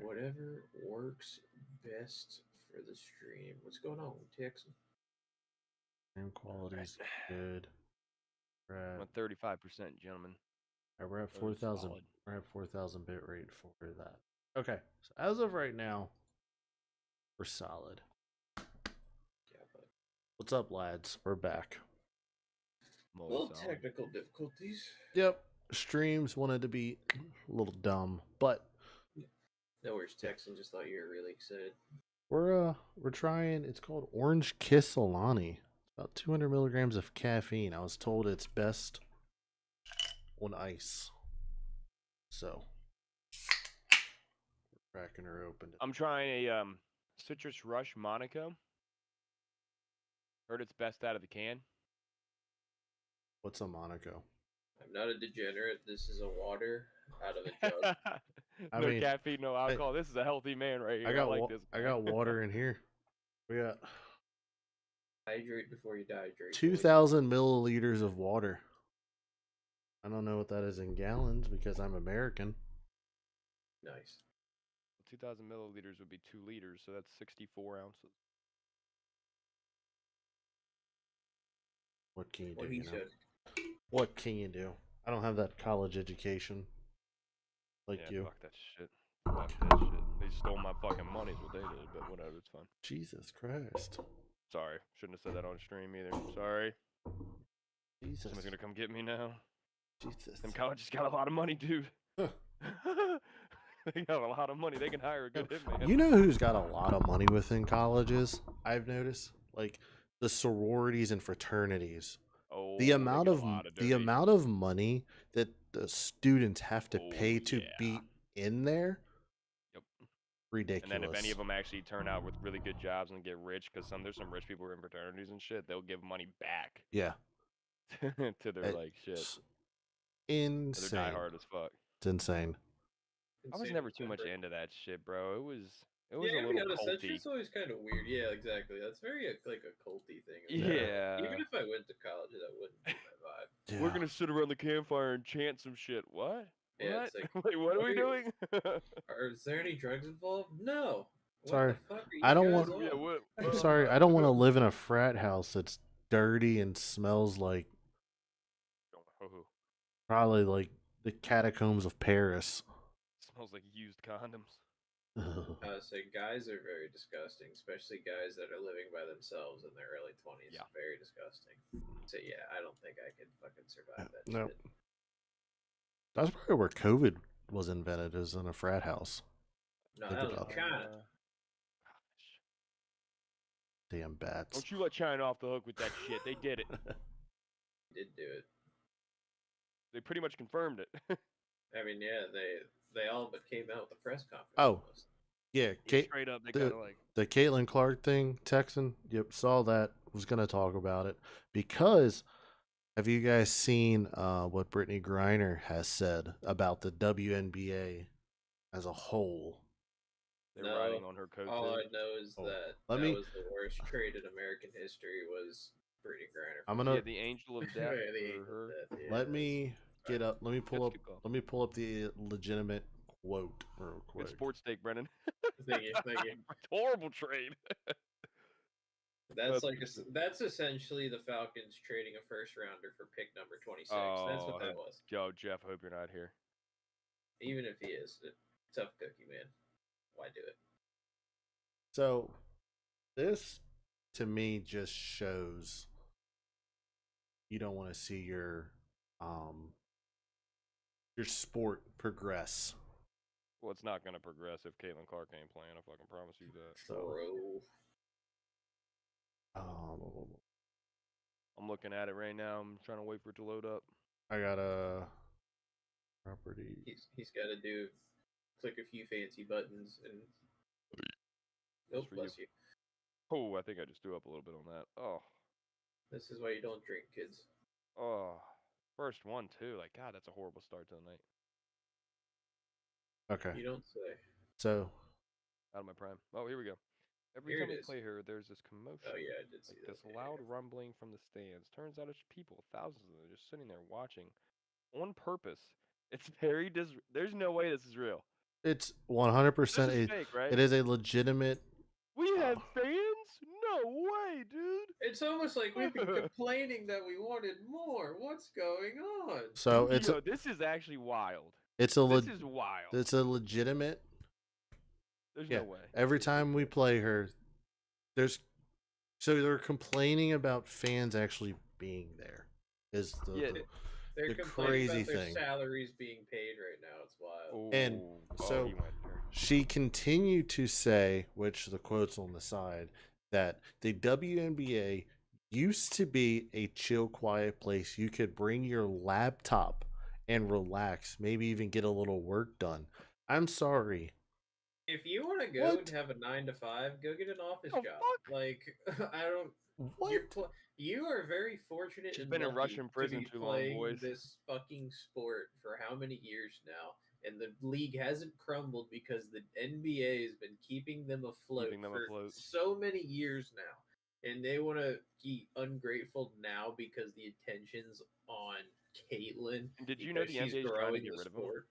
Whatever works best for the stream. What's going on, Texan? Stream quality's good. I'm at 35%, gentlemen. We're at That was 4,000. solid. We're at 4,000 bit rate for that. Okay, so as of right now, we're solid. Yeah, but What's up, lads? We're back. little technical difficulties. Yep, streams wanted to be a little dumb, but No worries, Texan. Just thought you were really excited. we're trying. It's called Orange Kiss Alani. About 200 milligrams of caffeine. I was told it's best on ice. So we're cracking her open. I'm trying a Citrus Rush Monaco. Heard it's best out of the can. What's a Monaco? I'm not a degenerate. This is a water out of a jug. I No mean, caffeine, no alcohol. This is a healthy man right here. I like this. I got water in here. We got Hydrate before you dehydrate. 2,000 milliliters of water. I don't know what that is in gallons because I'm American. Nice. 2,000 milliliters would be 2 liters, so that's 64 ounces. What can you do? What he You know? said. What can you do? I don't have that college education like Yeah, you. fuck that shit. Fuck that shit. They stole my fucking money is what they did, but whatever, it's fine. Jesus Christ. Sorry. Shouldn't have said that on stream either. Sorry. Jesus. Someone's gonna come get me now. Jesus. Them colleges got a lot of money, dude. Huh. They got a lot of money. They can hire a good hitman. You know who's got a lot of money within colleges? I've noticed, like the sororities and fraternities. Oh, The amount of money that the students have to pay to be in there. Yep. Ridiculous. And then if any of them actually turn out with really good jobs and get rich, because there's some rich people who are in fraternities and shit, they'll give money back. Yeah. To their like shit. Insane. They're diehard as fuck. It's insane. I was never too much into that shit, bro. It was a yeah, little that culty. shit's always kind of weird. Yeah, exactly. That's very like a culty thing. Yeah. Even if I went to college, that wouldn't be my vibe. Yeah. We're gonna sit around the campfire and chant some shit. What? Yeah, What? it's like, wait, what are we doing? Is there any drugs involved? No. Sorry, What the fuck are you I don't guys want. on? I'm sorry, I don't want to live in a frat house that's dirty and smells like probably like the catacombs of Paris. Smells like used condoms. So guys are very disgusting, especially guys that are living by themselves in their early 20s. Yeah. Very disgusting. So yeah, I don't think I could fucking survive that No. shit. That's probably where COVID was invented, is in a frat house. No, Think that was about in it. China. Damn bats. Don't you let China off the hook with that shit. They did it. Did do it. They pretty much confirmed it. I mean, yeah, they all but came out with a press conference. Oh. Almost. Yeah, straight up, they kind of like the Caitlin Clark thing, Texan. Yep, saw that. Was gonna talk about it because have you guys seen what Brittany Griner has said about the WNBA as a whole? They're riding on her coattails. All I know is that was the worst trade in American history was Brittany Griner. I'm gonna the angel of death. Let me get up. Let me pull up. Let me pull up the legitimate quote real quick. Good sports take, Brennan. Thank you. Horrible trade. That's essentially the Falcons trading a first rounder for pick number 26. That's what that was. Yo, Jeff, hope you're not here. Even if he is, tough cookie, man. Why do it? So, this to me just shows you don't want to see your sport progress. Well, it's not gonna progress if Caitlin Clark ain't playing. I fucking promise you that. Bro. I'm looking at it right now. I'm trying to wait for it to load up. I got a property. He's got to click a few fancy buttons and. Nope, bless you. Oh, I think I just threw up a little bit on that. Oh. This is why you don't drink, kids. Oh, first one too. Like, God, that's a horrible start to the night. Okay. You don't say. So. Out of my prime. Oh, here we go. Every time we play her, there's this commotion. Oh yeah, I did see this loud rumbling from the stands. Turns out it's people, thousands of them, just sitting there watching, on purpose. It's very there's no way this is real. It's This 100%. is fake, right? It is a legitimate. We have fans? No way, dude. It's almost like we've been complaining that we wanted more. What's going on? So it's Yo, this is actually wild. this is wild. It's a legitimate. There's Yeah. no way. Every This is time we ridiculous. play her, there's. So they're complaining about fans actually being there. Is Yeah. They're the complaining crazy about their thing. salaries being paid right now. It's wild. And so he went there. she continued to say, which the quote's on the side, that the WNBA used to be a chill, quiet place. You could bring your laptop and relax, maybe even get a little work done. I'm sorry. If you want to go What? and have a 9 to 5, go get an office The job. fuck? Like I don't. What? You are very fortunate. She's and been in lucky Russian prison to be too long, playing boys. this fucking sport for how many years now, and the league hasn't crumbled because the NBA has been keeping them afloat for so many years now, and they want to be ungrateful now because the attention's on Caitlyn. And did you know the NBA is trying to get rid of him?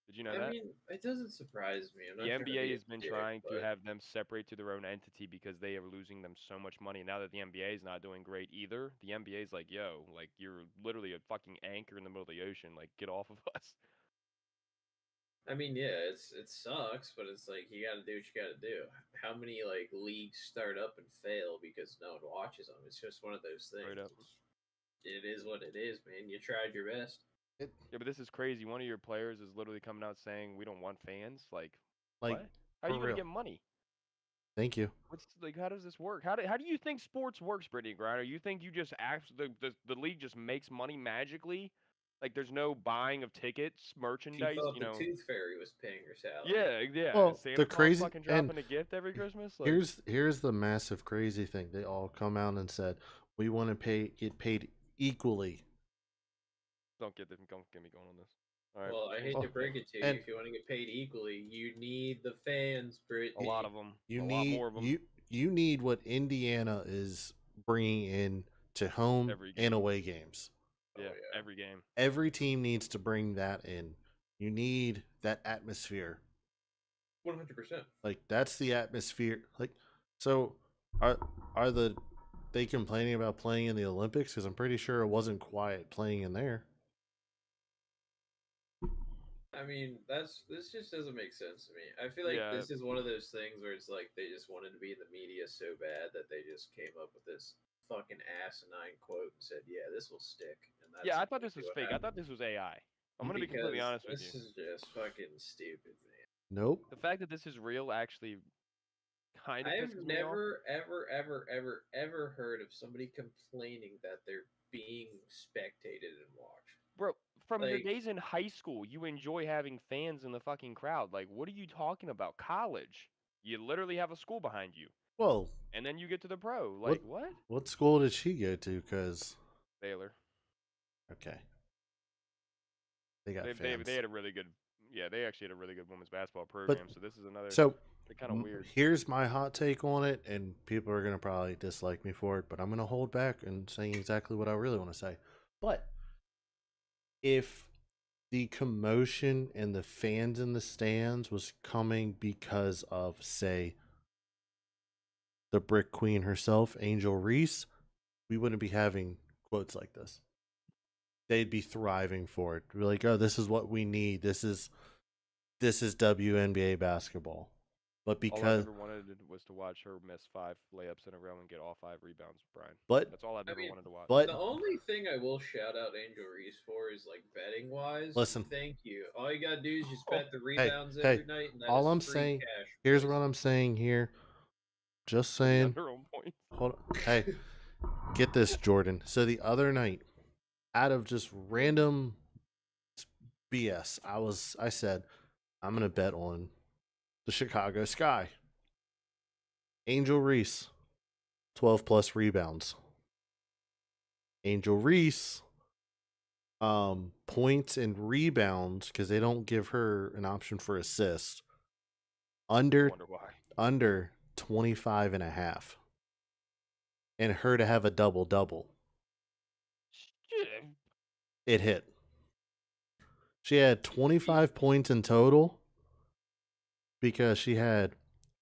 Did you know that? I mean, it doesn't surprise me. The NBA has been trying to have them separate to their own entity because they are losing them so much money. Now that the NBA is not doing great either, the NBA is like, yo, like, you're literally a fucking anchor in the middle of the ocean. Like, get off of us. I mean, yeah, it sucks, but it's like you got to do what you got to do. How many like leagues start up and fail because no one watches them? It's just one of those things. It is what it is, man. You tried your best. Yeah, but this is crazy. One of your players is literally coming out saying we don't want fans. Like what? How are you gonna get money? Thank you. What's like? How does this work? How do you think sports works, Brittany Griner? You think you just the league just makes money magically? Like there's no buying of tickets, merchandise. She thought you know, the Tooth Fairy was paying her salary. Yeah. Well, Santa the Claus crazy fucking dropping a gift every Christmas. Like, here's the massive crazy thing. They all come out and said we want to get paid equally. Don't get me going on this. All right. Well, I hate to break it to you. If you want to get paid equally, you need the fans, Brittany. A lot of them. Lot more of them. You need what Indiana is bringing in to home and away games. Yeah, every game. Every team needs to bring that in. You need that atmosphere. 100%. Like that's the atmosphere. Like, so are they complaining about playing in the Olympics? Because I'm pretty sure it wasn't quiet playing in there. I mean, this just doesn't make sense to me. I feel like this is one of those things where it's like they just wanted to be in the media so bad that they just came up with this fucking asinine quote and said, "Yeah, this will stick." And that's I thought this was fake. I thought this was AI. I'm gonna be completely honest with you. This is just fucking stupid, man. Nope. The fact that this is real actually kind of pisses me off. I've never heard of somebody complaining that they're being spectated and watched. Bro, from your days in high school, you enjoy having fans in the fucking crowd. Like, what are you talking about? College, you literally have a school behind you. Well, and then you get to the pro. Like, what? What school did she go to? Because Baylor. Okay. They got fans. They had a really good. Yeah, they actually had a really good women's basketball program. So this is another. So kind of weird. Here's my hot take on it, and people are gonna probably dislike me for it, but I'm gonna hold back and saying exactly what I really want to say. But if the commotion and the fans in the stands was coming because of, say, the Brick Queen herself, Angel Reese, we wouldn't be having quotes like this. They'd be thriving for it. We're like, oh, this is what we need. This is WNBA basketball. But because all I ever wanted was to watch her miss 5 layups in a row and get all 5 rebounds, Brian. But that's all I've ever wanted to watch. But the only thing I will shout out Angel Reese for is like betting wise. Listen, thank you. All you gotta do is just bet the rebounds every night. And all I'm saying, cash, here's what I'm saying here. Just saying. Hold on. Hey, get this, Jordan. So the other night, out of just random BS, I said, I'm gonna bet on the Chicago Sky. Angel Reese, 12 plus rebounds. Angel Reese, points and rebounds, because they don't give her an option for assist. Under 25 and a half. And her to have a double-double. It hit. She had 25 points in total because she had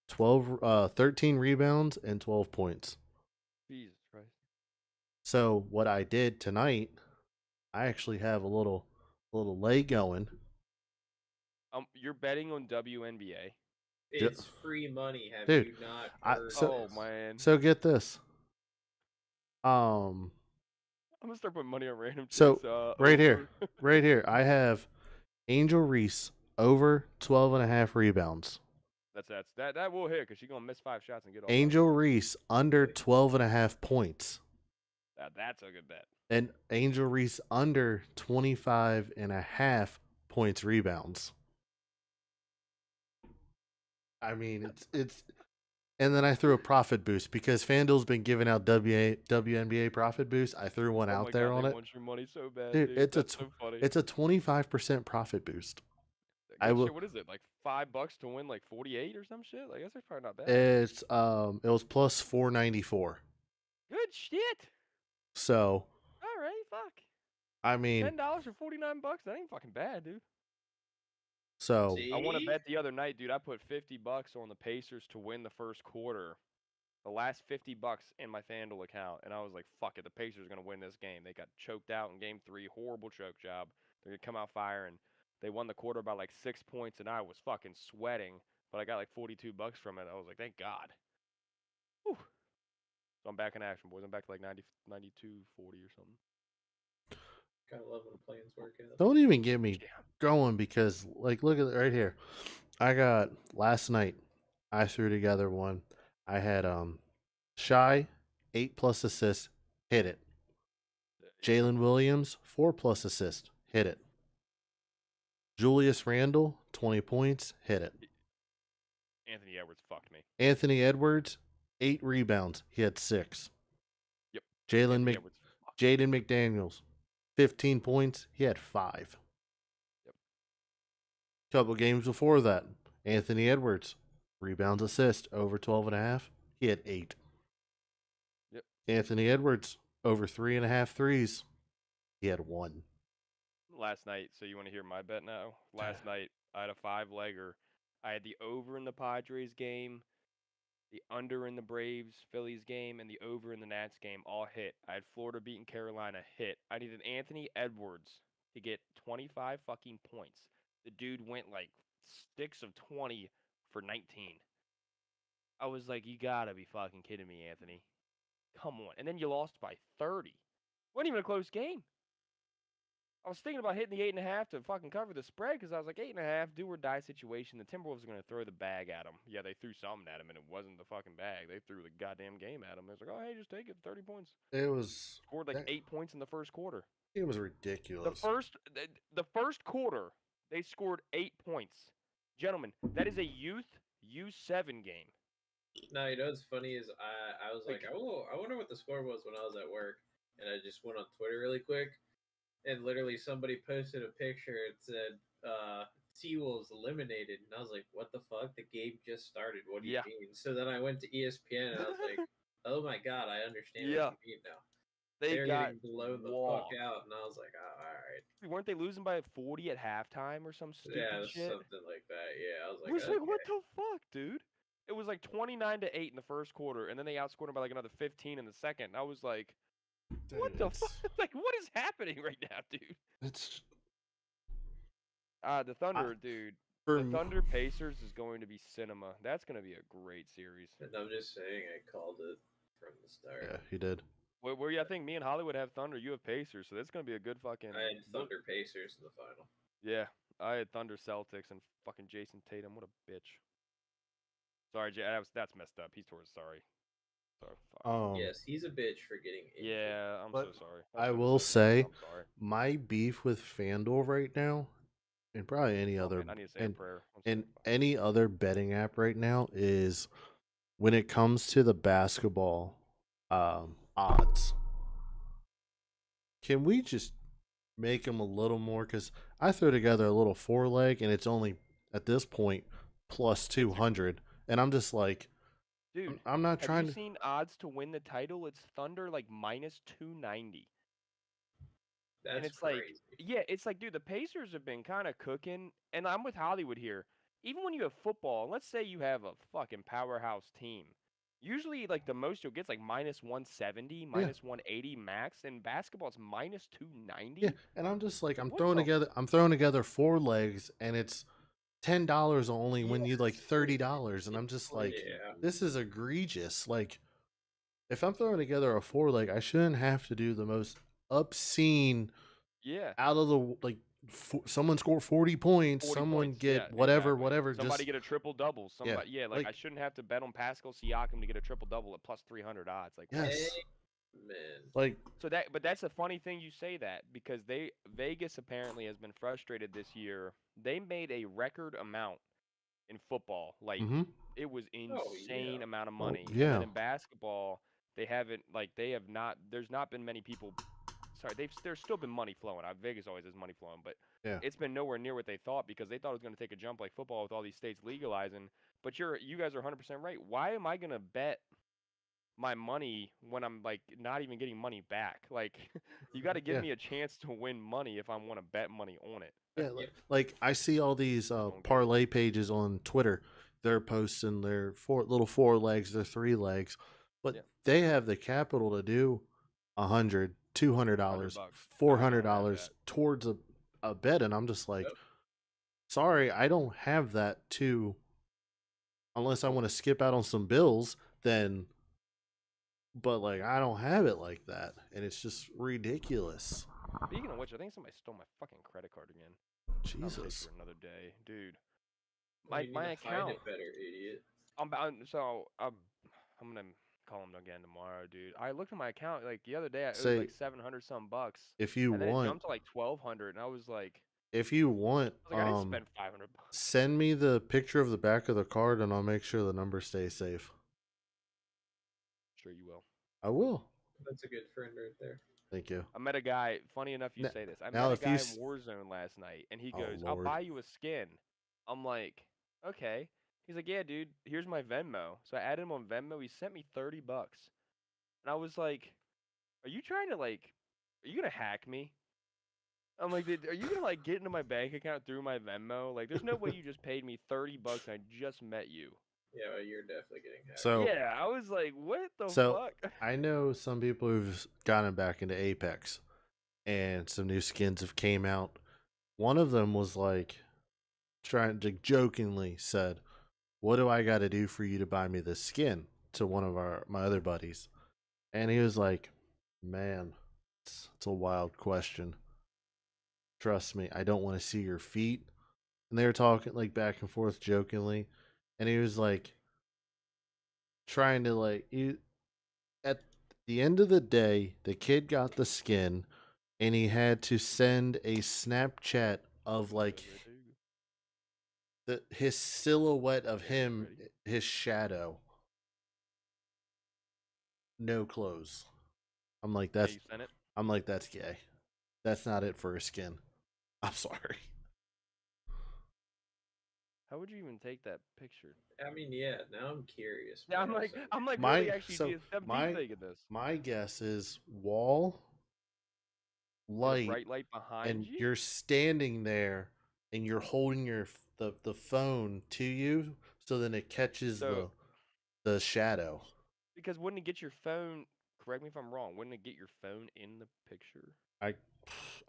13 rebounds and 12 points. Jesus Christ. So what I did tonight, I actually have a little lay going. You're betting on WNBA. It's free money. Have Dude, you not heard oh this? man. So get this. I'm gonna start putting money on random chicks. So right here, I have Angel Reese over 12.5 rebounds. That will hit because she's gonna miss 5 shots and get all. Angel Reese under 12.5 points. That's a good bet. And Angel Reese under 25.5 points rebounds. I mean, it's and then I threw a profit boost because FanDuel's been giving out WNBA profit boost. I threw one out there on it. Want your money so bad, dude. It's so funny. It's a 25% profit boost. Shit, what is it? Like $5 to win like 48 or some shit? Like that's probably not bad. It's it was plus 494. Good shit. So. All right, fuck. I mean, $10 for $49. That ain't fucking bad, dude. So I won a bet the other night, dude. I put $50 on the Pacers to win the first quarter. The last $50 in my FanDuel account, and I was like, "Fuck it, the Pacers are gonna win this game." They got choked out in Game 3, horrible choke job. They're gonna come out firing. They won the quarter by like 6 points, and I was fucking sweating. But I got like $42 from it. I was like, "Thank God." Whew. So I'm back in action, boys. I'm back to like 90, 92, 40 or something. Gotta love when plans work out. Don't even get me going because, like, look at it right here. I got last night. I threw together one. I had Shy 8+ assists, hit it. Jalen Williams 4+ assists, hit it. Julius Randle 20 points, hit it. Anthony Edwards fucked me. Anthony Edwards 8 rebounds, he had 6. Yep. Jaden McDaniels 15 points, he had 5. Yep. Couple games before that, Anthony Edwards, rebounds, assist over 12.5, he had 8. Yep. Anthony Edwards over 3.5 threes, he had 1. Last night, so you want to hear my bet now? Last night, I had a 5-legger. I had the over in the Padres game, the under in the Braves Phillies game, and the over in the Nats game all hit. I had Florida beating Carolina hit. I needed Anthony Edwards to get 25 fucking points. The dude went like 6 of 20 for 19. I was like, you gotta be fucking kidding me, Anthony. Come on. And then you lost by 30. Wasn't even a close game. I was thinking about hitting the 8.5 to fucking cover the spread because I was like 8.5, do or die situation. The Timberwolves are going to throw the bag at them. Yeah, they threw something at him, and it wasn't the fucking bag. They threw the goddamn game at him. It was like, oh, hey, just take it, 30 points. It was scored like 8 points in the first quarter. It was ridiculous. The first quarter, they scored 8 points. Gentlemen, that is a youth U7 game. No, you know what's funny is I was like, oh, I wonder what the score was when I was at work, and I just went on Twitter really quick. And literally somebody posted a picture. It said, T-Wolves eliminated. And I was like, what the fuck? The game just started. What do you mean? So then I went to ESPN and I was like, oh my God, I understand what you mean now. They're getting blown the fuck out. And I was like, oh, all right. Weren't they losing by 40 at halftime or some stupid shit? Something like that. Yeah, I was like, like, what the fuck, dude? It was like 29-8 in the first quarter, and then they outscored them by like another 15 in the second. And I was like, dude, what the fuck? Like, what is happening right now, dude? It's the Thunder, dude. The Thunder Pacers is going to be cinema. That's going to be a great series. And I'm just saying, I called it from the start. Yeah, he did. Where you? I think me and Hollywood have Thunder. You have Pacers, so that's going to be a good fucking. I had Thunder Pacers in the final. Yeah, I had Thunder Celtics and fucking Jason Tatum. What a bitch. Sorry, Jay. That's messed up. He's towards sorry. Yes, he's a bitch for getting injured. Yeah, I'm so sorry. I will say, my beef with FanDuel right now, and probably any other, I need to say a prayer. And any other betting app right now is when it comes to the basketball odds. Can we just make them a little more? Because I threw together a little 4-leg, and it's only at this point plus 200, and I'm just like, dude, I'm not trying to. Have you seen odds to win the title? It's Thunder like minus 290. That's and it's crazy. Like, yeah, it's like, dude, the Pacers have been kind of cooking, and I'm with Hollywood here. even when you have football, let's say you have a fucking powerhouse team. Usually, like the most you'll get is like minus 170, minus 180 max. In basketball, it's minus 290. Yeah, and I'm just like, Like, I'm what throwing the together, I'm throwing together 4 legs, and it's $10 only when you like $30, and I'm just like, this is egregious. Like, if I'm throwing together a 4 leg, I shouldn't have to do the most obscene. Out of the like, someone score 40 points, 40 someone points. get Yeah, whatever, exactly. whatever. Somebody just get a triple double. Somebody, like like I shouldn't have to bet on Pascal Siakam to get a triple double at plus 300 odds. Like, yes, man. like so but that's a funny thing you say that, because Vegas apparently has been frustrated this year. They made a record amount in football. Like, it was insane amount of money. And then in basketball, they haven't, like, there's not been many people. Sorry, there's still been money flowing. Vegas always has money flowing, but it's been nowhere near what they thought, because they thought it was going to take a jump like football with all these states legalizing. But you guys are 100% right. Why am I going to bet my money when I'm like not even getting money back? Like, you got to give me a chance to win money if I want to bet money on it. Yeah, like I see all these parlay pages on Twitter. They're posting their little 4 legs, their 3 legs, but they have the capital to do $100, $200, $400 towards a bet, and I'm just like, sorry, I don't have that too. Unless I want to skip out on some bills, then. But like, I don't have it like that, and it's just ridiculous. Speaking of which, I think somebody stole my fucking credit card again. Jesus. For another day, dude. My account. hide it better, idiot. I'm gonna call him again tomorrow, dude. I looked at my account like the other day. It was like 700 some bucks. If you and then want, it jumped to like 1,200, and I was like, if you want, I didn't spend 500 bucks. Send me the picture of the back of the card, and I'll make sure the number stays safe. Sure you will. I will. That's a good friend right there. Thank you. I met a guy. Funny enough, you say this. I met a guy in Warzone last night, and he goes, "I'll buy you a skin." I'm like, okay. He's like, "Yeah, dude. Here's my Venmo." So I added him on Venmo. He sent me $30, and I was like, "Are you trying to Are you gonna hack me?" I'm like, "Are you gonna get into my bank account through my Venmo? Like, there's no way you just paid me $30 and I just met you." Yeah, well, you're definitely getting hacked. So yeah, I was like, "What the fuck?" I know some people who've gotten back into Apex, and some new skins have came out. One of them was like trying to jokingly said, "What do I got to do for you to buy me this skin?" to one of my other buddies, and he was like, "Man, it's a wild question. Trust me, I don't want to see your feet." And they were talking like back and forth jokingly, and he was like trying to at the end of the day, the kid got the skin, and he had to send a Snapchat of his silhouette of him, his shadow, no clothes. I'm like, that's gay. That's not it for a skin. I'm sorry. How would you even take that picture? I mean, yeah. Now I'm curious. Yeah, I'm like really actually thinking this. My guess is wall light, bright light behind and you. You're standing there, and you're holding the phone to you, so then it catches the shadow. Because wouldn't it get your phone? Correct me if I'm wrong. Wouldn't it get your phone in the picture? I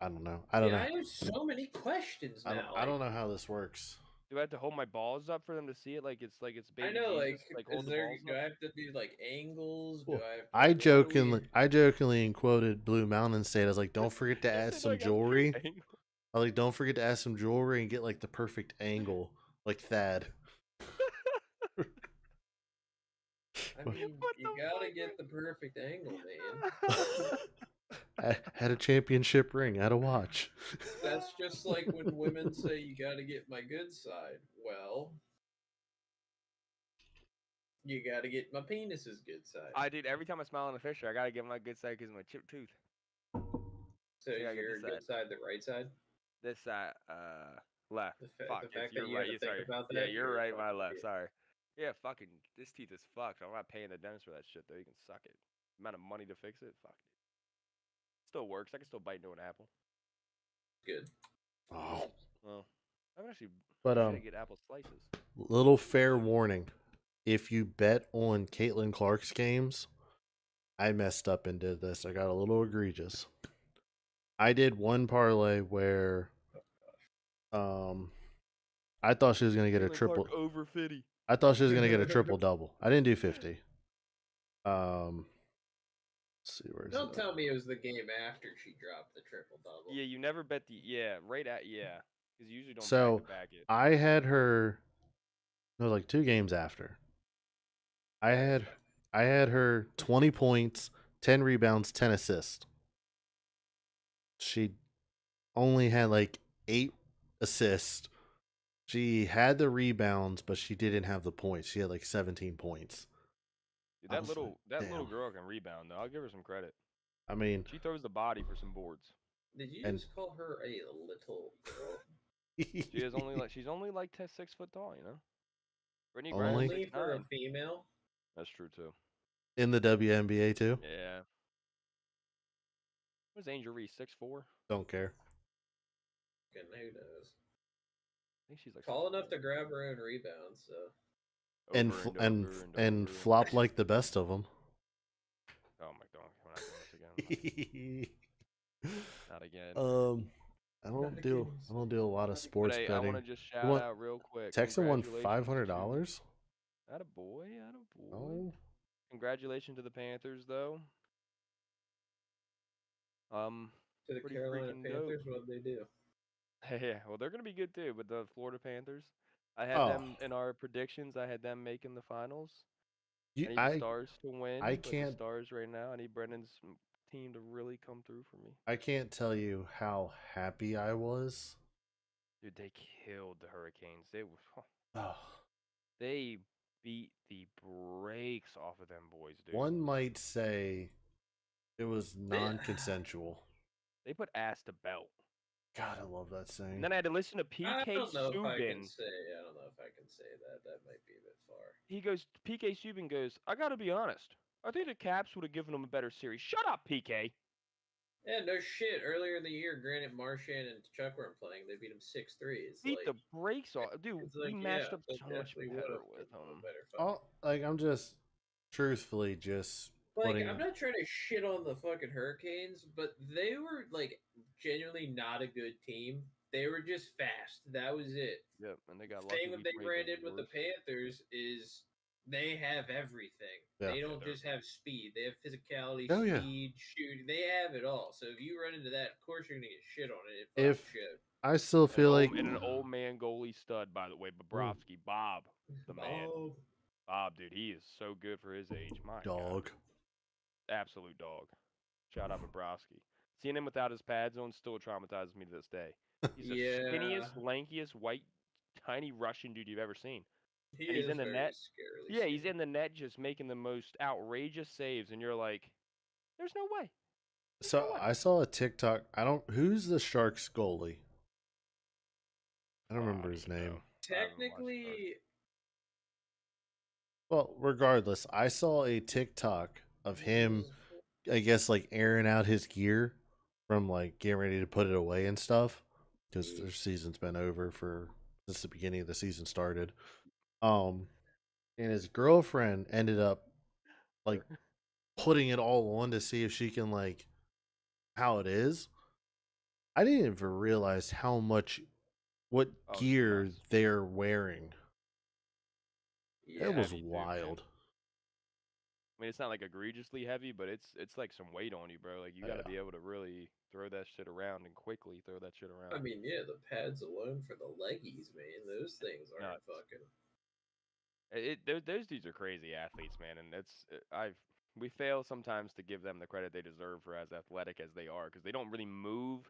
don't know. I don't know. I have so many questions now. I don't know how this works. Do I have to hold my balls up for them to see it? Like it's baby I know, Jesus? do I have to do angles? Well, do I have to I jokingly quoted Blue Mountain State. I was like, don't forget to add some jewelry. I was like, don't forget to add some jewelry and get like the perfect angle, like Thad. I mean, you gotta get the perfect angle, man. I had a championship ring. I had a watch. That's just like when women say you gotta get my good side. Well, you gotta get my penis's good side. I did every time I smile on a picture. I gotta get my good side because of my chipped tooth. So is your good side the right side? This side, left. Fuck. The fact You're that you right. had to think about that. Yeah, you're right. My left. Sorry. Yeah, fucking. This teeth is fucked. I'm not paying the dentist for that shit though. You can suck it. Amount of money to fix it. Fuck it. Still works. I can still bite into an apple. Good. Oh. Well, I'm actually. But Should I get apple slices? little fair warning: if you bet on Caitlin Clark's games, I messed up and did this. I got a little egregious. I did one parlay where, I thought she was gonna get a Caitlin Clark triple. over 50. I thought she was gonna get a triple double. I didn't do 50. Let's see where is Don't it. tell me it was the game after she dropped the triple double. Yeah, you never bet the right at because you usually don't So back it. I had her. No, like 2 games after. I Yeah, had I had her 20 points, 10 rebounds, 10 assists. She only had like 8 assists. She had the rebounds, but she didn't have the points. She had like 17 points. Dude, I was like, that little damn. girl can rebound though. I'll give her some credit. I mean, She throws the body for some boards. Did you and just call her a little girl? She's only like 6 foot tall, you know. Brittany Griner only 6'9". For a female? That's true too. in the WNBA too. Yeah. What's Angel Reese 6'4"? Don't care. Who knows? I think she's like Tall 6'4". enough to grab her own rebounds, so. And Over and and over and and over. flop like the best of them. Oh my god, we're not doing this again. Not again. I don't do a lot of sports But hey, I betting. want to just shout out real quick. Texan won Congratulations $500. Attaboy. Oh, Congratulations to the Panthers, though. To the Pretty Carolina freaking Panthers, dope. what'd they do? Yeah, well, they're gonna be good too. But the Florida Panthers, I had oh, them in our predictions. I had them making the finals. you, I need the Stars to win, I but the can't, Stars right now, I need Brennan's team to really come through for me. I can't tell you how happy I was. Dude, they killed the Hurricanes. They were, Oh, they beat the brakes off of them boys, dude. one might say it was non-consensual. They put ass to belt. God, I love that saying. And then I had to listen to I PK don't know if I can Subban. say. I don't know if I can say that. That might be a bit far. He goes, PK Subban goes, I got to be honest. I think the Caps would have given them a better series. Shut up, PK. Yeah, no shit. Earlier in the year, Granite Marchand and Chuck weren't playing. They beat him 6-3. It's Beat like the brakes off. Dude, we matched up they so much definitely would better have with given him them. a better fucking. Like I'm just truthfully just Like, putting. I'm not trying to shit on the fucking Hurricanes, but they were like genuinely not a good team. They were just fast. That was it. Yep, and they got The lucky. thing that they ran in with the Panthers is they have everything. Yeah. They don't just have speed. They have physicality, Oh, yeah. speed, shooting. They have it all. So if you run into that, of course you're gonna get shit on it. If I still feel like an old man goalie stud, by the way, Bobrovsky, Bob, the man. Bob, dude, he is so good for his age. My dog. God. Absolute dog. Shout out Bobrovsky. Seeing him without his pads on still traumatizes me to this day. He's the skinniest, lankiest, white, tiny Russian dude you've ever seen. And he's in the net. Yeah, he's in the net just making the most outrageous saves, and you're like, there's no way. I saw a TikTok. Who's the Sharks goalie? I don't remember his name. Technically, well, regardless, I saw a TikTok of him, I guess, like airing out his gear from like getting ready to put it away and stuff because their season's been over since the beginning of the season started. And his girlfriend ended up like putting it all on to see if she can like how it is. I didn't even realize how much what gear they're wearing. Yeah, it was wild. I mean, it's not like egregiously heavy, but it's like some weight on you, bro. Like you got to be able to really throw that shit around and quickly throw that shit around. I mean, yeah, the pads alone for the leggies, man, those things aren't fucking. Those dudes are crazy athletes, man, and we fail sometimes to give them the credit they deserve for as athletic as they are because they don't really move,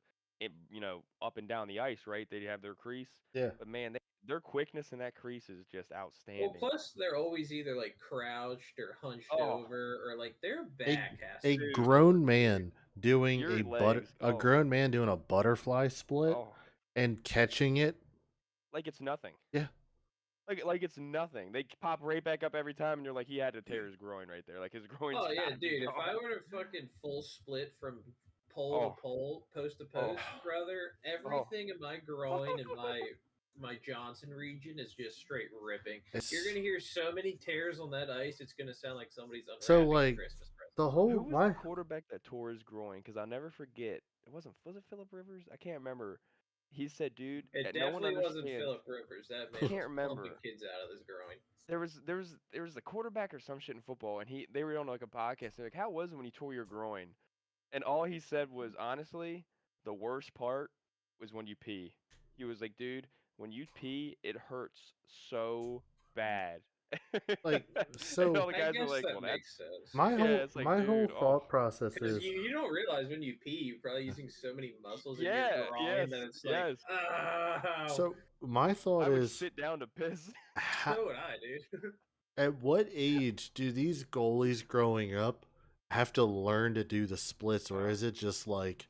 up and down the ice, right? They have their crease. Yeah. But man, their quickness in that crease is just outstanding. Well, plus they're always either like crouched or hunched over, or like their back has a grown man doing a grown man doing a butterfly split and catching it like it's nothing. Yeah. Like it's nothing. They pop right back up every time, and you're like, he had to tear his groin right there. Like his groin's. Oh yeah, dude! If I were to fucking full split from pole to pole, post to post, brother, everything in my groin and my my Johnson region is just straight ripping. You're It's gonna hear so many tears on that ice. It's gonna sound like somebody's so unwrapping a like Christmas present. the Who whole was the my quarterback that tore his groin? Because I'll never forget. Was it Philip Rivers? I can't remember. He said, "Dude, It no one definitely wasn't understands." Philip Rivers. That I man can't was pumping remember. kids out of his groin. There was a quarterback or some shit in football, and they were on like a podcast. They're like, "How was it when you tore your groin?" And all he said was, honestly, the worst part was when you pee. He was like, "Dude, when you pee, it hurts so bad." like And so all the I guys were guess like, "Well, that that's makes sense. my yeah." whole It's like, my whole dude, oh, thought process Because is you don't realize when you pee, you're probably using so many muscles in your yeah, groin yes, that it's like, yes. oh, so my thought I would is sit down to piss. ha, so would I, dude. at what age do these goalies growing up have to learn to do the splits, or is it just like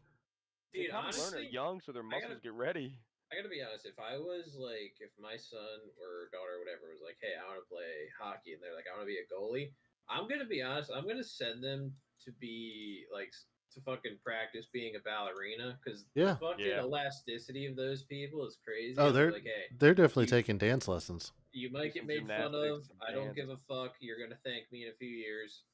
They Dude, probably learn it honestly, young so their I gotta muscles get ready. I gotta be honest. If I was like, if my son or daughter or whatever was like, "Hey, I want to play hockey," and they're like, "I want to be a goalie," I'm gonna be honest. I'm gonna send them to be like to fucking practice being a ballerina because the yeah? fucking Yeah. elasticity of those people is crazy. Oh, I'm gonna be like, "Hey, they're definitely you taking dance lessons. you Do might get some made fun gymnastics, of. some I don't dance. give a fuck. You're gonna thank me in a few years."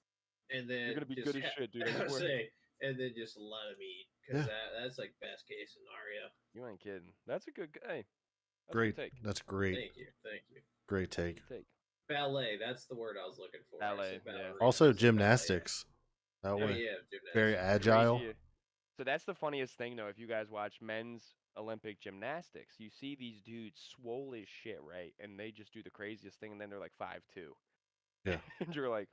And You're then gonna be just good as shit, dude. I I swear. say, and then just let them eat because Yeah, that's like best case scenario. You ain't kidding. That's a good. Hey, that's a good great. take. That's great. Thank you. Great That's a take. good take. Ballet, that's the word I was looking for. I Ballet. said Yeah. ballerina. Also I said ballet. gymnastics. That Oh way, yeah, very gymnastics. The You're right. agile. crazy. So that's the funniest thing, though. If you guys watch men's Olympic gymnastics, you see these dudes swole as shit, right? And they just do the craziest thing, and then they're like 5'2", Yeah, and you're like,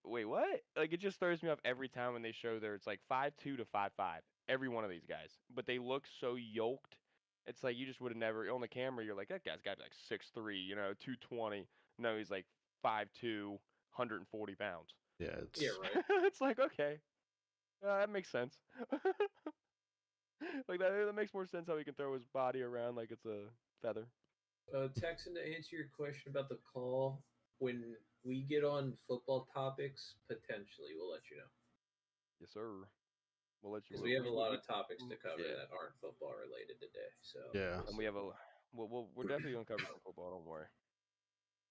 wait, what? Like, it just throws me off every time when they show there. It's like 5'2" to 5'5". Every one of these guys, but they look so yoked. It's like you just would have never on the camera. You're like, that guy's got to be like 6'3", 220. No, he's like 5'2", 140 pounds. yeah. Yeah, It's right. It's like, okay, that makes sense. Like that makes more sense how he can throw his body around like it's a feather. Texan, to answer your question about the call, when we get on football topics, potentially we'll let you know Yes, sir. We'll let you. because we have a lot We of topics to cover yeah, that aren't football related today. So yeah. we'll and we see have a. We're definitely gonna cover some football. Don't worry.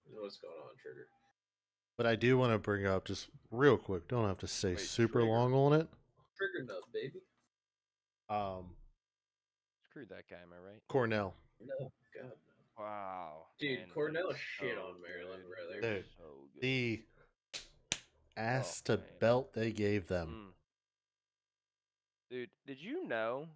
what's going on, Trigger. But I do want to bring up just real quick. Don't have to say Wait, super trigger. long on it. Trigger nub, baby. Um, Screw that guy. Am I right? Cornell, No, God no. Wow, Dude, man, they're Cornell shit so on Maryland, good. brother. They're dude, so good. the Oh ass to man. belt they gave them. Mm. Dude, did you know?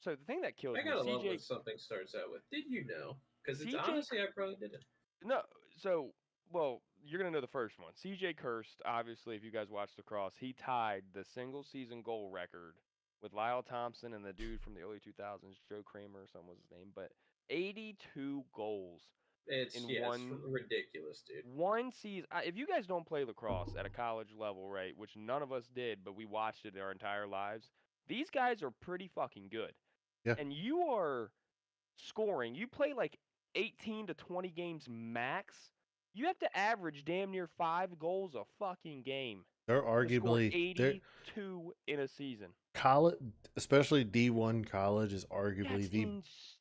So the thing that kills I me, gotta love when CJ, something starts out with "Did you know?" Because it's CJ, honestly I probably didn't. no, so well, you're gonna know the first one. CJ Kirst, obviously, if you guys watched lacrosse, he tied the single season goal record with Lyle Thompson and the dude from the early 2000s, Joe Kramer, or something was his name, but 82 goals It's in yeah, it's ridiculous, dude. one season. If you guys don't play lacrosse at a college level, right, which none of us did, but we watched it our entire lives, these guys are pretty fucking good. Yeah, And you are scoring. You play like 18 to 20 games max. You have to average damn near 5 goals a fucking game they're to score arguably they're 82 in a season. college, especially D1 college, is arguably That's the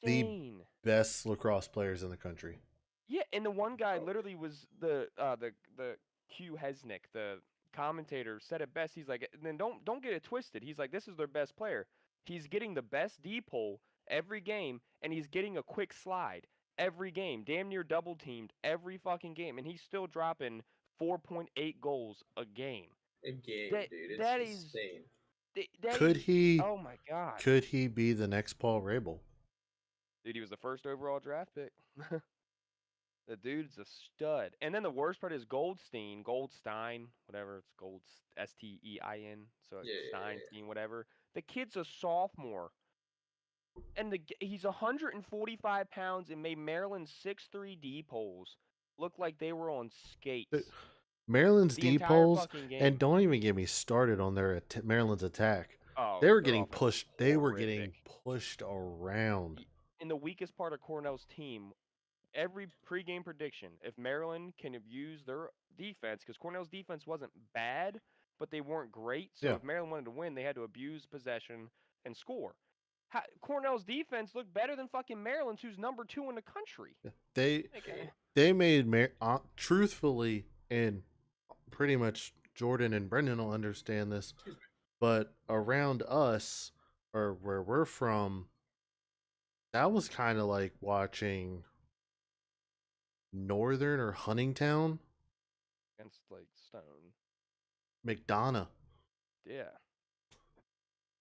insane. best lacrosse players in the country. Yeah, and the one guy Oh, literally was the Q Hesnick, the commentator, said it best. He's like, then don't get it twisted. He's like, this is their best player. He's getting the best D pull every game, and he's getting a quick slide every game. Damn near double teamed every fucking game, and he's still dropping 4.8 goals a game. a game, That dude. It's that is insane. that Could is he? oh my god, Could he be the next Paul Rabel? dude. He was the first overall draft pick. The dude's a stud. And then the worst part is Goldstein, whatever it's Gold Stein, so Yeah, yeah, Steinstein, whatever. The kid's a sophomore, and he's 145 pounds and made Maryland's 6'3" D poles look like they were on Uh, skates Maryland's the D entire poles, fucking and game. don't even get me started on their Maryland's attack. Oh, They were their getting offense is pushed. They were horrific. getting pushed around. In the weakest part of Cornell's team, every pregame prediction, if Maryland can abuse their defense, because Cornell's defense wasn't bad, but they weren't great. So Yeah, if Maryland wanted to win, they had to abuse possession and score. Cornell's defense looked better than fucking Maryland's, who's number 2 in the country. They made truthfully, and pretty much Jordan and Brendan will understand this, but around us or where we're from, that was kind of like watching Northern or Huntingtown against like Stone. McDonough. Yeah.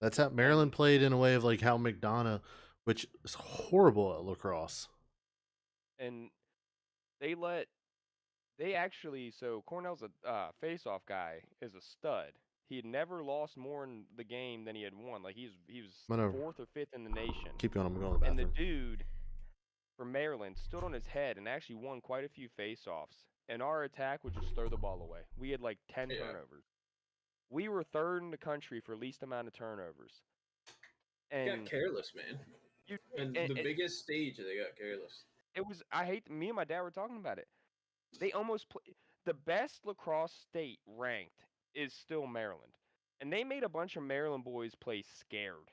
That's how Maryland played in a way of like how McDonough, which is horrible at lacrosse. And so Cornell's a face-off guy, is a stud. He had never lost more in the game than he had won. Like he was 4th or 5th in the nation. Keep going. I'm going to the bathroom. And the dude from Maryland stood on his head and actually won quite a few face-offs. And our attack would just throw the ball away. We had like 10 turnovers. We were 3rd in the country for least amount of turnovers. And got careless, man. The biggest stage, they got careless. It was. Me and my dad were talking about it. They almost the best lacrosse state ranked is still Maryland, and they made a bunch of Maryland boys play scared,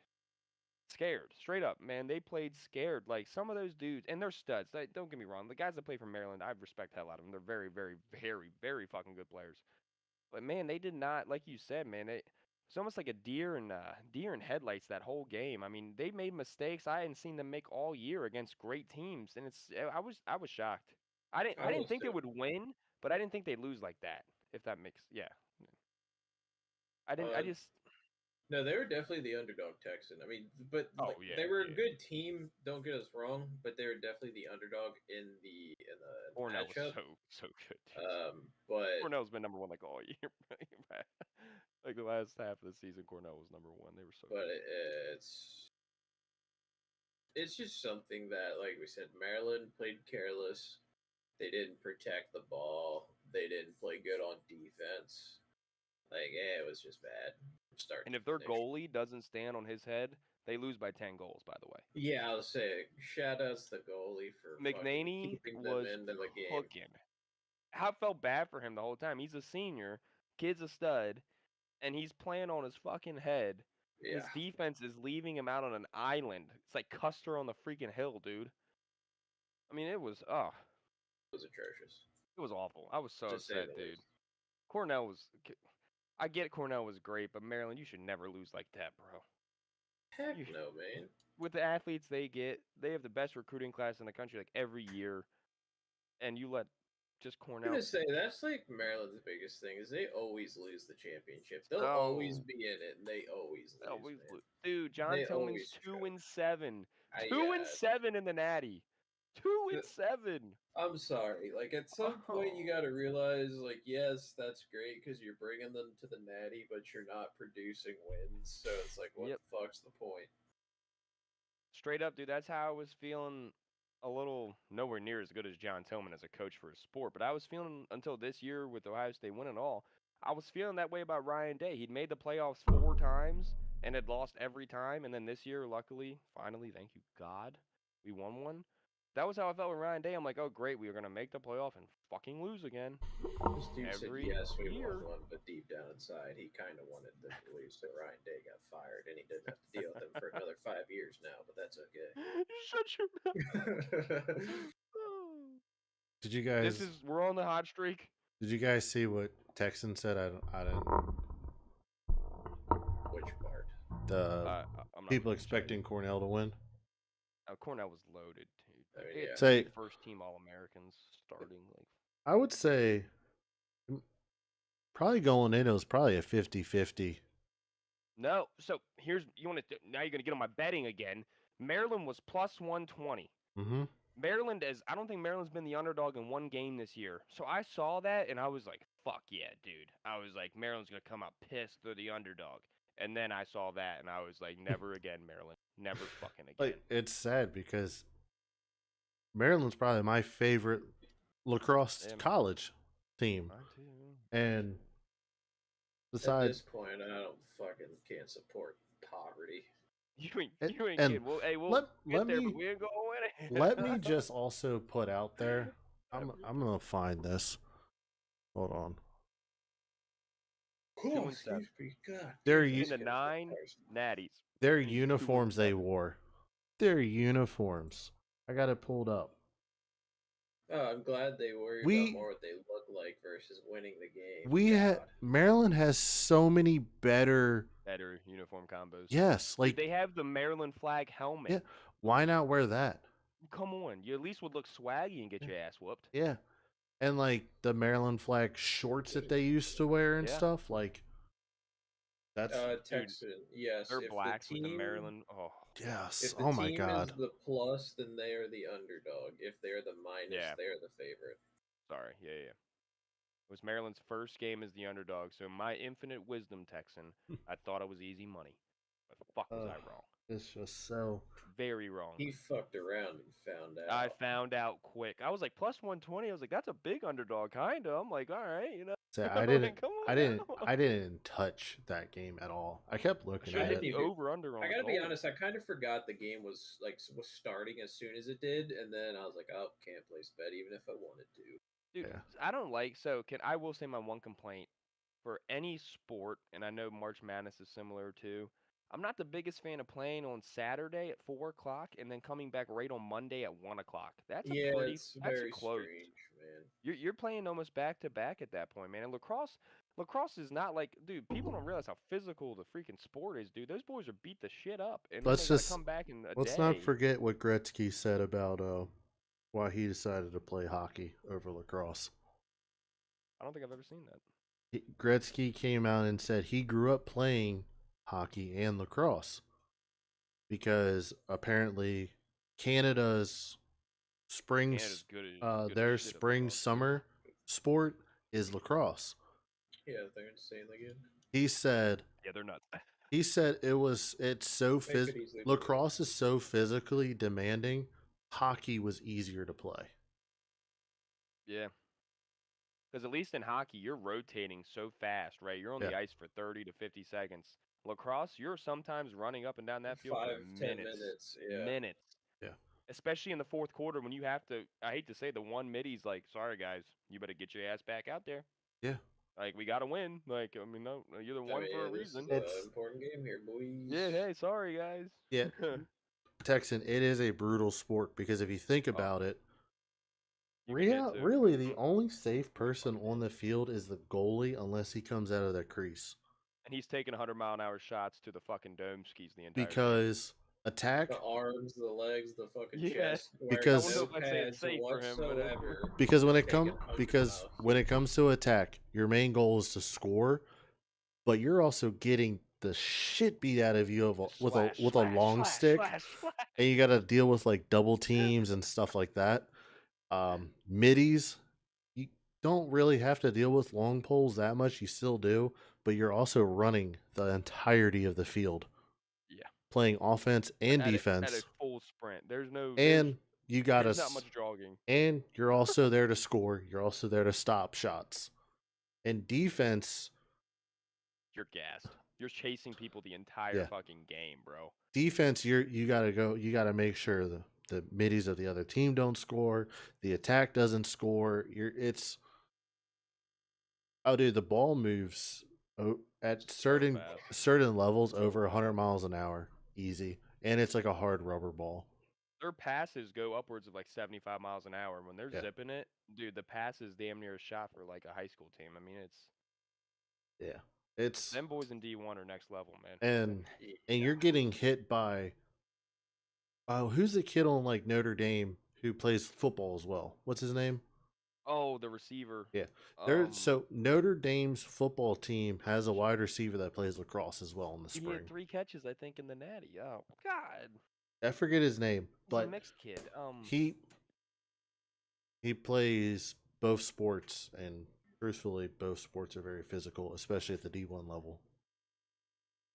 straight up, man. They played scared. Like some of those dudes, and they're studs. Don't get me wrong. The guys that play for Maryland, I respect the hell out of them. They're very, very, very, very fucking good players. But man, they did not, like you said, man. It's almost like a deer in headlights that whole game. I mean, they made mistakes I hadn't seen them make all year against great teams, and I was shocked. I didn't think they would win, but I didn't think they'd lose like that. If that makes No, they were definitely the underdog Texan. I mean, but they were a good team. Don't get us wrong, but they were definitely the underdog in the Cornell matchup. was so good. But Cornell's been number 1 like all year. Like the last half of the season, Cornell was number 1. They were so. But good. It's just something that, like we said, Maryland played careless. They didn't protect the ball. They didn't play good on defense. It was just bad. And if their goalie doesn't stand on his head, they lose by 10 goals, by the way. Yeah, I'll say, shout outs to the goalie for McNaney keeping them into the game. Hooking. I felt bad for him the whole time. He's a senior, kid's a stud, and he's playing on his fucking head. Yeah. His defense is leaving him out on an island. It's like Custer on the freaking hill, dude. I mean, it was atrocious. It was awful. I was so upset, dude. Cornell was. I get Cornell was great, but Maryland, you should never lose like that, bro. Heck no, man. With the athletes they get, they have the best recruiting class in the country like every year, and you let just Cornell. I'm gonna say that's like Maryland's biggest thing is they always lose the championship. They'll always be in it, and they always lose. Dude, John Tillman's 2-7, 2-7 in the Natty. 2-7. I'm sorry. Like at some point, you got to realize, like, yes, that's great because you're bringing them to the Natty, but you're not producing wins. So it's like, what the fuck's the point? Straight up, dude. That's how I was feeling. A little nowhere near as good as John Tillman as a coach for a sport, but I was feeling until this year with Ohio State winning all, I was feeling that way about Ryan Day. He'd made the playoffs 4 times and had lost every time, and then this year, luckily, finally, thank you God, we won one. That was how I felt with Ryan Day. I'm like, oh great, we are gonna make the playoff and fucking lose again. This dude said yes, we won one, but deep down inside, he kind of wanted them to lose. So Ryan Day got fired, and he didn't have to deal with them for another 5 years now. But that's okay. Shut your mouth. Did you guys? We're on the hot streak. Did you guys see what Texan said? I didn't. Which part? The people expecting Cornell to win. Cornell was loaded, dude. I mean, say first team All-Americans starting. Like, I would say, probably going in, it was probably a 50-50. No, so now you're gonna get on my betting again. Maryland was plus 120. Mm-hmm. I don't think Maryland's been the underdog in one game this year. So I saw that and I was like, fuck yeah, dude. I was like, Maryland's gonna come out pissed. They're the underdog. And then I saw that and I was like, never again, Maryland. Never fucking again. Like, it's sad because Maryland's probably my favorite lacrosse college team. And besides, at this point, I can't support poverty. You ain't kidding. Well, hey, we'll get there, but we ain't gonna win it. Let me just also put out there, I'm gonna find this. Hold on. Cool. They're in the 9 natties. Their uniforms they wore. Their uniforms. I got it pulled up. Oh, I'm glad they worry about more what they look like versus winning the game. Maryland has so many better uniform combos. Yes, like dude, they have the Maryland flag helmet. Yeah, why not wear that? Come on, you at least would look swaggy and get your ass whooped. Yeah, and like the Maryland flag shorts that they used to wear and stuff, like that's Texan. Yes, they're if blacks the team, with the Maryland. Oh yes. If the oh my team god. is the plus, then they are the underdog. If they're the minus, they're the favorite. Sorry, yeah. It was Maryland's first game as the underdog, so my infinite wisdom, Texan, I thought it was easy money. But fuck was I wrong. It's just so very wrong. He fucked around and found out. I found out quick. I was like plus 120. I was like, that's a big underdog, kinda. I'm like, all right, you know. So I didn't touch that game at all. I kept looking at it. The over under on I gotta be honest. I kind of forgot the game was starting as soon as it did, and then I was like, oh, can't place bet even if I wanted to. Dude, I don't like. I will say my one complaint for any sport, and I know March Madness is similar too. I'm not the biggest fan of playing on Saturday at 4 o'clock and then coming back right on Monday at 1 o'clock. That's it's very close. Strange, man. You're playing almost back to back at that point, man. And lacrosse is not like, dude. People don't realize how physical the freaking sport is, dude. Those boys are beat the shit up, and then they gotta come back in a let's day. not forget what Gretzky said about why he decided to play hockey over lacrosse. I don't think I've ever seen that. Gretzky came out and said he grew up playing hockey and lacrosse because apparently Canada's their spring-summer sport is lacrosse. Yeah, they're insanely good. He said, "Yeah, they're nuts." He said lacrosse is so physically demanding. Hockey was easier to play. Yeah. Because at least in hockey, you're rotating so fast, right? You're on the ice for 30 to 50 seconds. Lacrosse, you're sometimes running up and down that field for 10 minutes. Yeah. Minutes. Yeah. Especially in the fourth quarter when you have to, I hate to say, the one middy's like, sorry, guys, you better get your ass back out there. Yeah. Like, we got to win. Like, I mean, no, you're the one for a reason. It's an important game here, boys. Yeah, hey, sorry, guys. Yeah. Texan, it is a brutal sport because if you think about it, really, the only safe person on the field is the goalie unless he comes out of that crease. And he's taking 100-mile-an-hour shots to the fucking dome skis the entire because game. Attack, the arms, the legs, the fucking chest. Because no pads safe for him, whatever. Because when it comes to attack, your main goal is to score, but you're also getting the shit beat out of you with a long stick, and you got to deal with like double teams and stuff like that. Middies, you don't really have to deal with long poles that much. You still do, but you're also running the entirety of the field. Yeah, playing offense and defense at a full sprint. There's not much jogging. And you're also there to score. You're also there to stop shots. And defense, you're gassed. You're chasing people the entire fucking game, bro. Defense, you gotta make sure the middies of the other team don't score, the attack doesn't score. The ball moves at certain levels over 100 miles an hour, easy, and it's like a hard rubber ball. Their passes go upwards of like 75 miles an hour. When they're zipping it, dude, the pass is damn near a shot for like a high school team. I mean, it's them boys in D1 are next level, man. And you're getting hit by who's the kid on like Notre Dame who plays football as well? What's his name? Oh, the receiver. Yeah. So Notre Dame's football team has a wide receiver that plays lacrosse as well in the spring. He had 3 catches, I think, in the Natty. Oh God. I forget his name, but a mixed kid. He plays both sports, and truthfully, both sports are very physical, especially at the D1 level.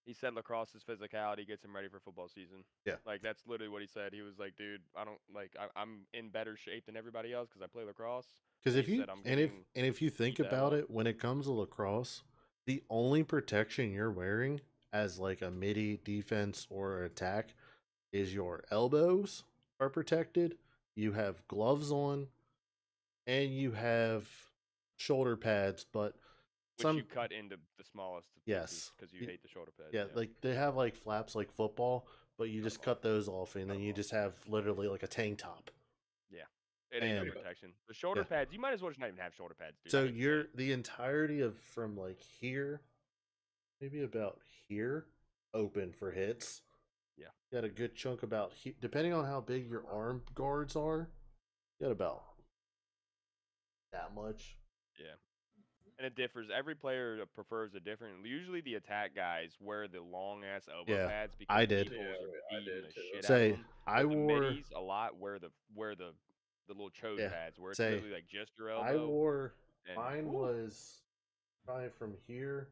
He said lacrosse's physicality gets him ready for football season. Yeah. Like, that's literally what he said. He was like, dude, I'm in better shape than everybody else because I play lacrosse. Because if you think about it, when it comes to lacrosse, the only protection you're wearing as like a midi defense or attack is your elbows are protected. You have gloves on, and you have shoulder pads, but Which you cut into the smallest pieces because you hate the shoulder pads. Yeah, like they have like flaps like football, but you just cut those off and then you just have literally like a tank top. Yeah. It ain't no protection. The shoulder pads, you might as well just not even have shoulder pads, dude. So you're the entirety of from like here, maybe about here, open for hits. Yeah. You got a good chunk about depending on how big your arm guards are, you got about that much. Yeah. And it differs. Every player prefers a different. Usually, the attack guys wear the long ass elbow pads because I did. people are beating the shit out Say of them. I But the wore middies a lot wear the little chode pads where it's say literally like just your elbow. I wore mine was probably from here,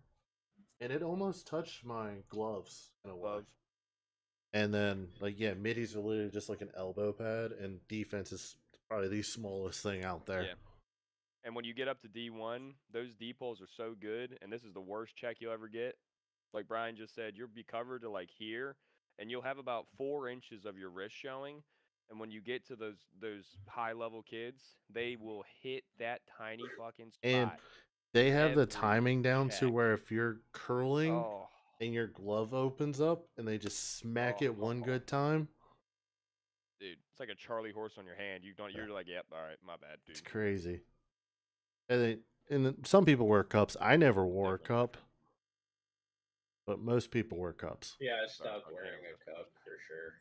and it almost touched my gloves in a way. And then like middies are literally just like an elbow pad, and defense is probably the smallest thing out there. Yeah. And when you get up to D1, those D poles are so good, and this is the worst check you'll ever get. Like Brian just said, you'll be covered to like here, and you'll have about 4 inches of your wrist showing. And when you get to those high level kids, they will hit that tiny fucking spot. And they have the timing down to where if you're curling and your glove opens up and they just smack it one good time. Dude, it's like a Charlie horse on your hand. You're like, yep, all right, my bad, dude. It's crazy. And some people wear cups. I never wore a cup, but most people wear cups. Yeah, I stopped wearing a cup for sure.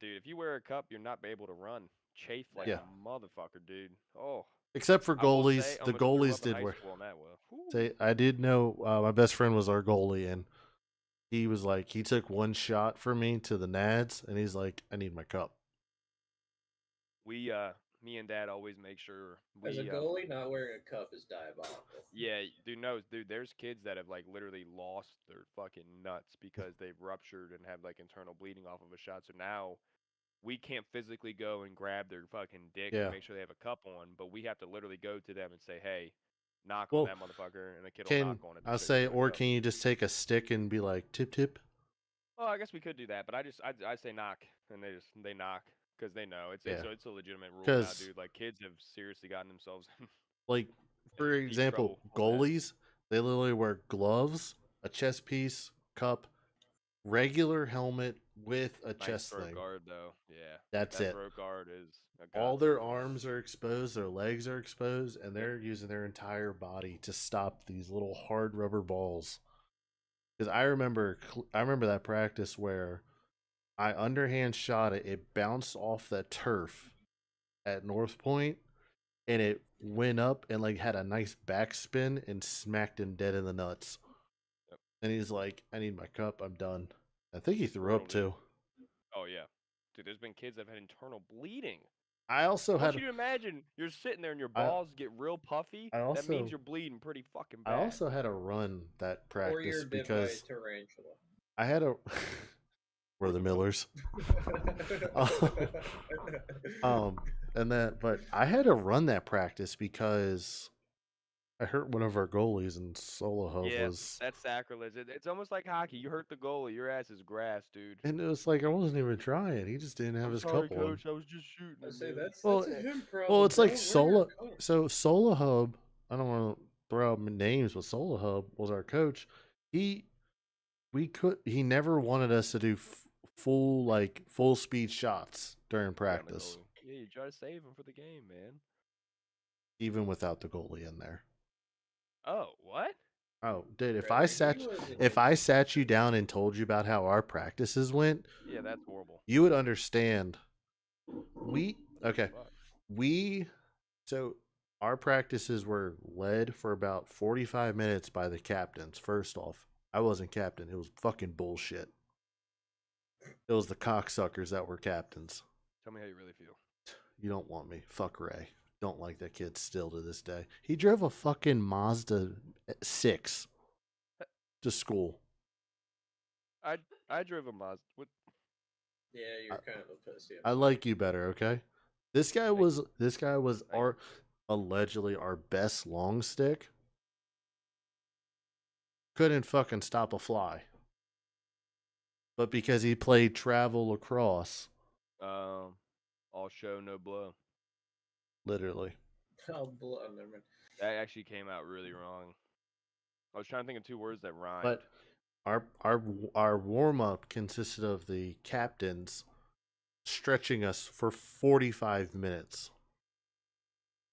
Dude, if you wear a cup, you're not able to run. Chafe like a motherfucker, dude. Oh. Except for goalies, the goalies did wear. Say, I did know my best friend was our goalie, and he was like, he took one shot for me to the nads, and he's like, I need my cup. Me and Dad always make sure as a goalie not wearing a cup is diabolical. Yeah, dude, there's kids that have like literally lost their fucking nuts because they've ruptured and have like internal bleeding off of a shot. So now we can't physically go and grab their fucking dick and make sure they have a cup on, but we have to literally go to them and say, hey, knock on that motherfucker, and the kid will knock on it. I'll say, or can you just take a stick and be like, tip tip? Well, I guess we could do that, but I say knock, and they knock. Because they know it's a legitimate rule now, dude. Like kids have seriously gotten themselves in. Like, for example, goalies, they literally wear gloves, a chest piece, cup, regular helmet with a chest throat thing. Guard though, yeah. That's it. Throat guard is all their arms are exposed, their legs are exposed, and they're using their entire body to stop these little hard rubber balls. Because I remember that practice where I underhand shot it. It bounced off the turf at North Point, and it went up and like had a nice backspin and smacked him dead in the nuts. Yep. And he's like, "I need my cup. I'm done." I think he threw up too. Oh yeah, dude. There's been kids that have had internal bleeding. I also had. I want you to imagine you're sitting there and your balls get real puffy. That means you're bleeding pretty fucking bad. I also had to run that practice because tarantula. I had a. We're the Millers. But I had to run that practice because I hurt one of our goalies, and Solahov was. That's sacrilege. It's almost like hockey. You hurt the goalie, your ass is grass, dude. And it was like I wasn't even trying. He just didn't have his cup on. I was just shooting. I say that's a him problem. Well, it's like So Solahub. I don't want to throw out names, but Solahub was our coach. He never wanted us to do full speed shots during practice. Yeah, you try to save him for the game, man. Even without the goalie in there. Oh, what? Oh, dude, if I sat you down and told you about how our practices went, yeah, that's horrible. You would understand. So our practices were led for about 45 minutes by the captains. First off, I wasn't captain. It was fucking bullshit. It was the cocksuckers that were captains. Tell me how you really feel. You don't want me. Fuck Ray. Don't like that kid still to this day. He drove a fucking Mazda 6 to school. I drove a Mazda. Yeah, you're kind of a pussy. I like you better, okay? This guy was allegedly our best long stick. Couldn't fucking stop a fly. But because he played travel lacrosse. All show, no blow. Literally. Oh, never mind. That actually came out really wrong. I was trying to think of 2 words that rhymed. But our warm up consisted of the captains stretching us for 45 minutes.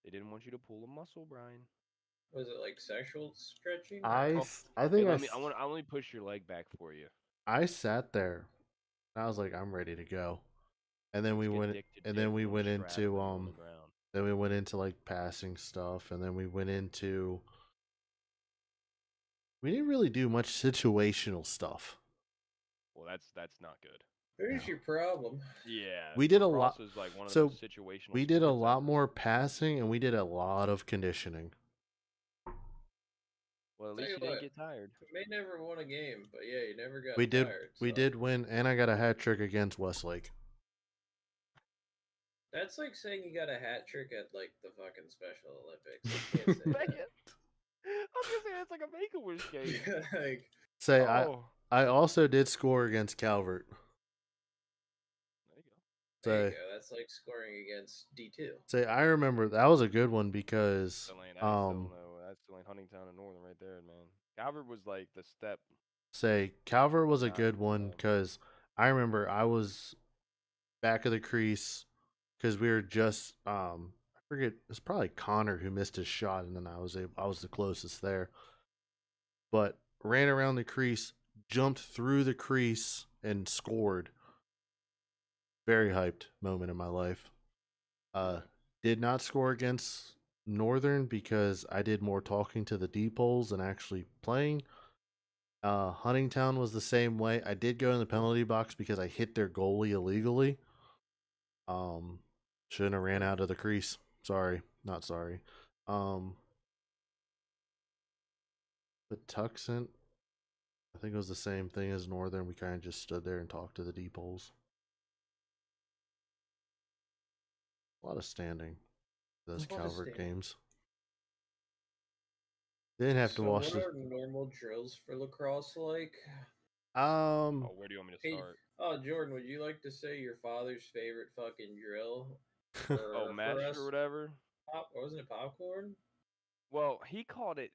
They didn't want you to pull a muscle, Brian. Was it like sexual stretching? I Hey, think I let me push your leg back for you. I sat there. I was like, I'm ready to go. And then we went into then we went into like passing stuff, and then we went into we didn't really do much situational stuff. Well, that's not good. Where's your problem? Yeah, we did a lot. Is like one of So those situational we did a lot ever. more passing, and we did a lot of conditioning. Well, at least you didn't get tired. You may never won a game, but yeah, you never got tired. We did win, and I got a hat trick against Westlake. That's like saying you got a hat trick at like the fucking Special Olympics. You can't say that. I was gonna say that's like a Make-A-Wish game. Like, say I also did score against Calvert. There you go. That's like scoring against D2. Say I remember that was a good one because still ain't Huntingtown and Northern right there, man. Calvert was like the step. Say Calvert was a good one because I remember I was back of the crease because we were just I forget, it's probably Connor who missed his shot, and then I was the closest there. But ran around the crease, jumped through the crease, and scored. Very hyped moment in my life. Did not score against Northern because I did more talking to the deep holes than actually playing. Huntingtown was the same way. I did go in the penalty box because I hit their goalie illegally. Shouldn't have ran out of the crease. Sorry, not sorry. But Tucson, I think it was the same thing as Northern. We kind of just stood there and talked to the deep holes. A lot of standing. Those Calvert games. Didn't have to watch. What are normal drills for lacrosse like? Where do you want me to start? Jordan, would you like to say your father's favorite fucking drill? Mash or whatever. Wasn't it popcorn? Well, he called it,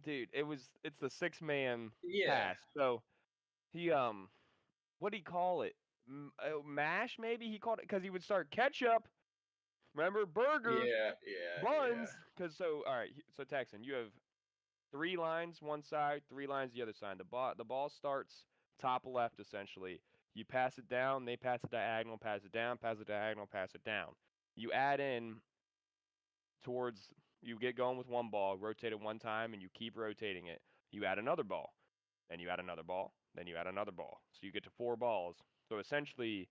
dude. It's the 6-man pass. So he what do you call it? Mash maybe he called it because he would start ketchup. Remember burger? Buns. Because all right. So Texan, you have 3 lines one side, 3 lines the other side. The ball starts top left essentially. You pass it down, they pass it diagonal, pass it down, pass it diagonal, pass it down. You add in towards, you get going with one ball, rotate it one time, and you keep rotating it. You add another ball, then you add another ball, then you add another ball. So you get to 4 balls. So essentially,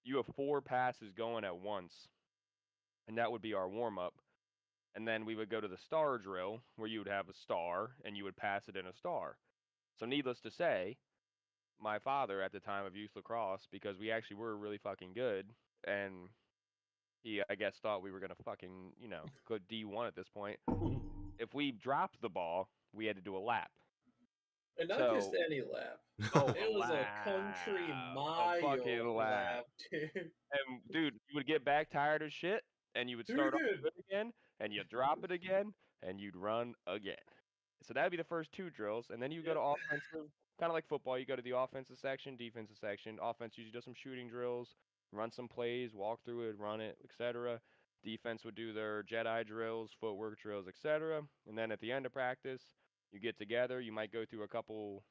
you have 4 passes going at once, and that would be our warm-up. And then we would go to the star drill, where you would have a star, and you would pass it in a star. So needless to say, my father at the time of youth lacrosse, because we actually were really fucking good, and he, I guess, thought we were going to fucking, go D1 at this point. If we dropped the ball, we had to do a lap. And not just any lap. It was a country mile lap, dude. And, dude, you would get back tired as shit, and you would start off it again, and you'd drop it again, and you'd run again. So that'd be the first 2 drills, and then you go to offensive, kind of like football. You go to the offensive section, defensive section. Offense usually does some shooting drills, run some plays, walk through it, run it, etc. Defense would do their Jedi drills, footwork drills, etc. And then at the end of practice, you get together. You might go through a couple,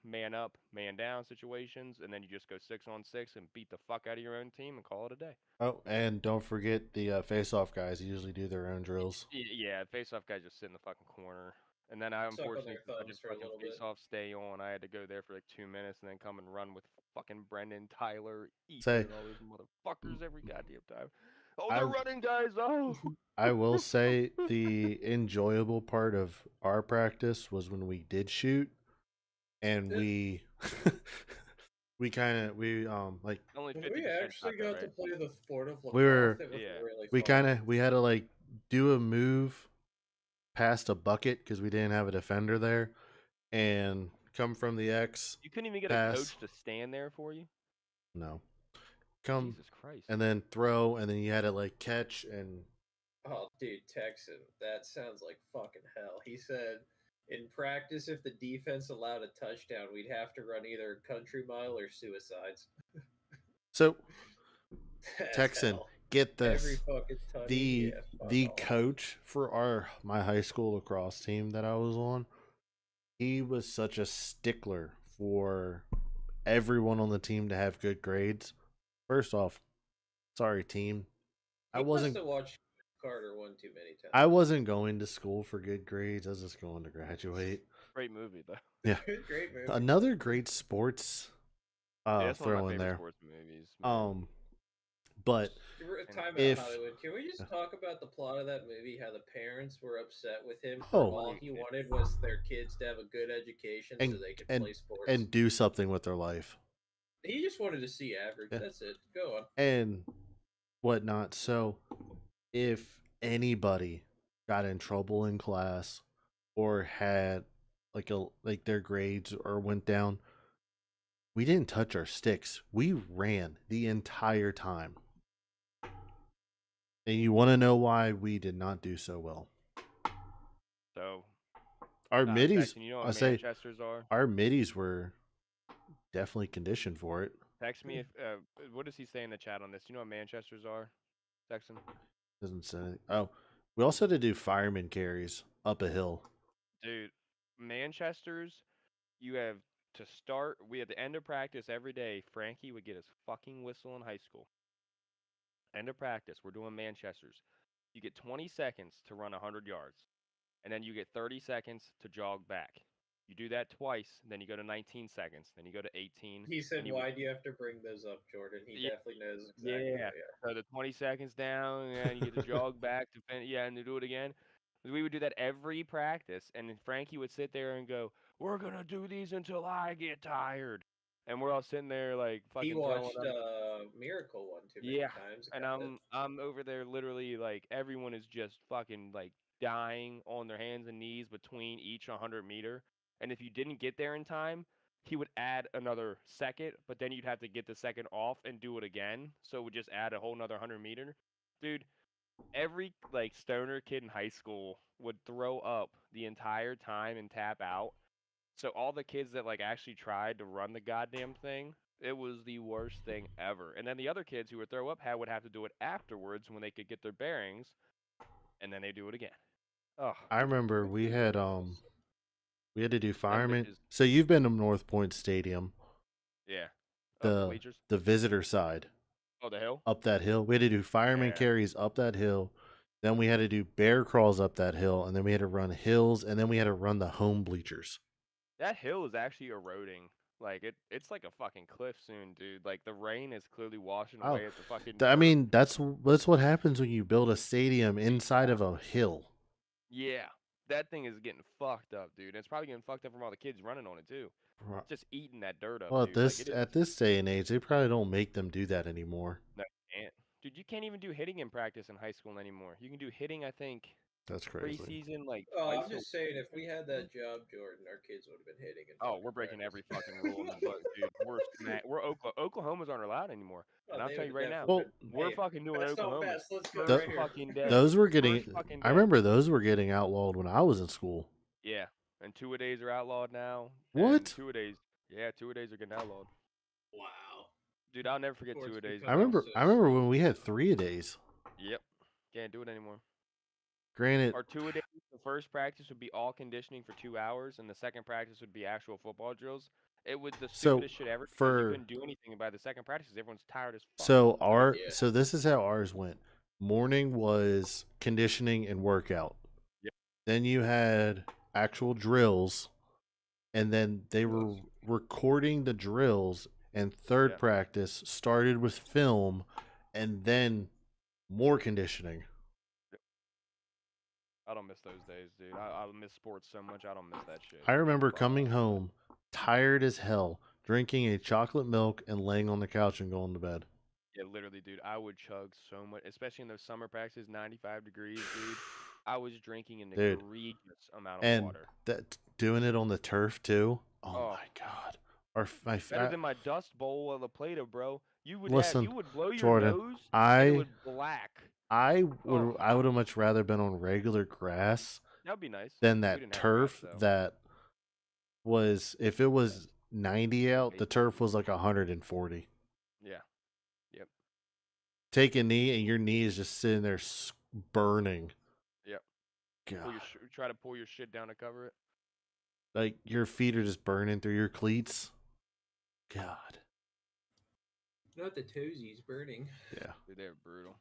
man up, man down situations, and then you just go 6-on-6 and beat the fuck out of your own team and call it a day. Oh, and don't forget the face-off guys usually do their own drills. Yeah, face-off guys just sit in the fucking corner. And then I unfortunately I did fucking face-off stay on. I had to go there for like 2 minutes and then come and run with fucking Brendan, Tyler, Ethan, and all those motherfuckers every goddamn time. Oh, they're running, guys! Oh! I will say the enjoyable part of our practice was when we did shoot, and we we like only 50% we actually got to play the sport of lacrosse. We had to like do a move past a bucket because we didn't have a defender there, and come from the X. You couldn't even get a coach to stand there for you? No. Come Jesus Christ. and then throw, and then you had to like catch and Oh, dude, Texan, that sounds like fucking hell. He said, in practice, if the defense allowed a touchdown, we'd have to run either a country mile or suicides. So, That's Texan, hell. get Every this. fucking tutty, The yeah, fuck the off. coach for my high school lacrosse team that I was on, he was such a stickler for everyone on the team to have good grades. First off, sorry team. I He must wasn't have watched Carter one too many times. I wasn't going to school for good grades. I was just going to graduate. Great movie though. Yeah. Great movie. Another great sports Yeah, that's one of throw my in favorite there. sports movies. Man. But Time out, if Hollywood. Can we just talk about the plot of that movie? How the parents were upset with him for oh all he wanted was their kids to have a good education so and they could and play sports. and do something with their life. He just wanted to see average. Yeah. That's it. Go on. And whatnot. So if anybody got in trouble in class or had like their grades or went down, we didn't touch our sticks. We ran the entire time. And you want to know why we did not do so well? So Our middies, Texan, you know what I say, Manchesters are? our middies were definitely conditioned for it. Text me if what does he say in the chat on this? Do you know what Manchesters are? Texan? Doesn't say anything. Oh, we also had to do fireman carries up a hill. Dude, Manchesters, you have to start. We at the end of practice every day, Frankie would get his fucking whistle in high school. End of practice, we're doing Manchesters. You get 20 seconds to run 100 yards, and then you get 30 seconds to jog back. You do that twice, then you go to 19 seconds, then you go to 18. He said, and "Why do you have to bring those up, Jordan?" He Yeah, definitely knows exactly. yeah. So the 20 seconds down, and you get to jog back to yeah, and to do it again. We would do that every practice, and then Frankie would sit there and go, "We're gonna do these until I get tired," and we're all sitting there like He fucking throwing watched up. Miracle one too many Yeah, times. and I'm over there literally like everyone is just fucking like dying on their hands and knees between each 100-meter. And if you didn't get there in time, he would add another second, but then you'd have to get the second off and do it again. So it would just add a whole nother 100-meter. Dude, every like stoner kid in high school would throw up the entire time and tap out. So all the kids that like actually tried to run the goddamn thing, it was the worst thing ever. And then the other kids who would throw up would have to do it afterwards when they could get their bearings, and then they do it again. Oh, I remember we had to do them fireman. bitches. So you've been to North Point Stadium, Yeah. Up the the bleachers. the visitor side. Oh, the hill. Up that hill. We had to do fireman Yeah. carries up that hill. Then we had to do bear crawls up that hill, and then we had to run hills, and then we had to run the home bleachers. That hill is actually eroding. Like it's like a fucking cliff soon, dude. Like the rain is clearly washing away at the fucking. I dirt. mean, that's what happens when you build a stadium inside of a hill. Yeah, that thing is getting fucked up, dude. And it's probably getting fucked up from all the kids running on it too. Just eating that dirt up, Well, dude. Like it is. at this day and age, they probably don't make them do that anymore. No, you can't. Dude, you can't even do hitting in practice in high school anymore. You can do hitting, I think, That's crazy. preseason, like Oh, twice I'm just saying, if we had that job, Jordan, our kids would have been hitting. we're breaking every fucking rule in the book, dude. We're Oklahomas aren't allowed anymore. And I'll tell you right now, we're fucking doing Oklahoma. Let's go The- right here. Fucking day. Those were getting. fucking I day. remember those were getting outlawed when I was in school. Yeah, and two-a-days are outlawed now. What? Two-a-days? Yeah, two-a-days are getting outlawed. Wow. Dude, I'll never forget two-a-days. I remember when we had 3-a-days. Yep, can't do it anymore. Granted, Our two-a-days, the first practice would be all conditioning for 2 hours, and the second practice would be actual football drills. It was the stupidest shit ever because you couldn't do anything by the second practice because everyone's tired as fuck. So this is how ours went. Morning was conditioning and workout. Yep. Then you had actual drills, and then they were recording the drills. And third practice started with film, and then more conditioning. I don't miss those days, dude. I miss sports so much. I don't miss that shit. I remember coming home tired as hell, drinking a chocolate milk and laying on the couch and going to bed. Yeah, literally, dude. I would chug so much, especially in those summer practices, 95 degrees, dude. I was drinking an egregious amount of water. And doing it on the turf too. Oh my god. Better than my Dust Bowl of the Play-Doh, bro. You would listen, you would blow your Jordan, nose and it would black. I would have much rather been on regular grass. That'd be nice. Than that turf grass, that was, if it was 90 out, the turf was like 140. Yeah. Yep. Take a knee and your knee is just sitting there burning. Yep. God. Try to pull your shit down to cover it. Like your feet are just burning through your cleats. God. Not the toesies burning. Yeah. Dude, they're brutal.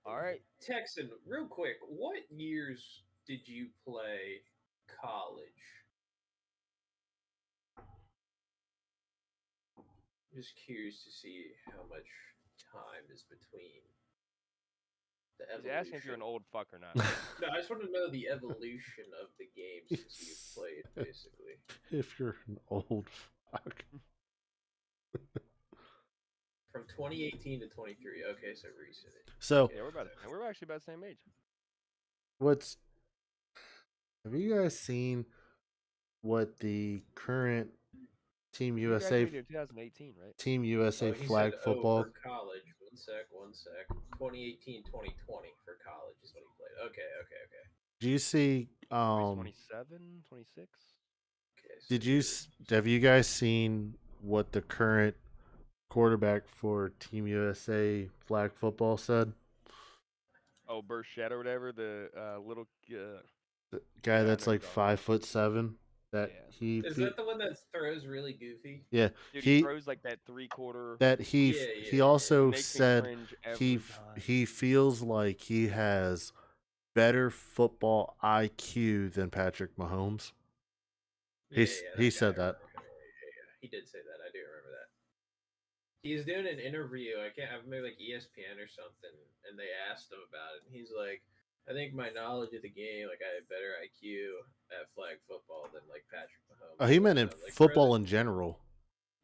All right. Texan, real quick, what years did you play college? I'm just curious to see how much time is between the evolution. He's asking if you're an old fuck or not. No, I just want to know the evolution of the game since you've played, basically. If you're an old fuck. From 2018 to 23. Okay, so recent. So yeah, we're actually about the same age. Have you guys seen what the current Team USA 2018, right? Team USA flag football for college. One sec. 2018, 2020 for college is what he played. Okay. Do you see 27, 26? Okay, so have you guys seen what the current quarterback for Team USA flag football said? Oh, Burchett or whatever, the little the guy that's like 5'7". That yeah. Is that the one that throws really goofy? Yeah, dude, he throws like that 3/4. That he also said he feels like he has better football IQ than Patrick Mahomes. He said that. Yeah, he did say that. I do remember that. He's doing an interview. Maybe like ESPN or something, and they asked him about it. And he's like, I think my knowledge of the game, like I have better IQ at flag football than like Patrick Mahomes. Oh, he meant in football in general.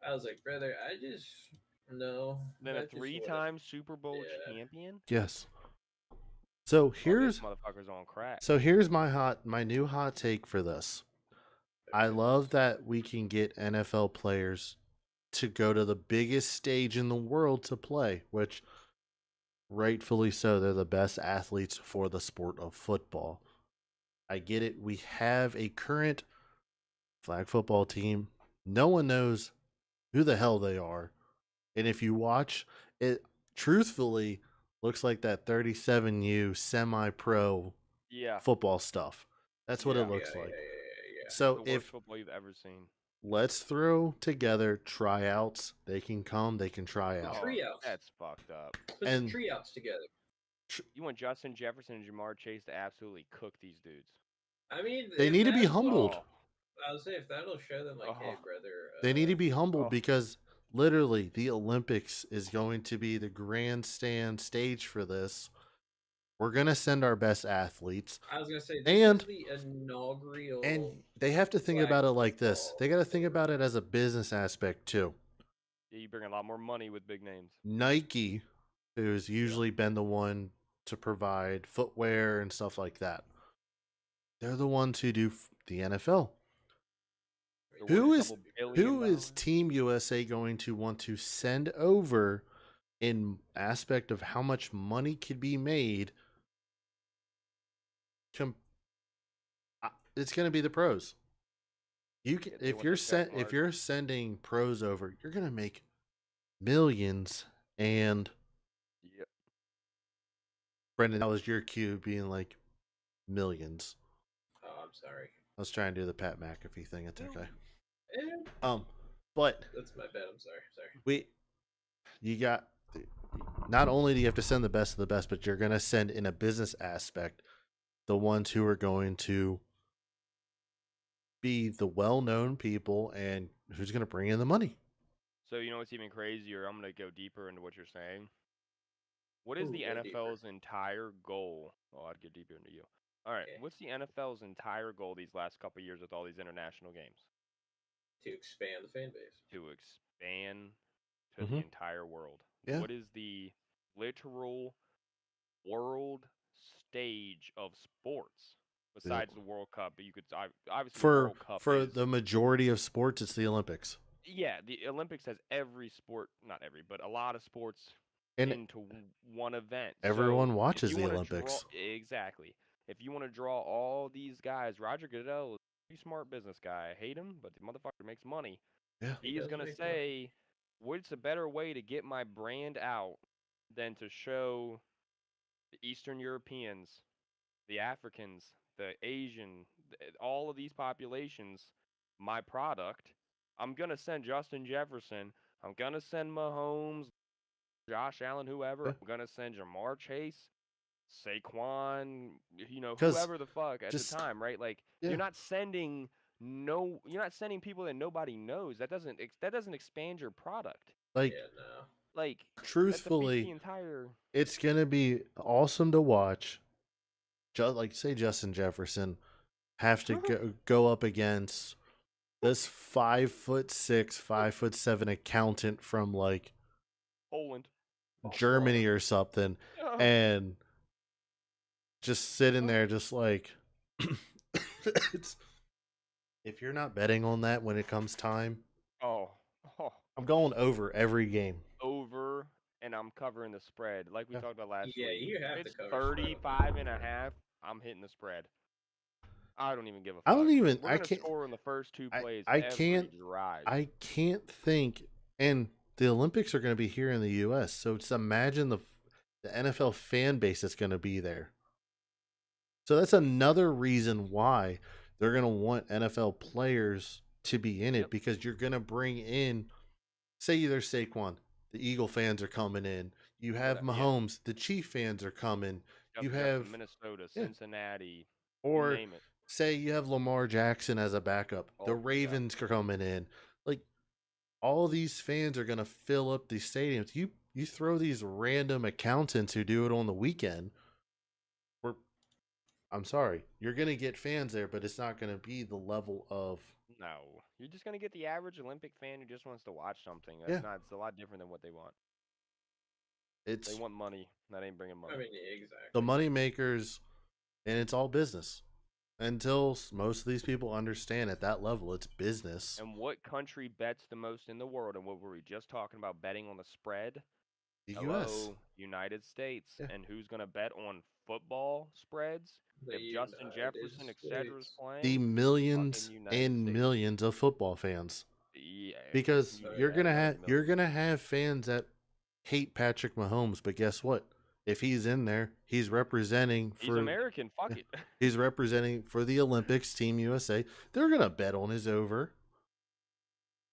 I was like, brother, I just no. Then a 3-time Super Bowl champion. Yes. So here's motherfuckers on crack. So here's my new hot take for this. Okay. I love that we can get NFL players to go to the biggest stage in the world to play, which rightfully so, they're the best athletes for the sport of football. I get it. We have a current flag football team. No one knows who the hell they are. And if you watch it, truthfully, looks like that 37U semi-pro football stuff. That's what it looks like. Yeah. So the worst football you've ever seen. Let's throw together tryouts. They can come. They can try out. Tryouts. That's fucked up. Put some tryouts together. You want Justin Jefferson and Jamar Chase to absolutely cook these dudes. I mean, they need to be humbled. I would say if that'll show them, like, hey, brother. They need to be humbled because literally the Olympics is going to be the grandstand stage for this. We're going to send our best athletes. I was going to say, this is the inaugural. And they have to think about it like this. They got to think about it as a business aspect, too. Yeah, you bring a lot more money with big names. Nike, who's usually been the one to provide footwear and stuff like that, they're the ones who do the NFL. Who is Team USA going to want to send over in aspect of how much money could be made? It's going to be the pros. If you're sending pros over, you're going to make millions. And Brendan, that was your cue, being like millions. Oh, I'm sorry. Let's try and do the Pat McAfee thing. It's okay. But that's my bad. I'm sorry. You got, not only do you have to send the best of the best, but you're going to send, in a business aspect, the ones who are going to be the well-known people and who's going to bring in the money. So you know what's even crazier? I'm going to go deeper into what you're saying. What is the NFL's entire goal? Oh, I'd get deeper into you. All right. Okay. What's the NFL's entire goal these last couple of years with all these international games? To expand the fan base. To expand to the entire world. Yeah. What is the literal world stage of sports besides the World Cup? But you could obviously for the World Cup the majority of sports, it's the Olympics. Yeah, the Olympics has every sport, not every, but a lot of sports into one event. Everyone So watches the Olympics. Exactly. If you want to draw all these guys, Roger Goodell is a pretty smart business guy. I hate him, but the motherfucker makes money. Yeah. He's going to say, what's a better way to get my brand out than to show the Eastern Europeans, the Africans, the Asian, all of these populations my product? I'm going to send Justin Jefferson. I'm going to send Mahomes, Josh Allen, whoever. Yeah. I'm going to send Jamar Chase, Saquon, Because whoever the fuck at the time, right? Like, yeah. you're not sending people that nobody knows. That doesn't expand your product. Like, no. Like, truthfully, the entire... it's gonna be awesome to watch. Just like say Justin Jefferson have to go up against this 5'6", 5'7" accountant from like Poland, Germany or something, and just sitting there just like it's, if you're not betting on that when it comes time, I'm going over every game. Over, and I'm covering the spread. Like we talked about last week. Yeah, you have to cover 35.5, I'm hitting the spread. I don't even give a fuck. I don't even. We're gonna score in the first two plays. I can't drive. I can't think. And the Olympics are going to be here in the U.S., so just imagine the NFL fan base that's going to be there. So that's another reason why they're going to want NFL players to be in it, because you're going to bring in, say there's Saquon, the Eagle fans are coming in. You have Mahomes, the Chief fans are coming. You have Minnesota, Cincinnati, or you name it. Say you have Lamar Jackson as a backup. The Ravens are coming in. Like, all these fans are going to fill up these stadiums. You throw these random accountants who do it on the weekend. I'm sorry, you're going to get fans there, but it's not going to be the level of... No. You're just going to get the average Olympic fan who just wants to watch something. It's a lot different than what they want. They want money. That ain't bringing money. I mean, exactly. The money makers, and it's all business. Until most of these people understand at that level, it's business. And what country bets the most in the world? And what were we just talking about, betting on the spread? The U.S. United States. Yeah. And who's going to bet on football spreads? If Justin Jefferson, etc. is playing? The millions and millions of football fans. Yeah. Because you're gonna have fans that hate Patrick Mahomes, but guess what? If he's in there, he's representing for... He's American, fuck it. He's representing for the Olympics, Team USA. They're going to bet on his over.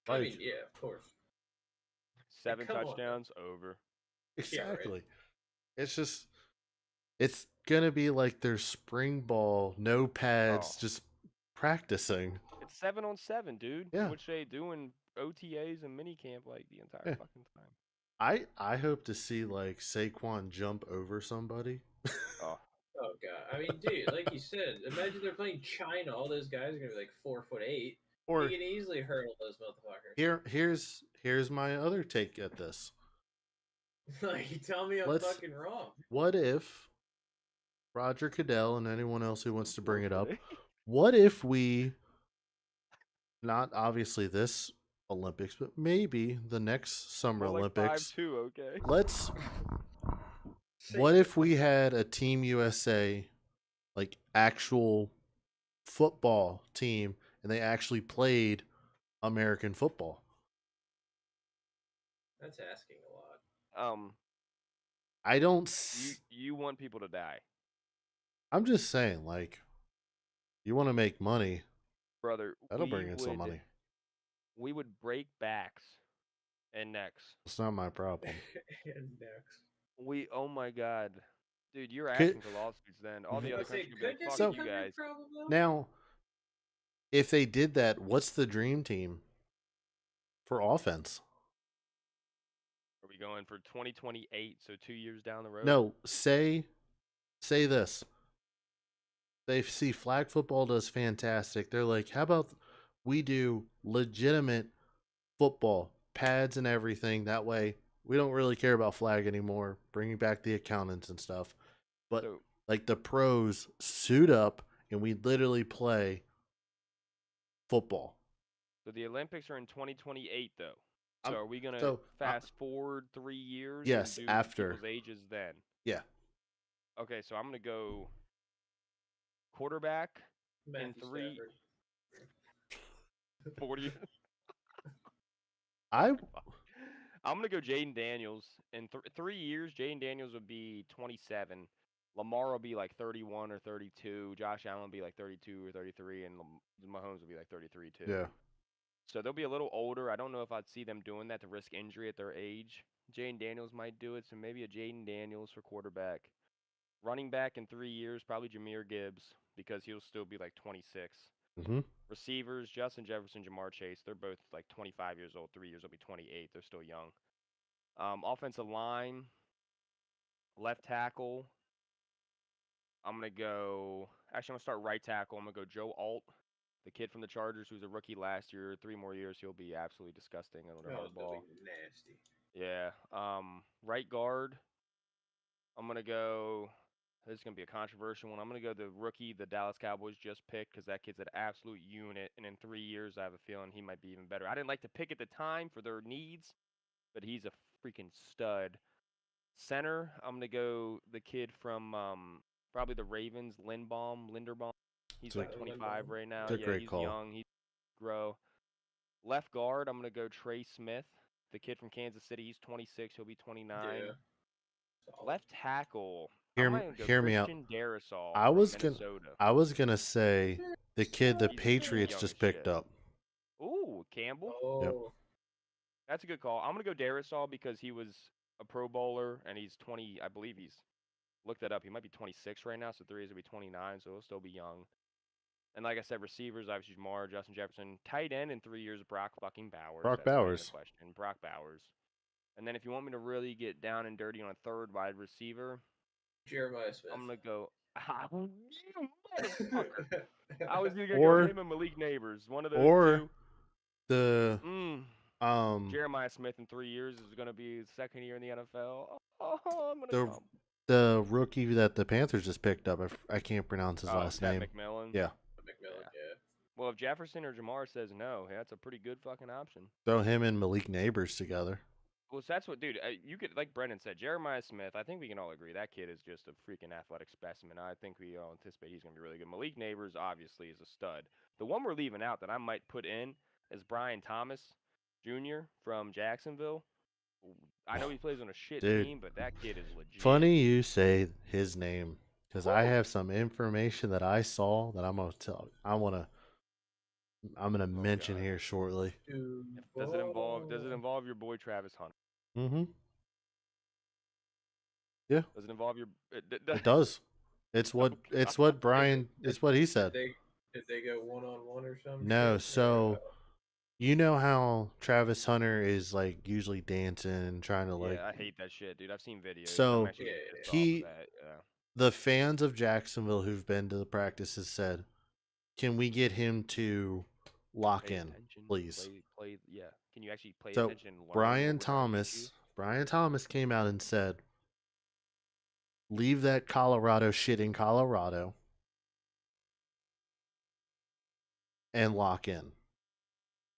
I mean, yeah, of course. 7 touchdowns, over. Exactly. Yeah, right. It's just... It's going to be like their spring ball, no pads, just practicing. It's 7-on-7, dude. Yeah. Which they do in OTAs and minicamp like the entire fucking time. I hope to see like Saquon jump over somebody. Oh god! I mean, dude, like you said, imagine they're playing China. All those guys are gonna be like 4'8". Or you can easily hurdle those motherfuckers. Here's my other take at this. Like, you tell me I'm fucking wrong. What if Roger Goodell and anyone else who wants to bring it up? What if we, not obviously this Olympics, but maybe the next Summer Olympics. 5-2, okay. What if we had a Team USA, like actual football team, and they actually played American football? That's asking a lot. I don't. You want people to die? I'm just saying, like, you want to make money, brother. That'll bring in some money. We would break backs and necks. It's not my problem. And necks. Oh my god, dude, you're asking for lawsuits. Then all the other countries would be like, fuck you guys. Now, if they did that, what's the dream team for offense? Are we going for 2028? So 2 years down the road? No, say this. They see flag football does fantastic. They're like, how about we do legitimate football, pads and everything. That way, we don't really care about flag anymore. Bringing back the accountants and stuff. But like the pros suit up and we literally play football. So the Olympics are in 2028, though. So are we gonna fast forward 3 years? Yes, and do after people's ages then. Yeah. Okay, so I'm gonna go quarterback Matthew in 3. Stafford. 40. I'm gonna go Jaden Daniels. In 3 years, Jaden Daniels would be 27. Lamar will be like 31 or 32. Josh Allen will be like 32 or 33, and Mahomes will be like 33 too. Yeah. So they'll be a little older. I don't know if I'd see them doing that to risk injury at their age. Jaden Daniels might do it, so maybe a Jaden Daniels for quarterback. Running back in 3 years, probably Jahmyr Gibbs, because he'll still be like 26. Mm-hmm. Receivers, Justin Jefferson, Jamar Chase, they're both like 25 years old. 3 years will be 28. They're still young. Offensive line, left tackle. I'm going to start right tackle. I'm going to go Joe Alt, the kid from the Chargers who's a rookie last year. 3 more years, he'll be absolutely disgusting under Harbaugh. Nasty. Yeah. Right guard, I'm going to go. This is going to be a controversial one. I'm going to go the rookie the Dallas Cowboys just picked because that kid's an absolute unit. And in 3 years, I have a feeling he might be even better. I didn't like to pick at the time for their needs, but he's a freaking stud. Center, I'm going to go the kid from probably the Ravens, Linderbaum. He's like 25 right now. Yeah, he's young. He's grow. Left guard, I'm going to go Trey Smith, the kid from Kansas City. He's 26. He'll be 29. Yeah. Left tackle. Hear me out. Christian Darrisaw I was Minnesota. gonna say the kid the Patriots just picked up. Ooh, Campbell. Oh. Yep. That's a good call. I'm gonna go Darrisaw because he was a Pro Bowler and he's 20. I believe he's looked that up. He might be 26 right now, so 3 years will be 29, so he'll still be young. And like I said, receivers, obviously Jamar, Justin Jefferson. Tight end in 3 years, Brock fucking Bowers. Brock That's Bowers. Not even a question. Brock Bowers. And then if you want me to really get down and dirty on a third wide receiver, Jeremiah Smith. I'm gonna go. You motherfucker! I was gonna go him and Malik Neighbors. One of those two. The Jeremiah Smith in 3 years is gonna be his second year in the NFL. Oh, I'm gonna come. The rookie that the Panthers just picked up. I can't pronounce his last name. McMillan. Yeah. McMillan. Yeah. Well, if Jefferson or Jamar says no, that's a pretty good fucking option. Throw him and Malik Neighbors together. Well, so that's what, dude. You could, like Brendan said, Jeremiah Smith. I think we can all agree that kid is just a freaking athletic specimen. I think we all anticipate he's gonna be really good. Malik Neighbors obviously is a stud. The one we're leaving out that I might put in is Brian Thomas Jr. from Jacksonville. I know he plays on a shit team, but that kid is legit. Funny you say his name because I have some information that I saw that I'm gonna mention here shortly. Does it involve your boy Travis Hunter? Mm-hmm. Yeah. Does it involve your? It does. It's what Brian. It's what he said. Did they go 1-on-1 or something? No. So, you know how Travis Hunter is like usually dancing and trying to I hate that shit, dude. I've seen videos. So the fans of Jacksonville who've been to the practices said, "Can we get him to lock in, please?" Can you actually pay so attention? Brian Thomas came out and said, "Leave that Colorado shit in Colorado and lock in."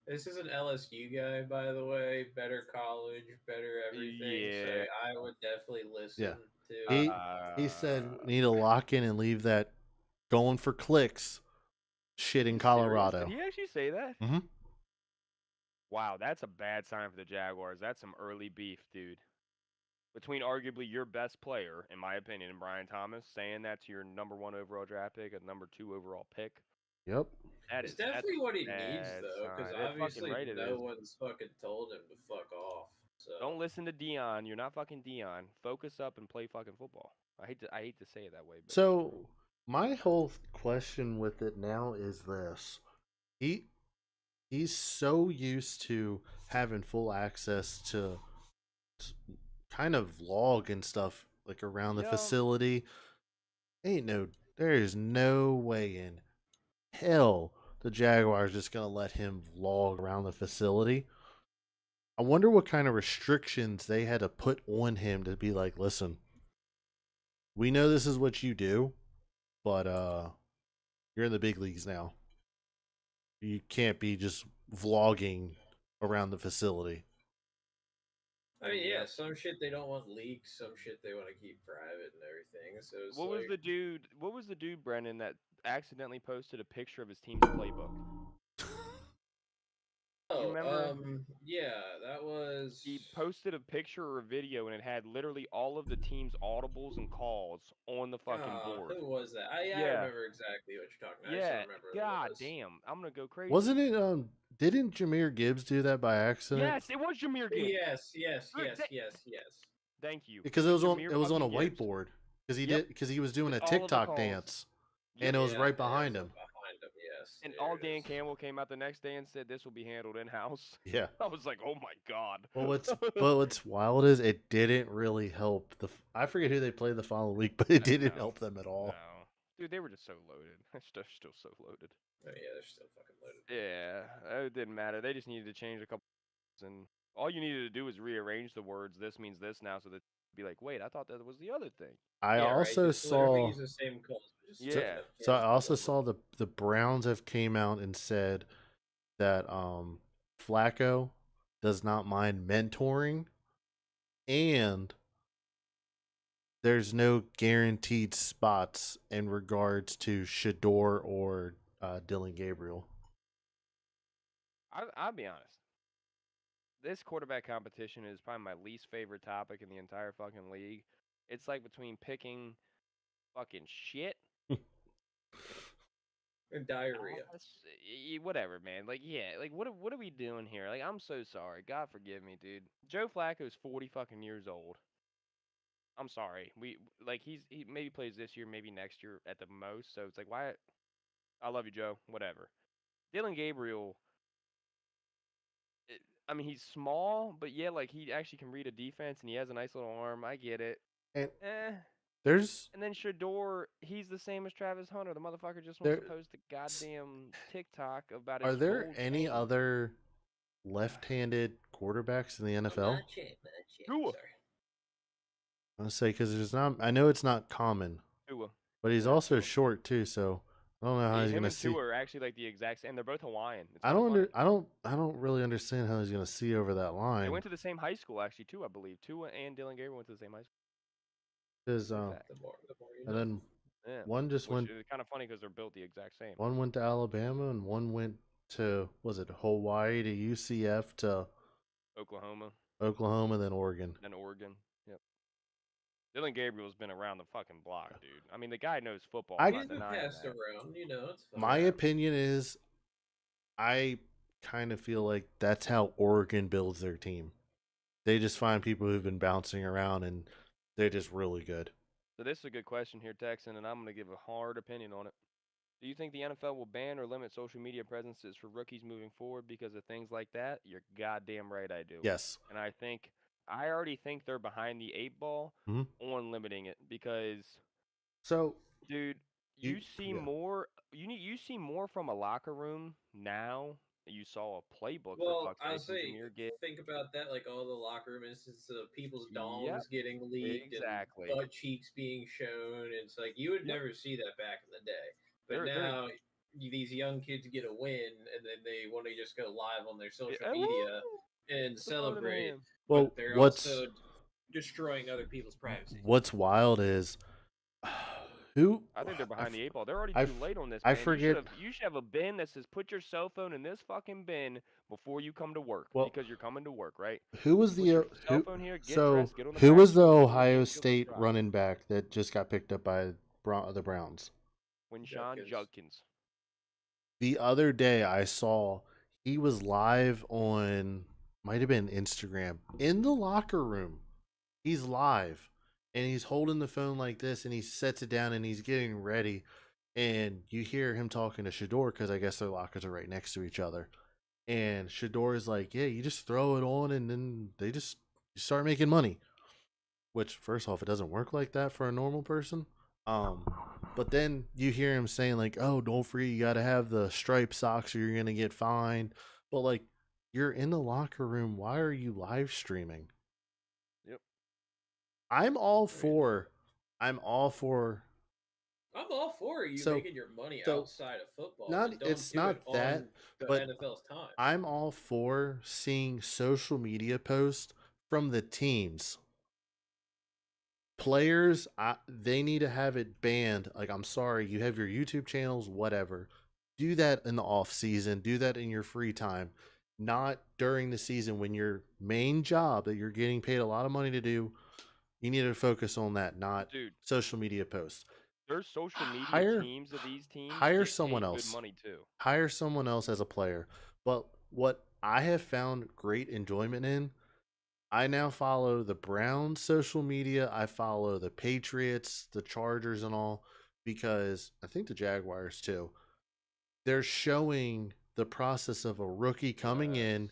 This is an LSU guy, by the way. Better college, better everything. Yeah. So I would definitely listen to. He said, "We need to lock in and leave that going for clicks shit in Colorado." Did he actually say that? Mm-hmm. Wow, that's a bad sign for the Jaguars. That's some early beef, dude. Between arguably your best player, in my opinion, and Brian Thomas, saying that to your number 1 overall draft pick, a number 2 overall pick. Yep. It's definitely what he needs, though, because obviously no one's fucking told him to fuck off. So don't listen to Dion. You're not fucking Dion. Focus up and play fucking football. I hate to say it that way. But so my whole question with it now is this: he's so used to having full access to kind of vlog and stuff like around the facility. There is no way in hell the Jaguars just gonna let him vlog around the facility. I wonder what kind of restrictions they had to put on him to be like, listen, we know this is what you do, but you're in the big leagues now. You can't be just vlogging around the facility. I mean, yeah, some shit they don't want leaked, some shit they want to keep private and everything. So it's What was like, the dude? What was the dude, Brennan, that accidentally posted a picture of his team's playbook? You remember? yeah, that was. He posted a picture or a video, and it had literally all of the team's audibles and calls on the fucking board. Who was that? I Yeah, remember exactly what you're talking about. I just don't yeah. remember what it God was. damn, I'm gonna go crazy. Wasn't it? Didn't Jameer Gibbs do that by accident? Yes, it was Jameer Gibbs. Yes. Thank you. Because it was it was on a Gibbs. whiteboard. Yep. Because he was doing With a all of the TikTok calls. dance, Yep. and it was right behind him. Behind him, yes. And all Dan Campbell came out the next day and said this will be handled in house. Yeah. I was like, oh my god. Well, what's wild is it didn't really help I forget who they played the following week, but it didn't help them at all. No. Dude, they were just so loaded. They're still so loaded. Oh yeah, they're still fucking loaded. Yeah, it didn't matter. They just needed to change a couple and all you needed to do was rearrange the words. This means this now, so that be like, wait, I thought that was the other thing. I also saw. Use the same calls. Yeah. So I also saw the Browns have came out and said that Flacco does not mind mentoring, and there's no guaranteed spots in regards to Shador or Dylan Gabriel. I'll be honest. This quarterback competition is probably my least favorite topic in the entire fucking league. It's like between picking fucking shit and diarrhea. Whatever, man. Like, yeah, like what are we doing here? Like, I'm so sorry. God forgive me, dude. Joe Flacco's 40 fucking years old. I'm sorry. He maybe plays this year, maybe next year at the most. So it's like, why? I love you, Joe. Whatever. Dylan Gabriel. I mean, he's small, but yeah, like he actually can read a defense, and he has a nice little arm. I get it. And there's and then Shador, he's the same as Travis Hunter. The motherfucker just wants to post a goddamn TikTok about his. Are there any other left-handed quarterbacks in the NFL? Tua. I want to say because there's not. I know it's not common. Tua. But he's also short too, so I don't know how he's gonna see. Tua are actually like the exact same. They're both Hawaiian. I don't really understand how he's gonna see over that line. They went to the same high school actually too, I believe. Tua and Dylan Gabriel went to the same high school. Because and then one just went. It's kind of funny because they're built the exact same. One went to Alabama and one went to Hawaii to UCF to Oklahoma, then Oregon. Yep. Dylan Gabriel's been around the fucking block, dude. I mean, the guy knows football. He's been passed around, It's fun. My opinion is, I kind of feel like that's how Oregon builds their team. They just find people who've been bouncing around and they're just really good. So this is a good question here, Texan, and I'm going to give a hard opinion on it. Do you think the NFL will ban or limit social media presences for rookies moving forward because of things like that? You're goddamn right I do. Yes. And I already think they're behind the 8 ball on limiting it because dude, you see more from a locker room now. You saw a playbook for fuck's sake. Think about that, like all the locker room instances of people's dongs getting leaked and butt cheeks being shown. It's like you would never see that back in the day. But now these young kids get a win, and then they want to just go live on their social media and celebrate. Well, but they're also destroying other people's privacy. What's wild is I think they're behind the 8 ball. They're already too late on this. Man. I forget. You should have a bin that says "Put your cell phone in this fucking bin before you come to work," because you're coming to work, right? Who was the who was the Ohio State running back that just got picked up by the Browns? Winshawn Judkins. The other day I saw he was live on, might have been Instagram, in the locker room. He's live and he's holding the phone like this and he sets it down and he's getting ready. And you hear him talking to Shador because I guess their lockers are right next to each other. And Shador is like, yeah, you just throw it on and then you start making money. Which, first off, it doesn't work like that for a normal person. But then you hear him saying like, oh, don't forget you got to have the striped socks or you're going to get fined. But like, you're in the locker room. Why are you live streaming? Yep. I'm all for you making your money outside of football. It's not that, but NFL's time. I'm all for seeing social media posts from the teams. Players, they need to have it banned. Like, I'm sorry, you have your YouTube channels, whatever. Do that in the off season. Do that in your free time, not during the season when your main job that you're getting paid a lot of money to do. You need to focus on that, not Dude, social media posts. there's social media Hire teams of these teams hire get someone paid good else. money too. Hire someone else as a player. But what I have found great enjoyment in, I now follow the Browns social media. I follow the Patriots, the Chargers, and all, because I think the Jaguars too. They're showing the process of a rookie coming in,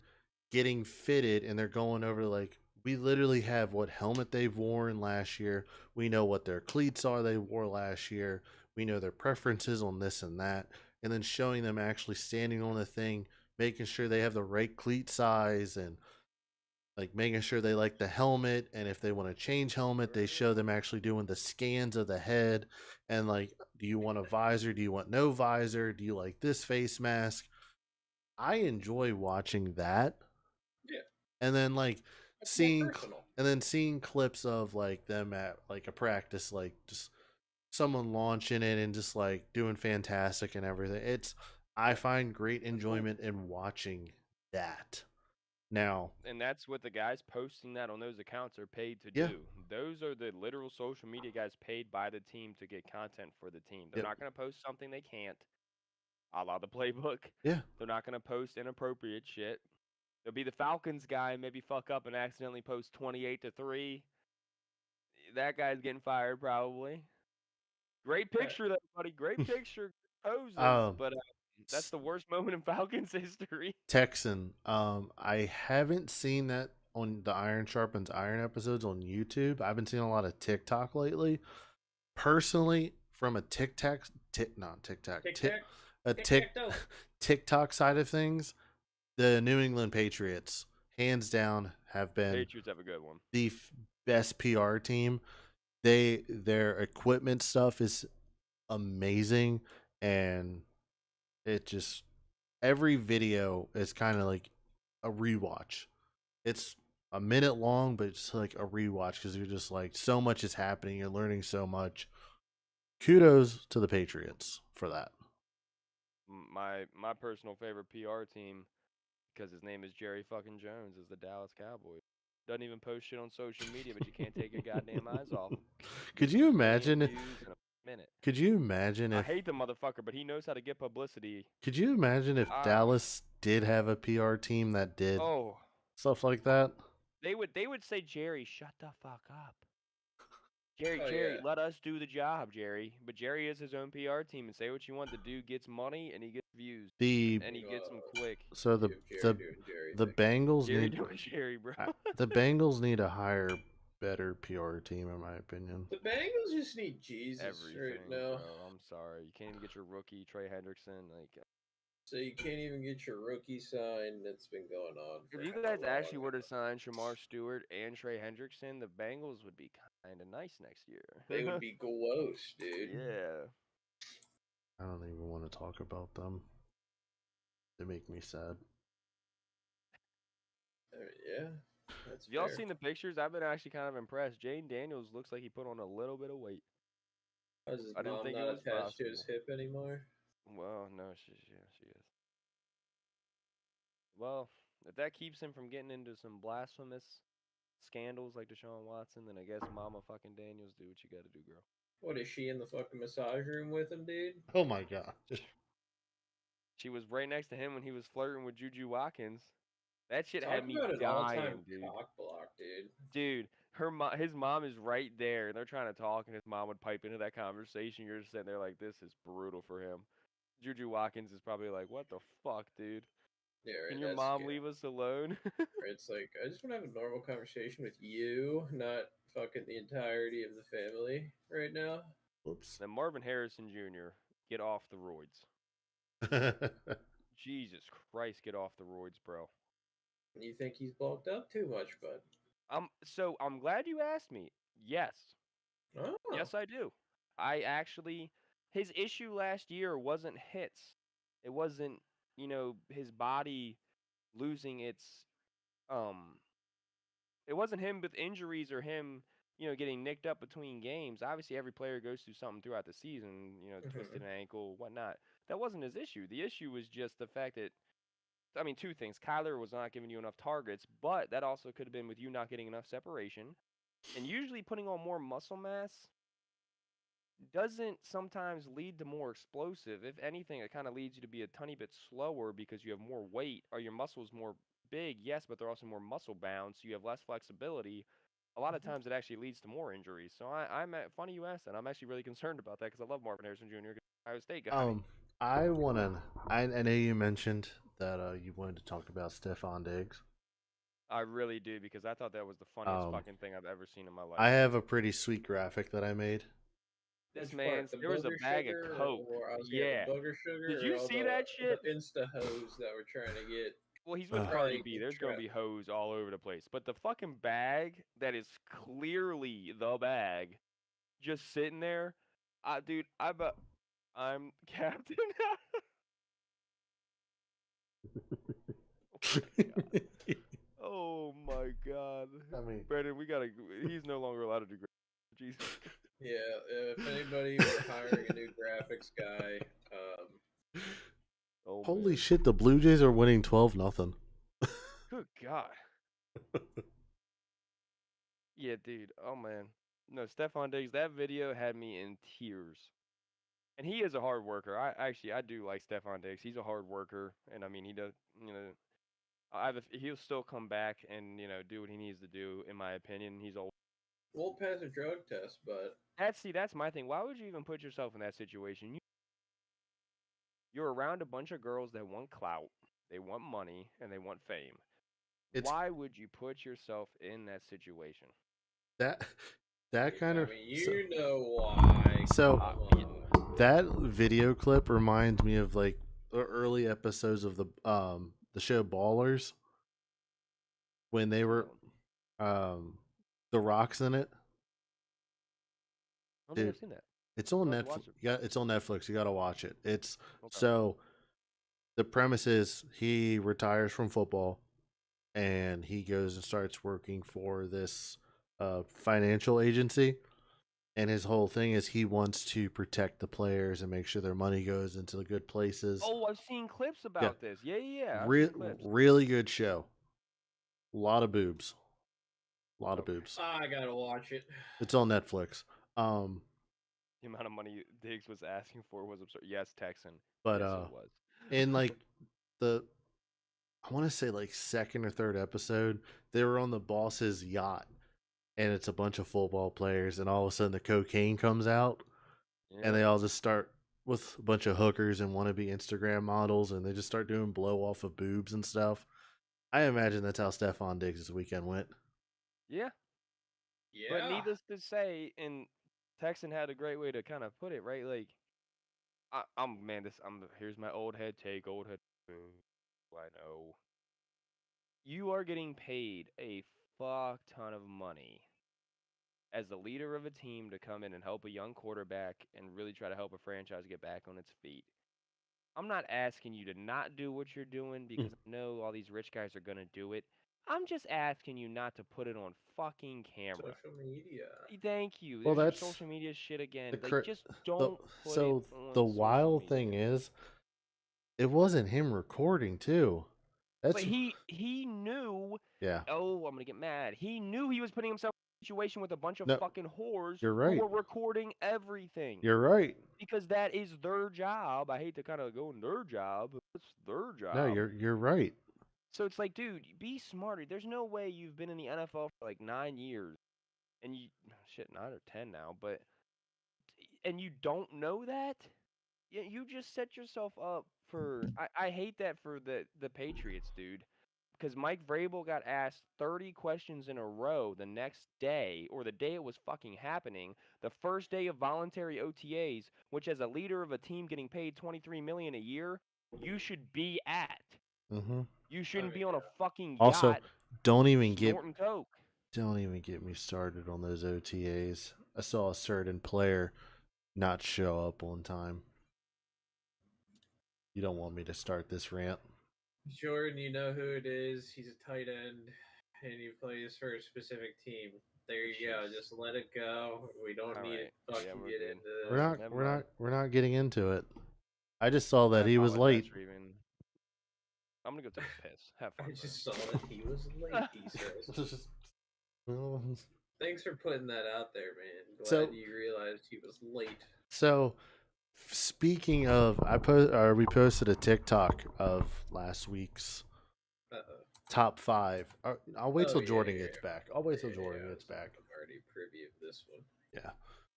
getting fitted, and they're going over like, we literally have what helmet they've worn last year. We know what their cleats are they wore last year. We know their preferences on this and that. And then showing them actually standing on the thing, making sure they have the right cleat size, and like making sure they like the helmet. And if they want to change helmet, they show them actually doing the scans of the head, and like, do you want a visor, do you want no visor, do you like this face mask? I enjoy watching that. Yeah. And then like It's seeing personal. and then seeing clips of like them at like a practice, like just someone launching it and just like doing fantastic and everything. I find great enjoyment in watching that. Now, And that's what the guys posting that on those accounts are paid to yeah, do. Those are the literal social media guys paid by the team to get content for the team. They're yep, not going to post something they can't, a la the playbook. yeah. They're not going to post inappropriate shit. There'll be the Falcons guy and maybe fuck up and accidentally post 28-3. That guy's getting fired probably. Great picture, though, buddy. Great picture. Poses, um, but that's the worst moment in Falcons history. Texan. I haven't seen that on the Iron Sharpens Iron episodes on YouTube. I've been seeing a lot of TikTok lately. Personally, from a not TikTok, a TikTok side of things, the New England Patriots, hands down, have been Patriots have a good one. the best PR team. Their equipment stuff is amazing, and it just, every video is kind of like a rewatch. It's a minute long, but it's like a rewatch because you're just like, so much is happening. You're learning so much. Kudos to the Patriots for that. My personal favorite PR team, because his name is Jerry fucking Jones, is the Dallas Cowboys. Doesn't even post shit on social media, but you can't take your goddamn eyes off him. Could Gets you 1 million imagine? views in a minute. Could you imagine I if? hate the motherfucker, but he knows how to get publicity. Could you imagine if Ah, Dallas did have a PR team that did oh, stuff like that? they would say, Jerry, shut the fuck up. Jerry, Oh Jerry, yeah. let us do the job, Jerry. But Jerry is his own PR team, and say what you want. The dude gets money and he gets views, The and he gets them quick. so You have Jerry doing Jerry the things. Bengals Jerry need doing Jerry, bro. the Bengals need to hire better PR team, in my opinion. The Bengals just need Jesus right Everything, now. bro. I'm sorry, you can't even get your rookie Trey Hendrickson. Like, So you can't even get your rookie signed. That's been going on for if you how guys actually long? were to sign Shamar Stewart and Trey Hendrickson, the Bengals would be kind of nice next year. They would be gross, dude. Yeah. I don't even want to talk about them. They make me sad. Yeah, that's Have y'all fair. seen the pictures? I've been actually kind of impressed. Jane Daniels looks like he put on a little bit of weight. Is his I didn't mom think it not was attached to his possible. hip anymore? Well, no, she is. Well, if that keeps him from getting into some blasphemous scandals like Deshaun Watson, then I guess Mama fucking Daniels, do what you gotta do, girl. What, is she in the fucking massage room with him, dude? Oh my god. She was right next to him when he was flirting with Juju Watkins. That shit Talk had me about an all-time dying, dude. cock block, dude. Dude, his mom is right there, and they're trying to talk, and his mom would pipe into that conversation. You're just sitting there like, this is brutal for him. Juju Watkins is probably like, what the fuck, dude? Yeah, right. Can your That's mom good. leave us alone? Right, it's like, I just want to have a normal conversation with you, not fucking the entirety of the family right now. Whoops. Then Marvin Harrison Jr., get off the roids. Jesus Christ, get off the roids, bro. You think he's bulked up too much, bud? So I'm glad you asked me. Yes. Oh. Yes, I do. I actually, his issue last year wasn't hits. It wasn't, his body losing its um It wasn't him with injuries or him, getting nicked up between games. Obviously, every player goes through something throughout the season, twisted an ankle, whatnot. That wasn't his issue. The issue was just the fact that, I mean, two things. Kyler was not giving you enough targets, but that also could have been with you not getting enough separation. And usually putting on more muscle mass doesn't sometimes lead to more explosive. If anything, it kind of leads you to be a tiny bit slower because you have more weight. Are your muscles more big? Yes, but they're also more muscle bound, so you have less flexibility. A lot of times it actually leads to more injuries. So funny you asked that. I'm actually really concerned about that because I love Marvin Harrison Jr., Ohio State guy. I know you mentioned that you wanted to talk about Stephon Diggs. I really do because I thought that was the funniest fucking thing I've ever seen in my life. I have a pretty sweet graphic that I made. This man's there was a bag of Coke. Yeah. The booger sugar. Did you see that shit? The Insta hose that we're trying to get. Well, he's with Cardi B. There's gonna be hose all over the place. But the fucking bag that is clearly the bag, just sitting there, dude, I'm Captain. Oh my god. I mean, Brandon, he's no longer allowed to do graphics. Jesus. Yeah, if anybody were hiring a new graphics guy, holy shit, the Blue Jays are winning 12-0. Good God. Yeah, dude. Oh man. No, Stephon Diggs, that video had me in tears. And he is a hard worker. I do like Stephon Diggs. He's a hard worker, and I mean he does. He'll still come back and do what he needs to do. In my opinion, he's old. Won't pass a drug test, but that's my thing. Why would you even put yourself in that situation? You're around a bunch of girls that want clout, they want money, and they want fame. Why would you put yourself in that situation? That kind of. I mean, know why. So that video clip reminds me of like the early episodes of the show Ballers when they were the Rock's in it. I don't think I've seen that. It's on Netflix. Yeah, it's on Netflix. You got to watch it. It's so the premise is he retires from football and he goes and starts working for this financial agency. And his whole thing is he wants to protect the players and make sure their money goes into the good places. Oh, I've seen clips about this. Yeah. Really good show. A lot of boobs. A lot of boobs. I gotta watch it. It's on Netflix. The amount of money Diggs was asking for was absurd. Yes, Texan. But yes, it was. in like I want to say like second or third episode, they were on the boss's yacht, and it's a bunch of football players, and all of a sudden the cocaine comes out, and they all just start with a bunch of hookers and wannabe Instagram models, and they just start doing blow off of boobs and stuff. I imagine that's how Stephon Diggs' weekend went. Yeah. But needless to say, and Texan had a great way to kind of put it, right? Like, here's my old head take, I know. You are getting paid a fuck ton of money as the leader of a team to come in and help a young quarterback and really try to help a franchise get back on its feet. I'm not asking you to not do what you're doing because I know all these rich guys are going to do it. I'm just asking you not to put it on fucking camera. Social media. Thank you. Well, that's your social media shit again. Just don't put it on the wild thing is, it wasn't him recording too. But he knew. Yeah. Oh, I'm gonna get mad. He knew he was putting himself in a situation with a bunch of fucking whores who were recording everything. You're right. Because that is their job. I hate to kind of go in their job. It's their job. No, you're right. So it's like, dude, be smarter. There's no way you've been in the NFL for like 9 years, and 9 or 10 now, and you don't know that. You just set yourself up for. I hate that for the Patriots, dude. Because Mike Vrabel got asked 30 questions in a row the next day, or the day it was fucking happening, the first day of voluntary OTAs, which as a leader of a team getting paid $23 million a year, you should be at. Mm-hmm. You shouldn't be on a fucking yacht. Also, don't even get me started on those OTAs. I saw a certain player not show up on time. You don't want me to start this rant. Jordan, you know who it is. He's a tight end. And he plays for a specific team. There you go. Just let it go. We don't need to fucking get into this. We're not getting into it. I just saw that he was late. I'm gonna go take a piss. Have fun. I just saw that he was late. He says. Thanks for putting that out there, man. Glad you realized he was late. So, speaking of, we posted a TikTok of last week's top 5. I'll wait till Jordan gets back. I'll wait till Jordan gets back. I've already previewed this one. Yeah.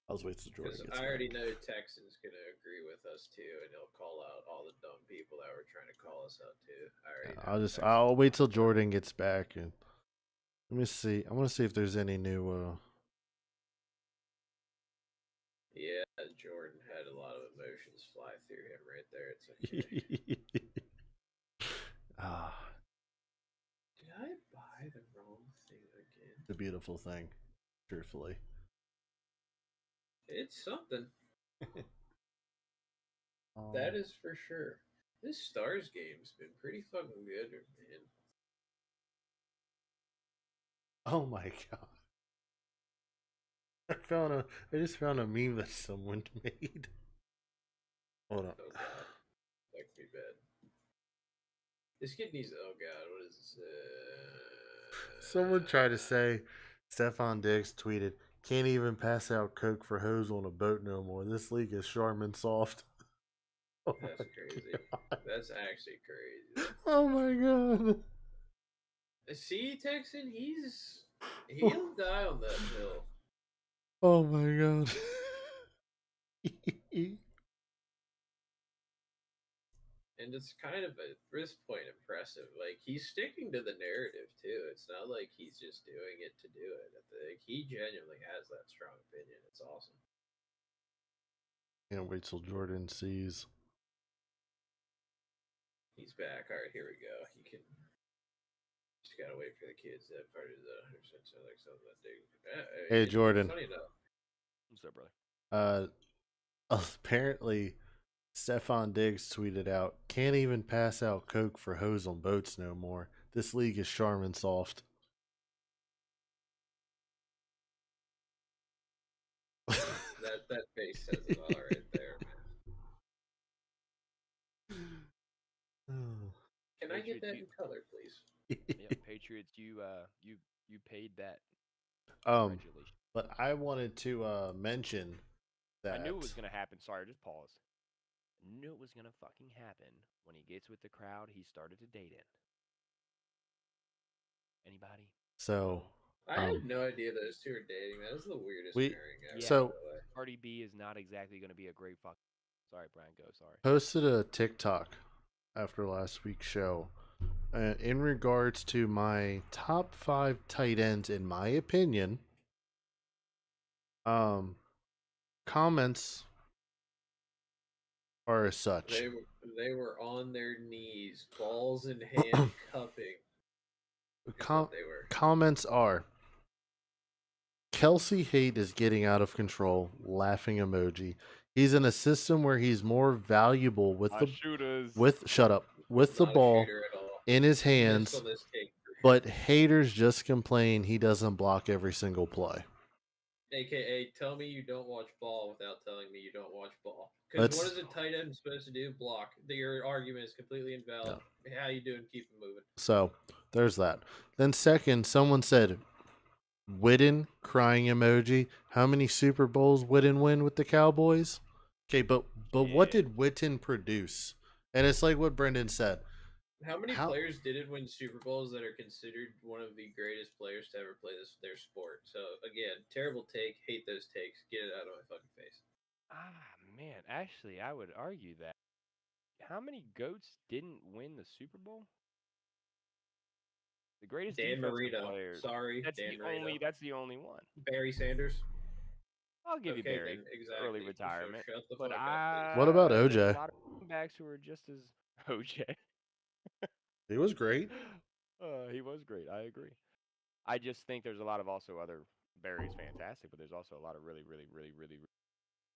I'll wait till Jordan gets back. I already know Texan's going to agree with us too, and he'll call out all the dumb people that were trying to call us out too. I'll wait till Jordan gets back, and let me see. I want to see if there's any new. Yeah, Jordan had a lot of emotions fly through him right there. It's okay. Did I buy the wrong thing again? The beautiful thing, truthfully. It's something. That is for sure. This Stars game's been pretty fucking good, man. Oh my god. I just found a meme that someone made. Hold on. Oh god. That could be bad. This kid needs what is this? Someone tried to say Stefan Diggs tweeted, "Can't even pass out Coke for hose on a boat no more. This league is Charmin soft." Oh that's crazy. God. That's actually crazy. Oh my god. See, Texan, he'll die on that hill. Oh my god. And it's kind of at this point impressive. Like he's sticking to the narrative too. It's not like he's just doing it to do it. Like he genuinely has that strong opinion. It's awesome. Can't wait till Jordan sees. He's back. All right, here we go. You can just gotta wait for the kids that part of the 100% like something that they. Hey Jordan. Funny enough. What's up, brother? Apparently Stefan Diggs tweeted out, "Can't even pass out Coke for hose on boats no more. This league is Charmin soft." that face says it all right there, man. Can I get that in color, please? Yeah, Patriots, you paid that. Congratulations. But I wanted to mention that I knew it was gonna happen. Sorry, just pause. I knew it was gonna fucking happen. When he gets with the crowd, he started to date in. Anybody? So I had no idea those two are dating. That is the weirdest pairing ever. So Cardi B is not exactly going to be a great fuck. Sorry, Brian. Go. Sorry. Posted a TikTok after last week's show in regards to my top 5 tight ends, in my opinion. Comments are as such. They were on their knees, balls in hand, cupping. Comments are: Kelsey hate is getting out of control. Laughing emoji. He's in a system where he's more valuable with the ball in his hands. But haters just complain he doesn't block every single play. AKA, tell me you don't watch ball without telling me you don't watch ball. Because what is a tight end supposed to do? Block. Your argument is completely invalid. Yeah. How you doing? Keep it moving. So there's that. Then second, someone said, Witten crying emoji. How many Super Bowls Witten win with the Cowboys? Okay, but what did Witten produce? And it's like what Brendan said. How many players didn't win Super Bowls that are considered one of the greatest players to ever play their sport? So again, terrible take. Hate those takes. Get it out of my fucking face. Man, actually, I would argue that. How many GOATs didn't win the Super Bowl? The greatest Dan Marino. Players. Sorry, that's Dan the Marino. That's the only one. Barry Sanders. I'll give you Barry. Exactly. Early retirement. So shut the fuck up. What about OJ? There's a lot of backs who are just as OJ. He was great. He was great. I agree. I just think there's a lot of also other Barry's fantastic, but there's also a lot of really, really, really, really, really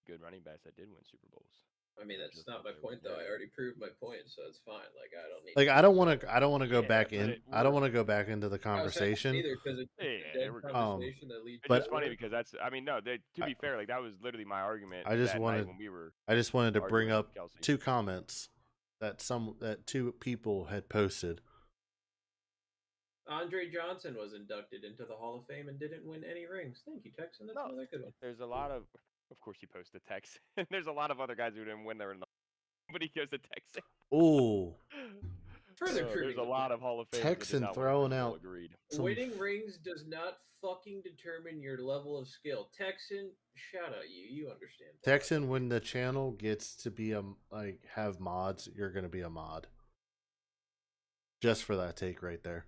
good running backs that did win Super Bowls. I mean, that's not my point, though. I already proved my point, so it's fine. Like, I don't need. Like, I don't want to. I don't want to go back in. I don't want to go back into the I was conversation. either because it's a dead conversation that leads. It's just funny because that's. I mean, no. To be fair, like that was literally my argument. I just wanted. When we were. I just wanted to bring up two comments that two people had posted. Andre Johnson was inducted into the Hall of Fame and didn't win any rings. Thank you, Texan. That's another good one. There's a lot of course, you posted Texan. There's a lot of other guys who didn't win there. Nobody goes to Texan. Ooh. There's a lot of Hall of Fame. Texan throwing out. Agreed. Winning rings does not fucking determine your level of skill. Texan, shout out you. You understand. Texan, when the channel gets to be have mods, you're gonna be a mod. Just for that take right there.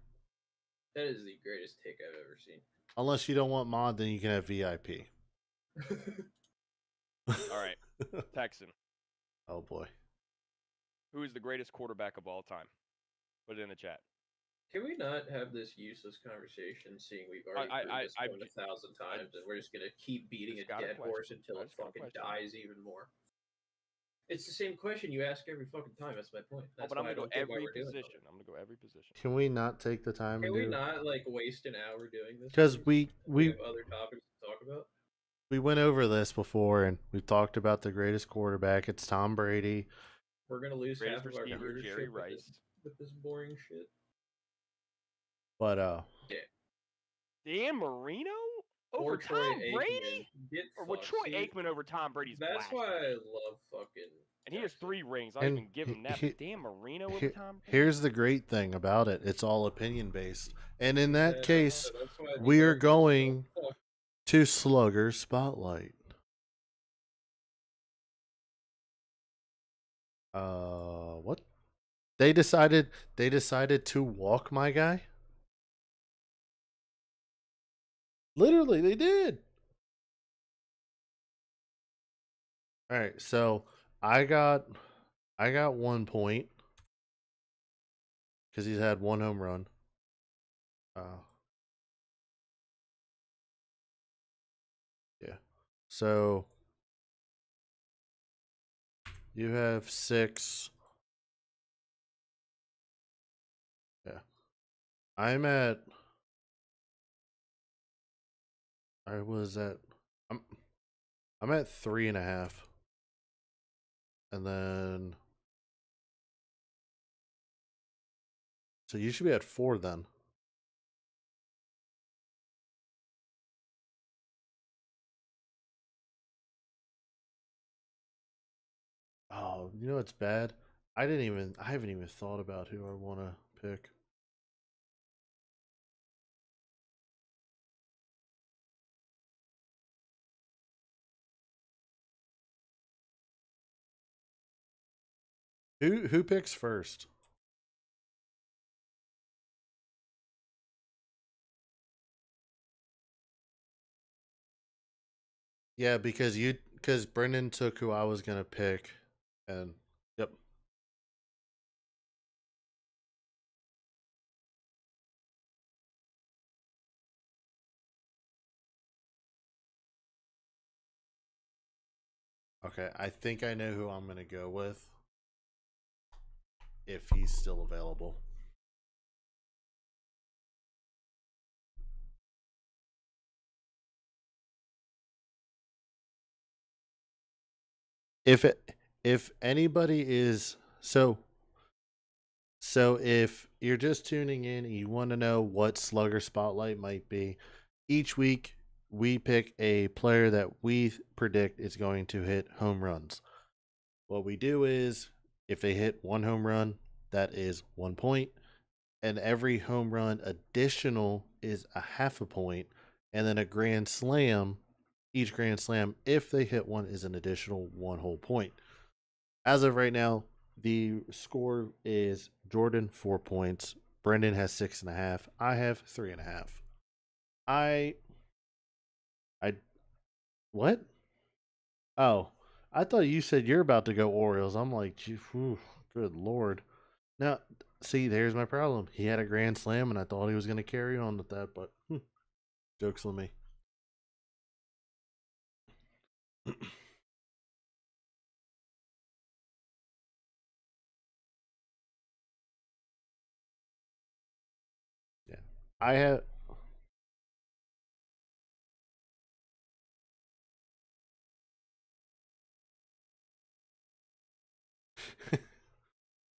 That is the greatest take I've ever seen. Unless you don't want mod, then you can have VIP. All right, Texan. Oh boy. Who is the greatest quarterback of all time? Put it in the chat. Can we not have this useless conversation, seeing we've already proved this point 1,000 times, and we're just going to keep beating a dead horse until it fucking dies even more? It's the same question you ask every fucking time. That's my point. That's but I'm going to go every position. I'm going to go every position. Can we not take the time? Can we not, like, waste an hour doing this? Because we have other topics to talk about. We went over this before, and we've talked about the greatest quarterback. It's Tom Brady. We're going to lose half of our Jerry Rice. With this boring shit. But Dan Marino over Tom Brady, or Troy Aikman over Tom Brady's. That's why I love fucking. And he has 3 rings. I even give him that. Dan Marino over Tom Brady. Here's the great thing about it: it's all opinion based, and in that case, we are going to Slugger Spotlight. What? They decided to walk my guy? Literally, they did. All right, so I got 1 point because he's had 1 home run. Yeah. So you have 6. Yeah. I'm at. I was at. I'm at 3.5. And then. So you should be at 4 then. Oh, you know what's bad? I haven't even thought about who I want to pick. Who picks first? Yeah, because Brendan took who I was gonna pick, and yep. Okay, I think I know who I'm gonna go with. If he's still available. If anybody is so if you're just tuning in and you want to know what Slugger Spotlight might be, each week we pick a player that we predict is going to hit home runs. What we do is if they hit 1 home run, that is 1 point, and every home run additional is a half a point, and then a grand slam, each grand slam, if they hit 1, is an additional 1 whole point. As of right now, the score is Jordan 4 points, Brendan has 6.5, I have 3.5. I what? Oh, I thought you said you're about to go Orioles. I'm like, whew, good lord. Now, see, there's my problem. He had a grand slam, and I thought he was going to carry on with that, but joke's on me. I have.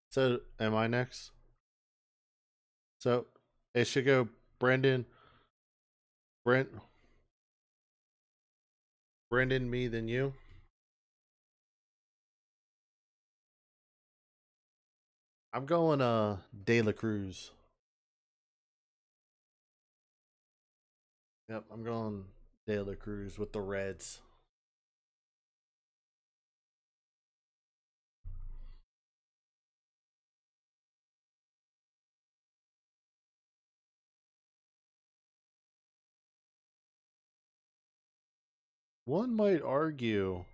So, am I next? So, it should go Brendan, Brent, Brendan, me, then you. I'm going De La Cruz. Yep, I'm going De La Cruz with the Reds. One might argue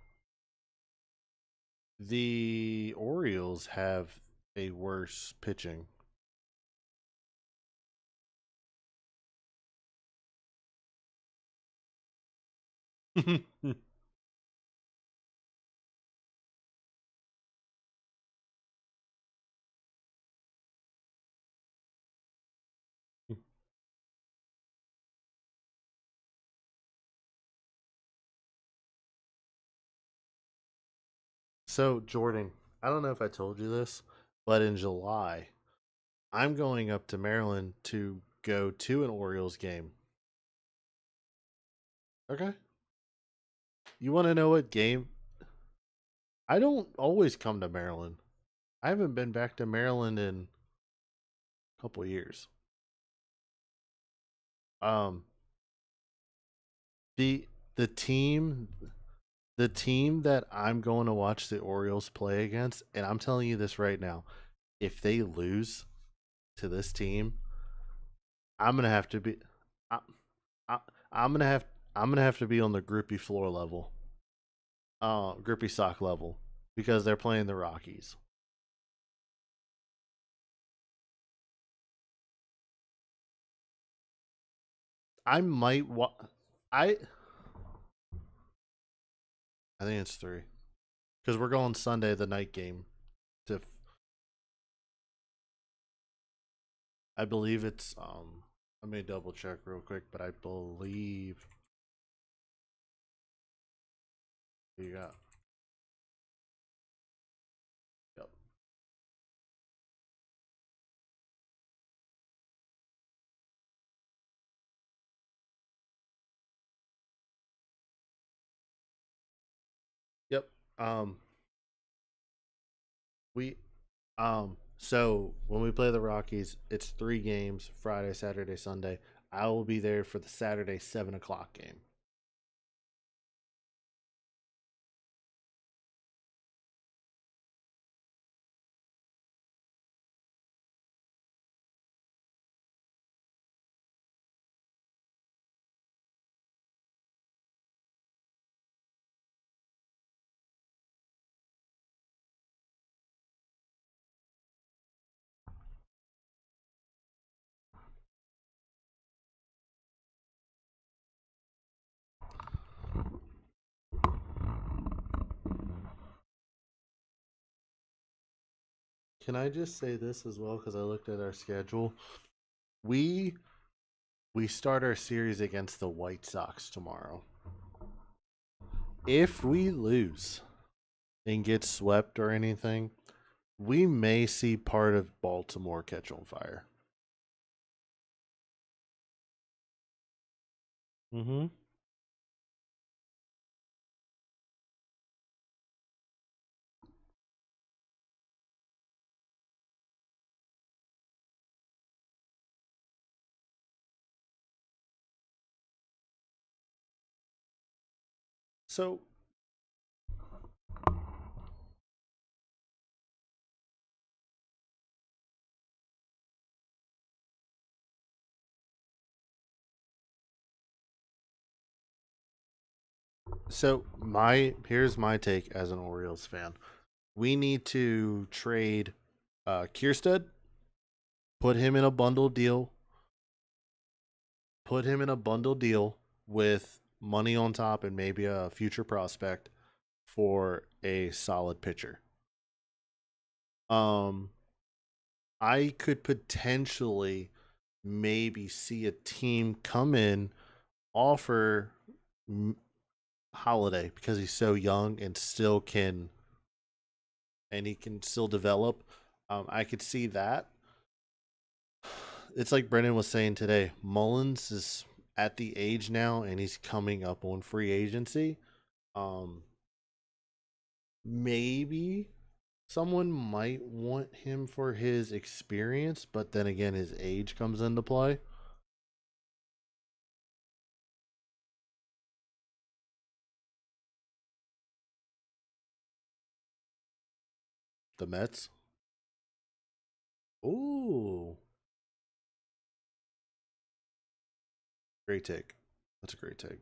the Orioles have a worse pitching. So, Jordan, I don't know if I told you this, but in July, I'm going up to Maryland to go to an Orioles game. Okay. You want to know what game? I don't always come to Maryland. I haven't been back to Maryland in a couple years. Um, the the team the team that I'm going to watch the Orioles play against, and I'm telling you this right now, if they lose to this team, I'm gonna have to be, I, I, I'm gonna have, I'm gonna have to be on the grippy floor level, grippy sock level, because they're playing the Rockies. I might I I think it's 3 because we're going Sunday the night game. To I believe it's Let me double check real quick, but I believe you got. Yep. Yep. Um, we so when we play the Rockies, it's 3 games: Friday, Saturday, Sunday. I will be there for the Saturday 7 o'clock game. Can I just say this as well? Because I looked at our schedule. We we start our series against the White Sox tomorrow. If we lose and get swept or anything, we may see part of Baltimore catch on fire. Mm-hmm. So my here's my take as an Orioles fan. We need to trade Kierstead, put him in a bundle deal, put him in a bundle deal with money on top and maybe a future prospect for a solid pitcher. Um, I could potentially maybe see a team come in, offer Holiday because he's so young and he can still develop. I could see that. It's like Brendan was saying today. Mullins is at the age now, and he's coming up on free agency. Um, maybe someone might want him for his experience, but then again, his age comes into play. The Mets. Ooh, great take. That's a great take.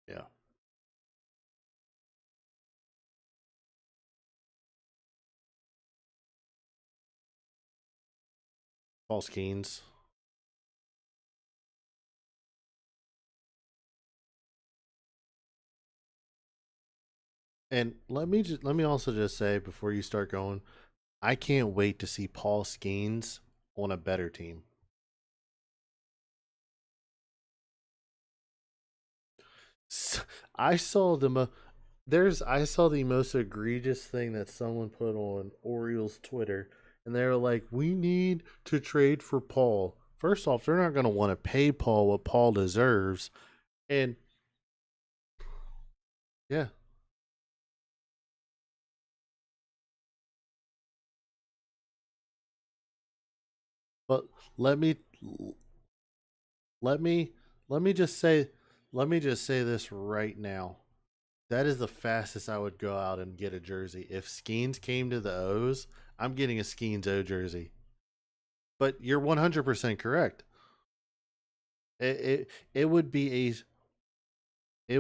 Yeah. Paul Skeens. And let me also just say before you start going, I can't wait to see Paul Skeens on a better team. I saw I saw the most egregious thing that someone put on Orioles Twitter, and they were like, "We need to trade for Paul." First off, they're not going to want to pay Paul what Paul deserves, and yeah, but let me let me let me just say this right now. That is the fastest I would go out and get a jersey. If Skeens came to the O's, I'm getting a Skeens O jersey. But you're 100% correct. It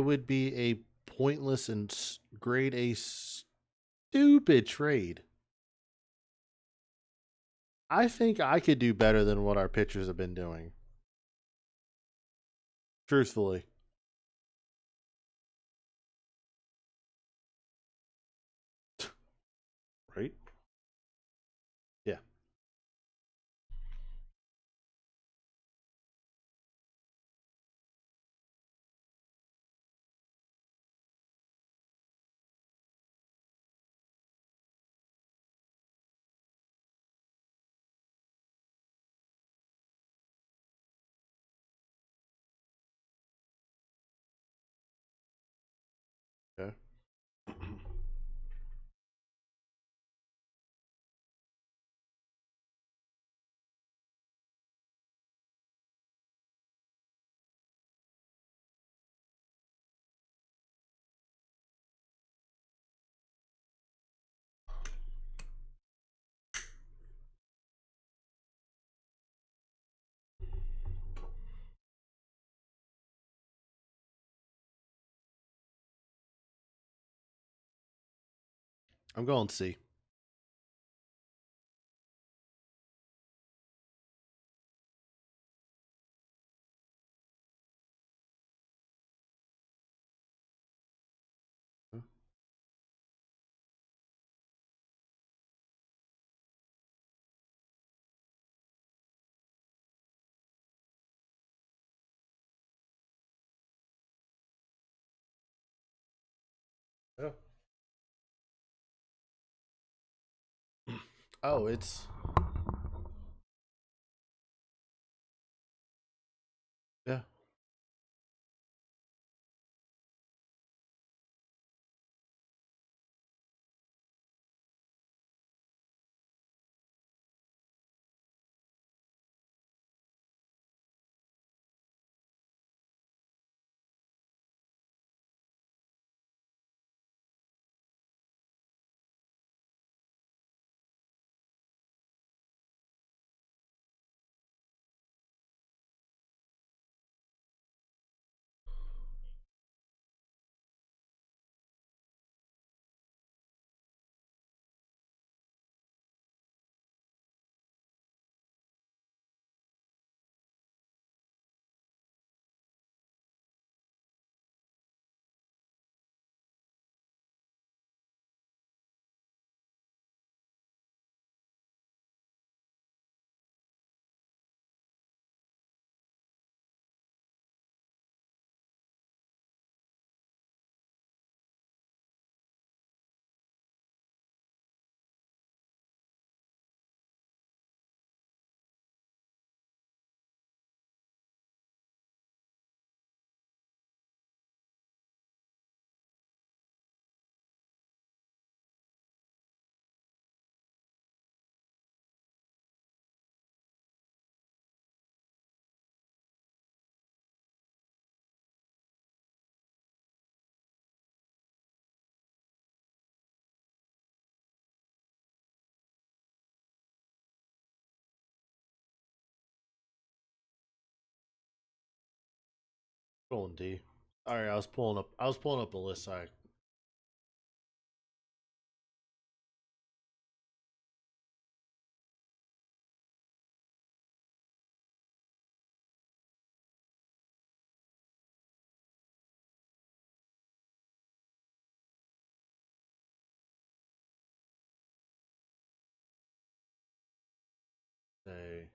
would be a pointless and grade A stupid trade. I think I could do better than what our pitchers have been doing. Truthfully. Right? Yeah. Okay. I'm going C. Yeah. Oh, it's yeah. Rolling D. All right, I was pulling up a list. I say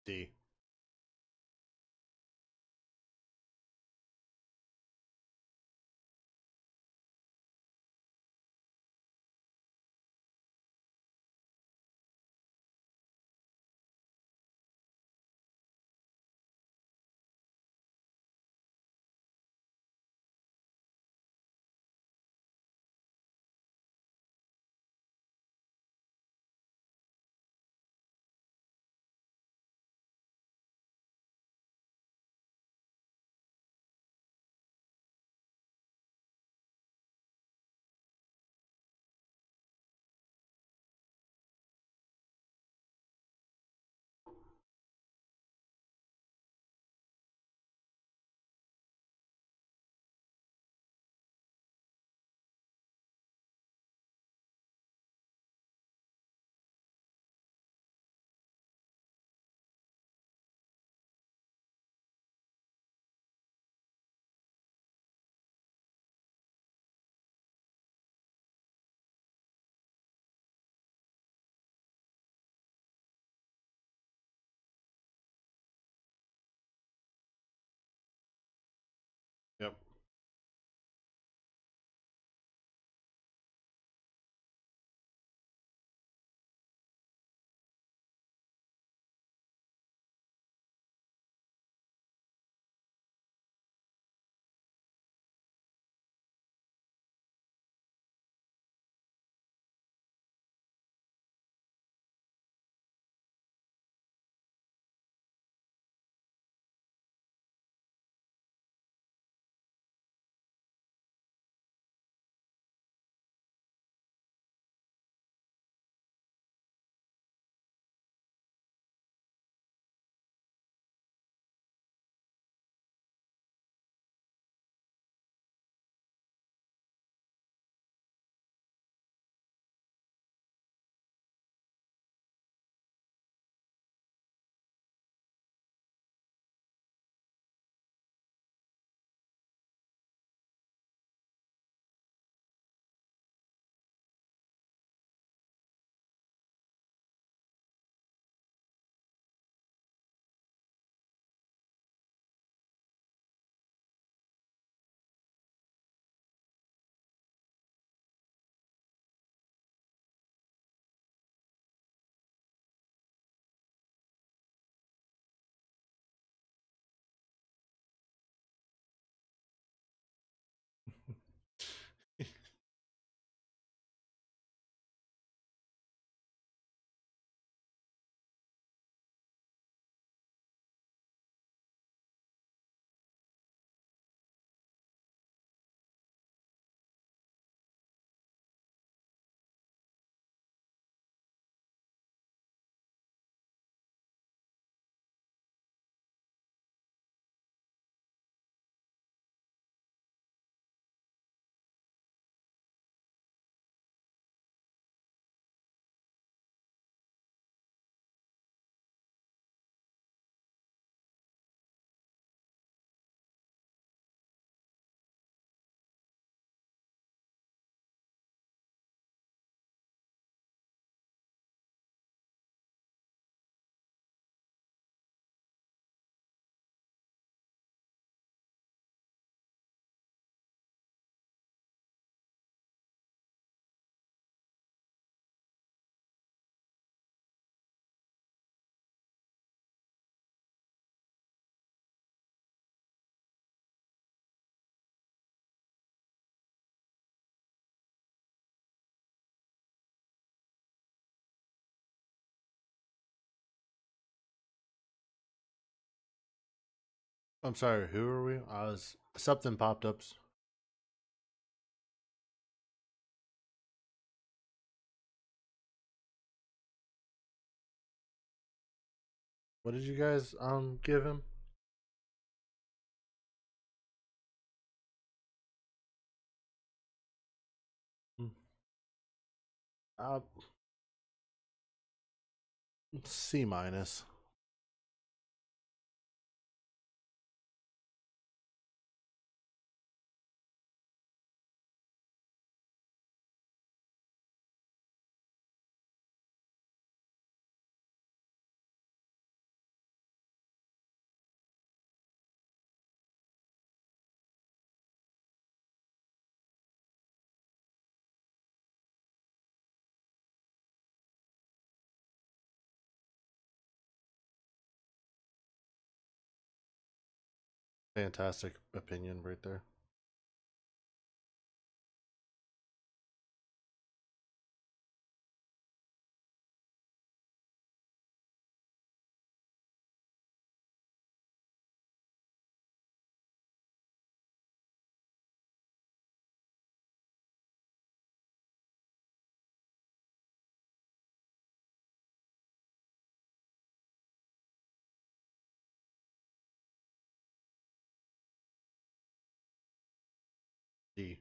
D. I'm sorry, who are we? Something popped up. What did you guys give him? Uh, C minus. Fantastic opinion right there. D.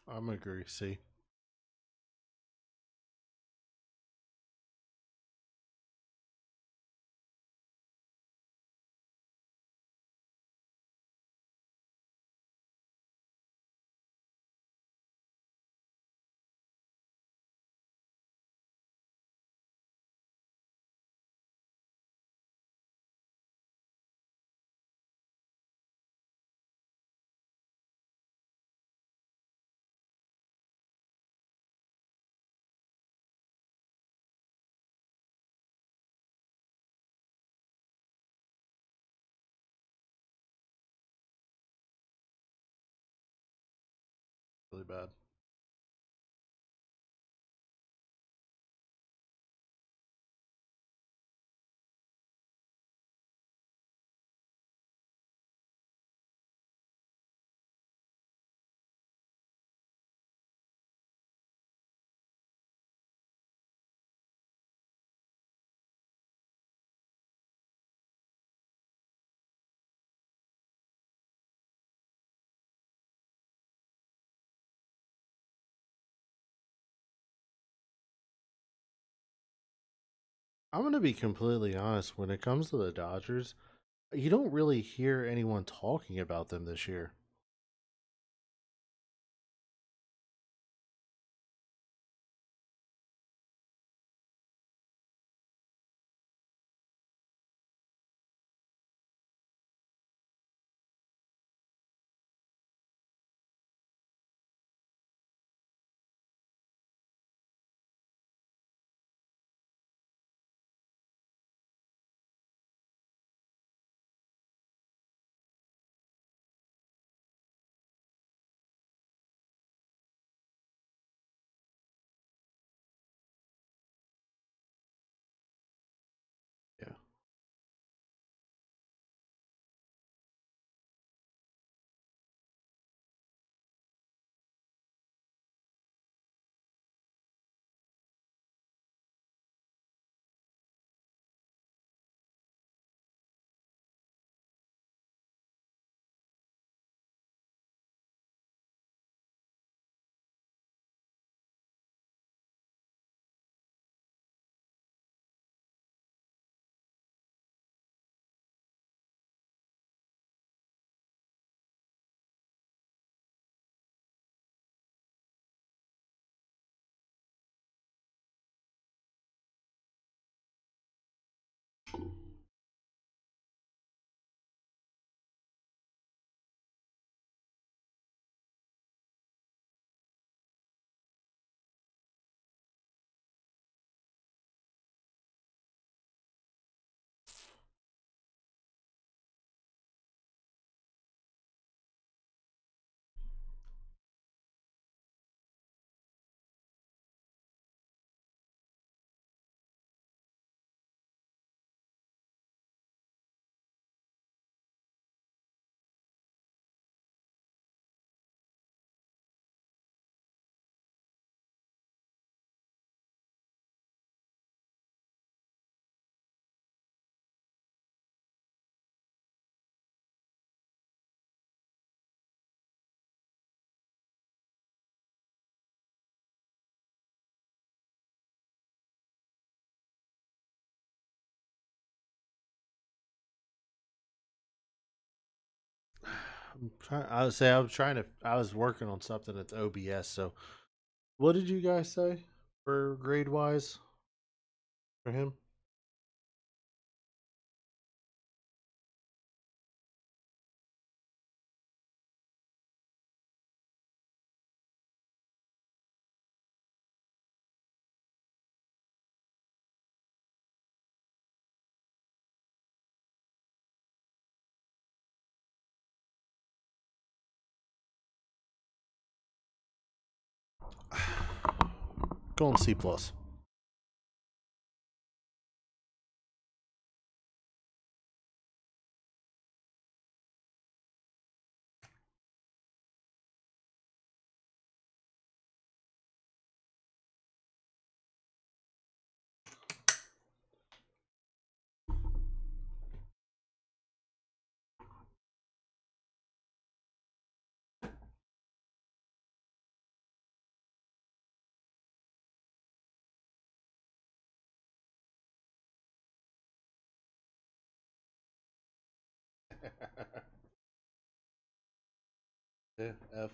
I'm agree. C. Really bad. I'm going to be completely honest. When it comes to the Dodgers, you don't really hear anyone talking about them this year. Yeah. I would say I was working on something at the OBS. So, what did you guys say for grade wise for him? Going C plus. Yeah, F.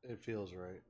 It feels right.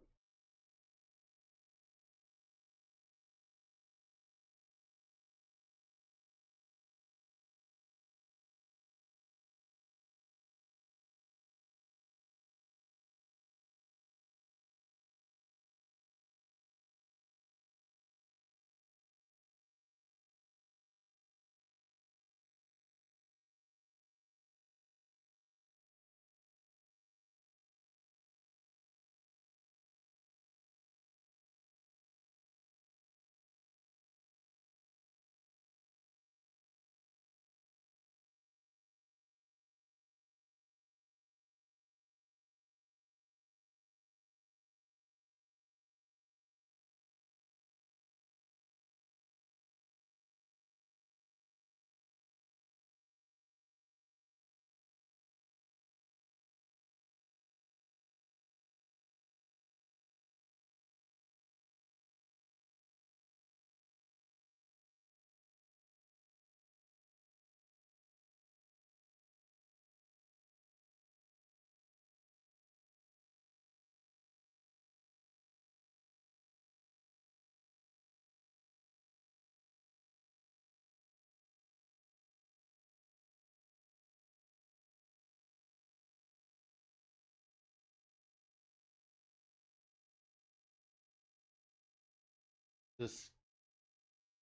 Just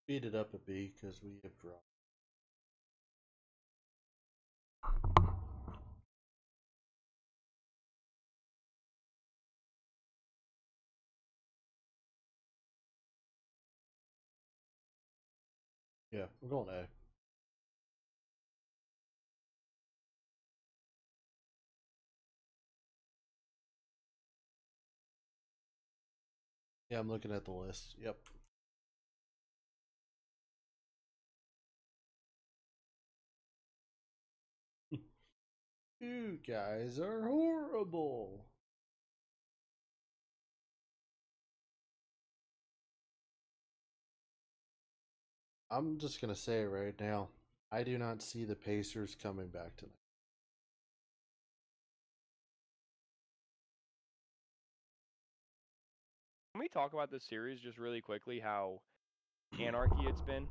speed it up a bit because we have dropped. Yeah, we're going A. Yeah, I'm looking at the list. Yep. You guys are horrible. I'm just going to say it right now. I do not see the Pacers coming back tonight. Can we talk about this series just really quickly? How anarchy it's been.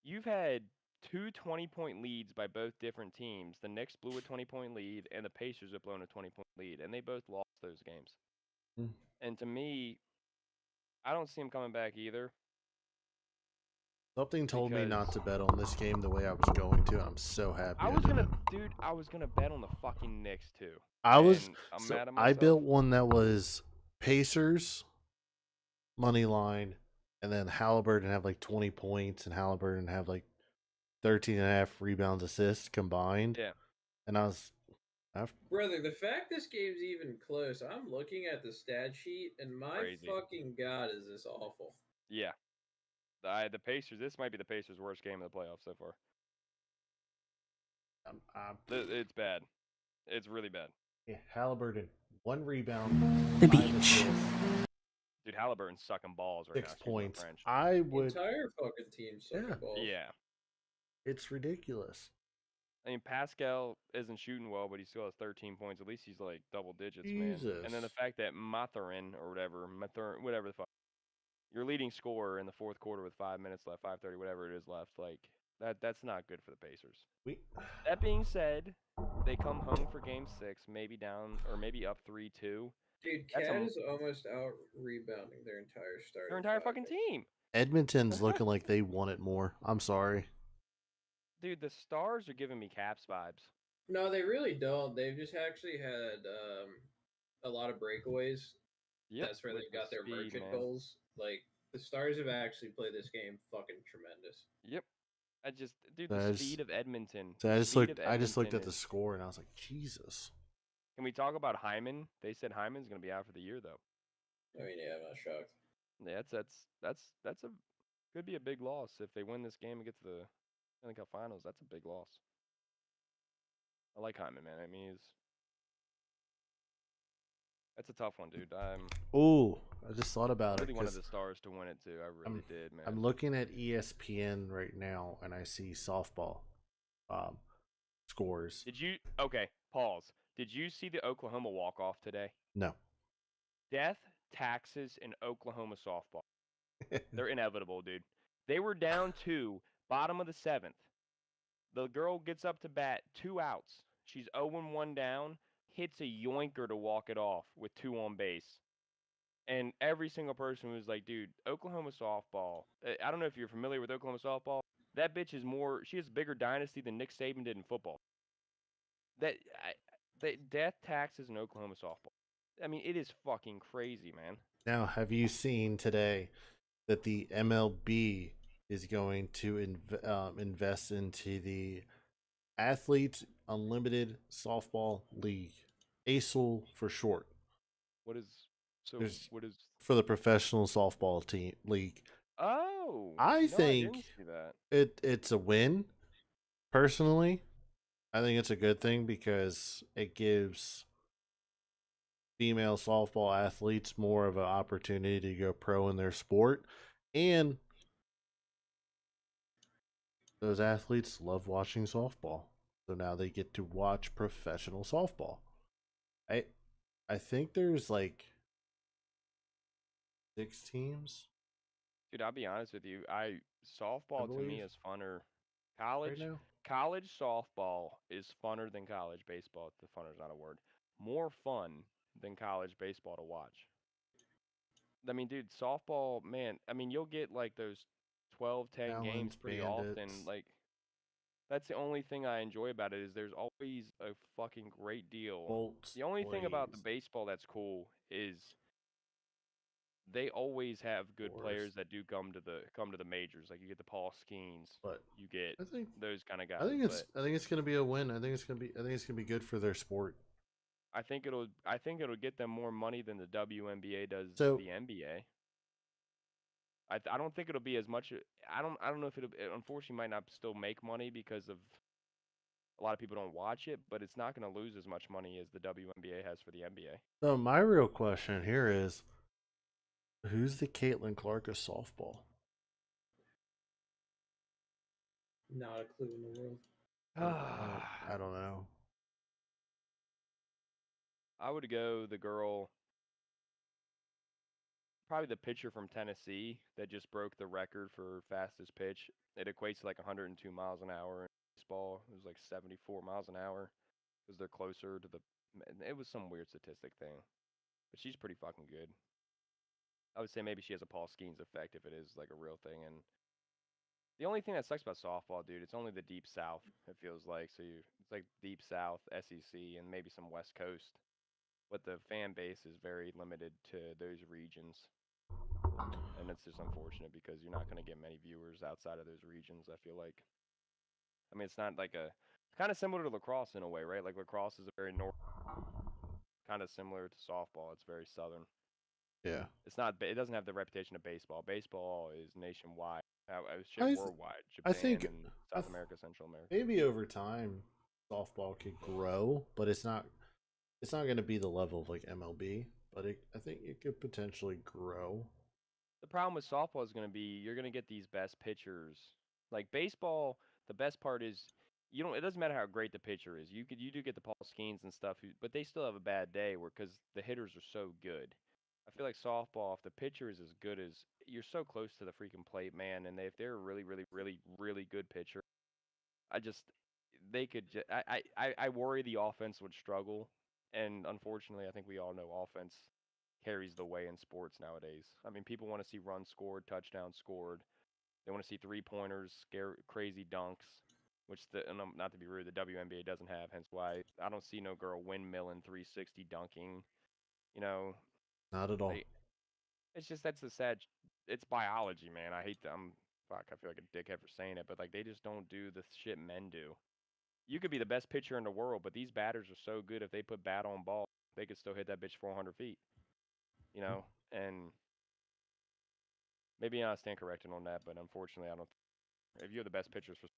You've had two 20-point leads by both different teams. The Knicks blew a 20-point lead, and the Pacers have blown a 20-point lead, and they both lost those games. Mm. And to me, I don't see them coming back either. Something told me not to bet on this game the way I was going to. I'm so happy. I was gonna bet on the fucking Knicks too. I'm mad at myself. I built one that was Pacers money line, and then Halliburton have like 20 points, and Halliburton have like 13 and a half rebounds, assists combined. Yeah. And I was, brother, the fact this game's even close, I'm looking at the stat sheet, and my fucking god, is this awful? Yeah. The Pacers. This might be the Pacers' worst game of the playoffs so far. It's bad. It's really bad. Yeah, Halliburton, 1 rebound, the beach. Dude, Halliburton's sucking balls right 6 now. points. I would. The entire fucking team sucking balls. Yeah. It's ridiculous. I mean, Pascal isn't shooting well, but he still has 13 points. At least he's like double digits, Jesus. man. And then the fact that Mathurin or whatever the fuck, your leading scorer in the fourth quarter with 5 minutes left, 5:30, whatever it is left, like that's not good for the Pacers. That being said, they come home for Game 6, maybe down or maybe up 3-2. Dude, Cat is almost out rebounding their entire starting. Their entire fucking team. Edmonton's looking like they want it more. I'm sorry. Dude, the Stars are giving me Caps vibes. No, they really don't. They've just actually had a lot of breakaways. Yep, that's where they got their merchant goals. Like, the Stars have actually played this game fucking tremendous. Yep. The speed of Edmonton. So I just looked at the score and I was like, Jesus. Can we talk about Hyman? They said Hyman's going to be out for the year, though. I mean, yeah, I'm not shocked. Yeah, that's could be a big loss if they win this game and get to the Stanley Cup Finals. That's a big loss. I like Hyman, man. I mean, that's a tough one, dude. I just thought about it. I really wanted the Stars to win it too. I really did, man. I'm looking at ESPN right now, and I see softball scores. Pause. Did you see the Oklahoma walk-off today? No. Death, taxes, and Oklahoma softball. They're inevitable, dude. They were down 2, bottom of the 7th. The girl gets up to bat, 2 outs. She's 0-1 down, hits a yoinker to walk it off with 2 on base. And every single person was like, dude, Oklahoma softball. I don't know if you're familiar with Oklahoma softball. That bitch she has a bigger dynasty than Nick Saban did in football. Death, taxes, and Oklahoma softball. I mean, it is fucking crazy, man. Now, have you seen today that the MLB is going to invest into the Athletes Unlimited Softball League, ASL for short? What is for the professional softball team league? Oh, I think it's a win. Personally, I think it's a good thing because it gives female softball athletes more of an opportunity to go pro in their sport, and those athletes love watching softball, so now they get to watch professional softball. I think there's like 6 teams. Dude, I'll be honest with you. Softball to me is funner. College softball is funner than college baseball. The funner is not a word. More fun than college baseball to watch. I mean, dude, softball, man. I mean, you'll get like those 12, 10 games Challenge pretty often. Bandits. Like, that's the only thing I enjoy about it is there's always a fucking great deal. Bolts, The only thing about the Blaze, baseball that's cool is they always have good Forest. players that do come to the majors. Like you get the Paul Skeens, But you get I think those kind of I guys. think But it's gonna be a win. I think it's gonna be good for their sport. I think it'll get them more money than the WNBA does So the NBA. I don't think it'll be as much. I don't know if it unfortunately might not still make money because of a lot of people don't watch it, but it's not going to lose as much money as the WNBA has for the NBA. so my real question here is, who's the Caitlin Clark of softball? Not a clue in the world. I don't know. I would go the girl, probably the pitcher from Tennessee that just broke the record for fastest pitch. It equates to like 102 miles an hour in baseball. It was like 74 miles an hour because they're closer to the. It was some weird statistic thing, but she's pretty fucking good. I would say maybe she has a Paul Skeens effect if it is like a real thing. And the only thing that sucks about softball, dude, it's only the deep south. It feels like it's like deep south, SEC, and maybe some West Coast, but the fan base is very limited to those regions, and it's just unfortunate because you're not going to get many viewers outside of those regions. I feel like, I mean, it's not like it's kind of similar to lacrosse in a way, right? Like lacrosse is a very north, kind of similar to softball. It's very southern. Yeah. It's not. It doesn't have the reputation of baseball. Baseball is nationwide. Shit, I worldwide. I Japan think and South America, Central America. maybe over time softball could grow, but it's not going to be the level of like MLB, but I think it could potentially grow. The problem with softball is going to be you're going to get these best pitchers. Like baseball, the best part is you don't. It doesn't matter how great the pitcher is. You do get the Paul Skeens and stuff, but they still have a bad day because the hitters are so good. I feel like softball, if the pitcher is as good as you're so close to the freaking plate, man, and if they're a really, really, really, really good pitcher, I just they could. I worry the offense would struggle, and unfortunately, I think we all know offense carries the way in sports nowadays. I mean, people want to see runs scored, touchdowns scored. They want to see 3-pointers, crazy dunks, which not to be rude, the WNBA doesn't have. Hence why I don't see no girl windmilling 360 dunking. You know, Not at all. it's just that's a sad. It's biology, man. I hate them. Fuck, I feel like a dickhead for saying it, but like they just don't do the shit men do. You could be the best pitcher in the world, but these batters are so good. If they put bat on ball, they could still hit that bitch 400 feet. You know, and maybe I stand corrected on that, but unfortunately, I don't. If you have the best pitchers for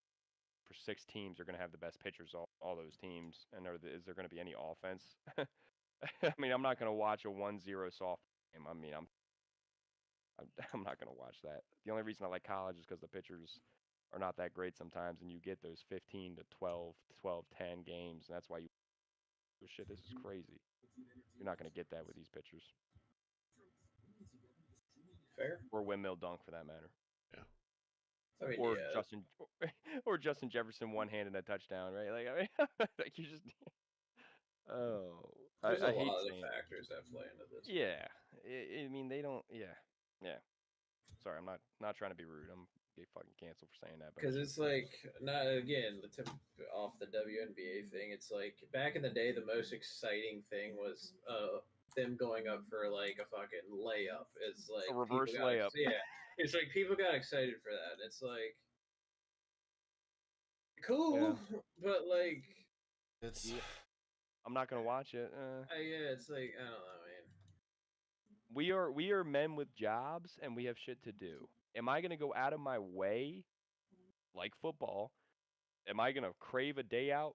6 teams, you're going to have the best pitchers all those teams. And is there going to be any offense? I mean, I'm not going to watch a 1-0 soft game. I mean, I'm not going to watch that. The only reason I like college is because the pitchers are not that great sometimes, and you get those 15 to 12, 10 games, and that's why you. Oh, shit, this is crazy. You're not going to get that with these pitchers. Fair. Or windmill dunk for that matter. Yeah. I mean, or yeah. Justin Jefferson one-handed a touchdown, right? Like I mean, like you just. Oh, There's I a hate lot of saying. factors that play into this. Yeah, I mean they don't. Yeah. Sorry, I'm not trying to be rude. I'm get fucking canceled for saying that. Because it's like not again to off the WNBA thing. It's like back in the day, the most exciting thing was them going up for like a fucking layup. It's like a reverse layup. Yeah, it's like people got excited for that. It's like cool, but like it's. Yeah, I'm not gonna watch it. Yeah, it's like I don't know, man. We are men with jobs and we have shit to do. Am I gonna go out of my way, like football? Am I gonna crave a day out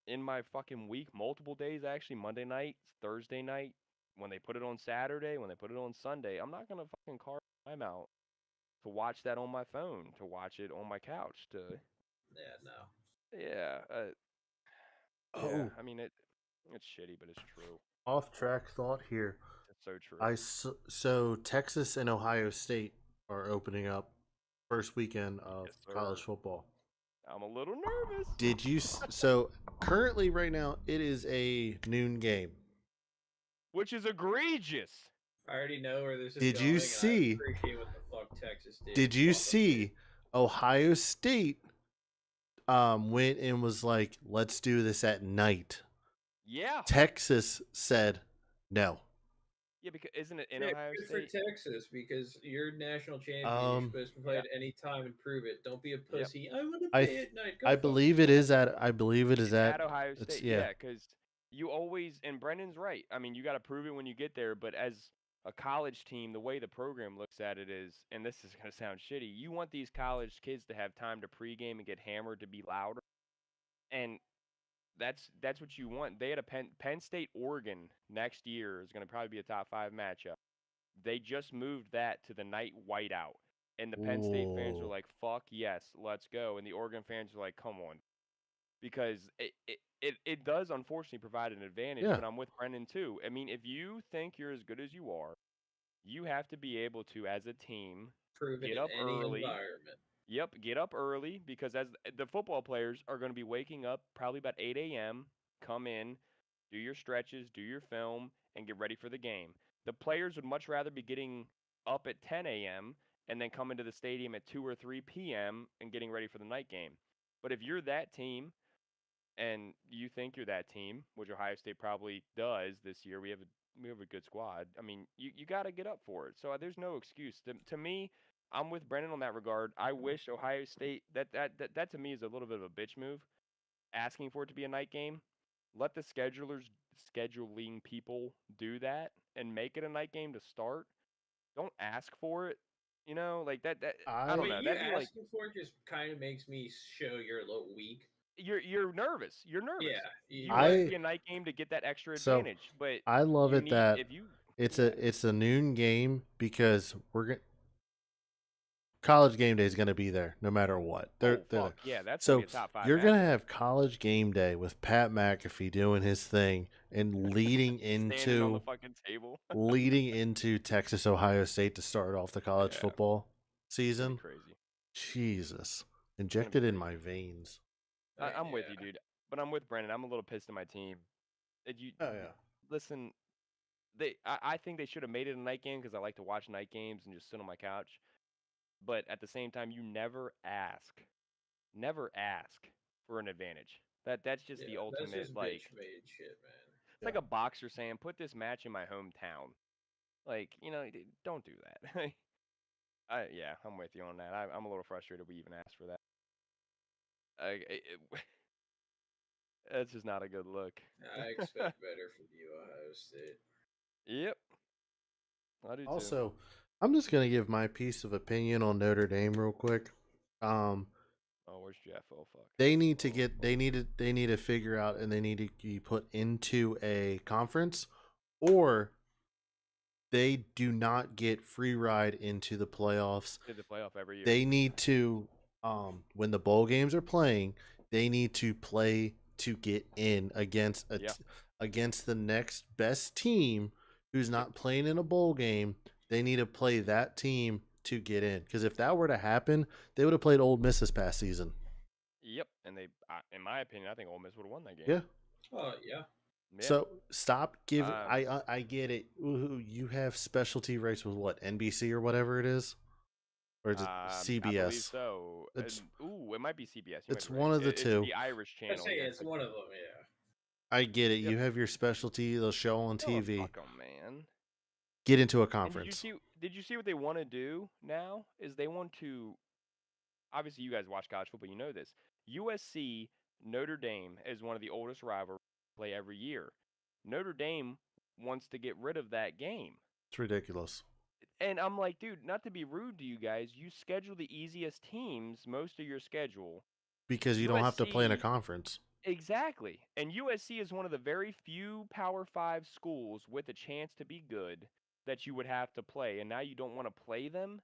in my fucking week, multiple days actually, Monday night, Thursday night, when they put it on Saturday, when they put it on Sunday? I'm not gonna fucking carve time out to watch that on my phone, to watch it on my couch, to Yeah, no. Yeah, oh, I mean it's shitty, but it's true. Off track thought here. It's so true. So Texas and Ohio State are opening up first weekend of college football. I'm a little nervous. Did you? So currently, right now, it is a noon game, which is egregious. I already know where this is Did going, you and I see? appreciate what the fuck Texas did. Did you Fuck 'em, dude. see? Ohio State went and was like, "Let's do this at night." Yeah. Texas said no. Yeah, because isn't it in Yeah, Ohio good State? for Texas because you're national champion. You're Um, supposed to play at any time and prove it. Don't be a Yep. pussy. I want to I play at night. Go I fuck believe it yourself. is at. I believe it is It's at. at Ohio It's State, yeah. yeah, because you always and Brendan's right. I mean, you got to prove it when you get there. But as a college team, the way the program looks at it is, and this is gonna sound shitty, you want these college kids to have time to pregame and get hammered to be louder, and that's what you want. They had a Penn State Oregon next year is gonna probably be a top 5 matchup. They just moved that to the night whiteout. And the Penn State fans were Ooh. like, fuck yes, let's go. And the Oregon fans were like, come on, because it does unfortunately provide an advantage, Yeah. but I'm with Brendan too. I mean, if you think you're as good as you are, you have to be able to, as a team, Prove it get in up any early. environment. Yep, get up early because as the football players are going to be waking up probably about 8 a.m., come in, do your stretches, do your film, and get ready for the game. The players would much rather be getting up at 10 a.m. and then come into the stadium at 2 or 3 p.m. and getting ready for the night game. But if you're that team and you think you're that team, which Ohio State probably does this year, we have a good squad. I mean, you got to get up for it. So there's no excuse. To me, I'm with Brennan on that regard. I wish Ohio State that to me is a little bit of a bitch move, asking for it to be a night game. Let the scheduling people do that and make it a night game to start. Don't ask for it. You know, like that I don't I know. But you That'd be like asking for it just kind of makes me show you're a little weak. you're nervous. You're nervous. Yeah, You want it to I be a night game to get that extra so advantage, but I love you it need that if you it's yeah. a noon game because college game day is going to be there no matter what. Oh They're fuck there. yeah, that's gonna be So a top 5 you're gonna matchup. have college game day with Pat McAfee doing his thing and Standing on the fucking table. leading into Texas Ohio State to start off the college Yeah, football it's gonna be season. crazy. Jesus, It's gonna be injected in my crazy. veins. I'm with you, yeah. dude. But I'm with Brendan. I'm a little pissed at my team. You Oh yeah. listen. I think they should have made it a night game because I like to watch night games and just sit on my couch. But at the same time, you never ask for an advantage. That's just the Yeah, that's ultimate just like. bitch made shit, man. It's like a boxer saying, "Put this match in my hometown." Like, don't do that. Yeah, I'm with you on that. I'm a little frustrated we even asked for that. That's just not a good look. I expect better from you, Ohio State. Yep, I do too. Also, I'm just gonna give my piece of opinion on Notre Dame real quick. Um, Oh, where's Jeff? Oh fuck. they need to get they need to figure out and they need to be put into a conference or they do not get free ride into the playoffs. Did the playoff every year. They need to when the bowl games are playing, they need to play to get in against against the next best team who's not playing in a bowl game. They need to play that team to get in because if that were to happen, they would have played Ole Miss this past season. Yep, and in my opinion, I think Ole Miss would have won that game. Yeah. Oh yeah. Yeah. So stop giving. I get it. Ooh, you have specialty rights with what NBC or whatever it is, or is it CBS? I believe so. It might be CBS. It's right. one of the It's two. the Irish I channel. say Yeah, it's one of them. Yeah. I get it. Yep. You have your specialty. They'll show on TV. Fuck 'em, man. Get into a And conference. did you see what they want to do now? Is they want to obviously you guys watch college football, you know this. USC Notre Dame is one of the oldest rivalries play every year. Notre Dame wants to get rid of that game. It's ridiculous. And I'm like, dude, not to be rude to you guys, you schedule the easiest teams most of your schedule. Because you don't have to play in a conference. Exactly. And USC is one of the very few Power 5 schools with a chance to be good that you would have to play. And now you don't want to play them?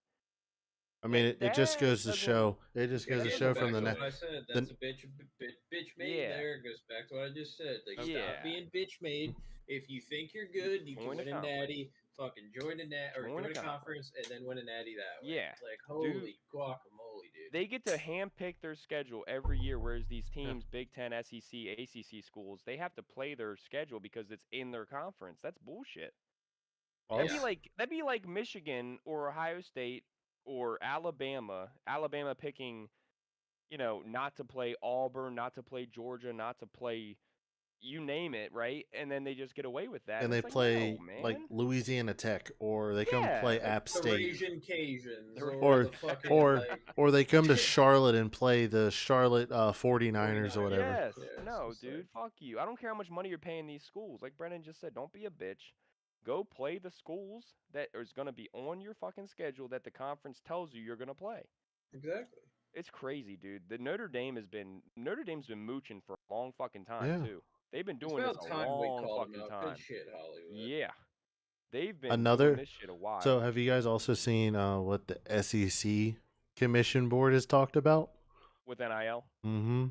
I mean, it just goes to doesn't- show. It just goes to That show goes from back the to what I said. That's a bitch made. Yeah. There it goes back to what I just said. Like, Yeah. stop being bitch made. If you think you're good, you can Join a win a conference. natty. Fucking join a Join a conference and then win a natty that way. Yeah. Like holy guacamole, dude. They get to handpick their schedule every year, whereas these teams, Big Ten, SEC, ACC schools, they have to play their schedule because it's in their conference. That's bullshit. That'd be like Michigan or Ohio State or Alabama. Alabama picking, not to play Auburn, not to play Georgia, not to play you name it, right? And then they just get away with that. And And they it's like, no, play like man. Louisiana Tech, or they come play Like App the State, Raging Cajuns, or or the fucking or like, or they come to Charlotte and play the Charlotte 49ers or 49ers. whatever. Yes. Yeah, No, dude. Fuck you. I don't care how much money you're paying these schools. Like Brennan just said, don't be a bitch. Go play the schools that is going to be on your fucking schedule that the conference tells you you're going to play. Exactly. It's crazy, dude. The Notre Dame's been mooching for a long fucking time Yeah. too. They've been It's doing this about a time we long called them fucking out. Good time. shit, Hollywood. Yeah. They've been doing Another. this shit a while. So, have you guys also seen what the SEC Commission Board has talked about with NIL? Mm-hmm.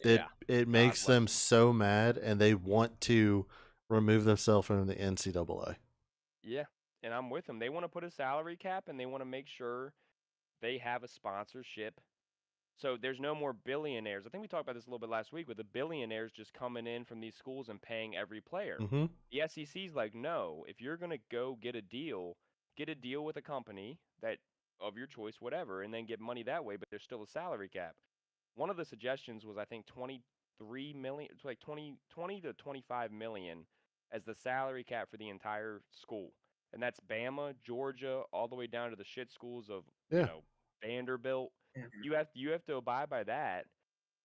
Yeah. It makes them so mad, and they want to remove themselves from the NCAA. Yeah, and I'm with them. They want to put a salary cap, and they want to make sure they have a sponsorship. So there's no more billionaires. I think we talked about this a little bit last week with the billionaires just coming in from these schools and paying every player. Mm-hmm. The SEC's like, no, if you're going to go get a deal with a company that of your choice, whatever, and then get money that way, but there's still a salary cap. One of the suggestions was, I think, 23 million, it's like 20 to 25 million as the salary cap for the entire school. And that's Bama, Georgia, all the way down to the shit schools of, Vanderbilt. Mm-hmm. You have to abide by that,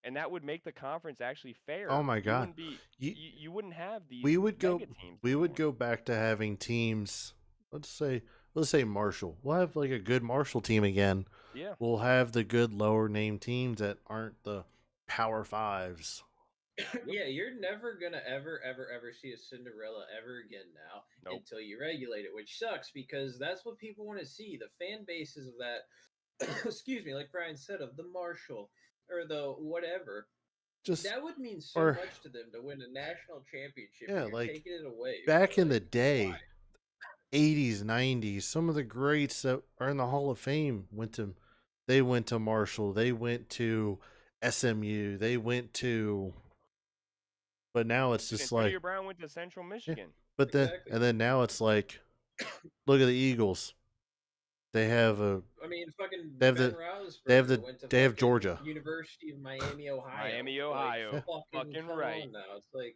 and that would make the conference actually fair. Oh my God! You wouldn't have these we would mega go teams we anymore. would go back to having teams. Let's say Marshall. We'll have like a good Marshall team again. Yeah. We'll have the good lower name teams that aren't the Power Fives. Yeah, you're never gonna ever see a Cinderella ever again now until you regulate it, which sucks because that's what people want to see. The fan bases of that, excuse me, like Brian said, of the Marshall or the whatever. That would mean so much to them to win a national championship. Yeah, and you're taking it away. Back in the day, 80s, 90s, some of the greats that are in the Hall of Fame went to Marshall, they went to SMU, they went to. But now it's just Antonio Brown went to Central Michigan. Yeah, but then now it's like, look at the Eagles. They have fucking they have Ben Roethlisberger went to they have Georgia, University of Miami, Ohio. Miami, Ohio. Like, fucking come right. on now. It's like,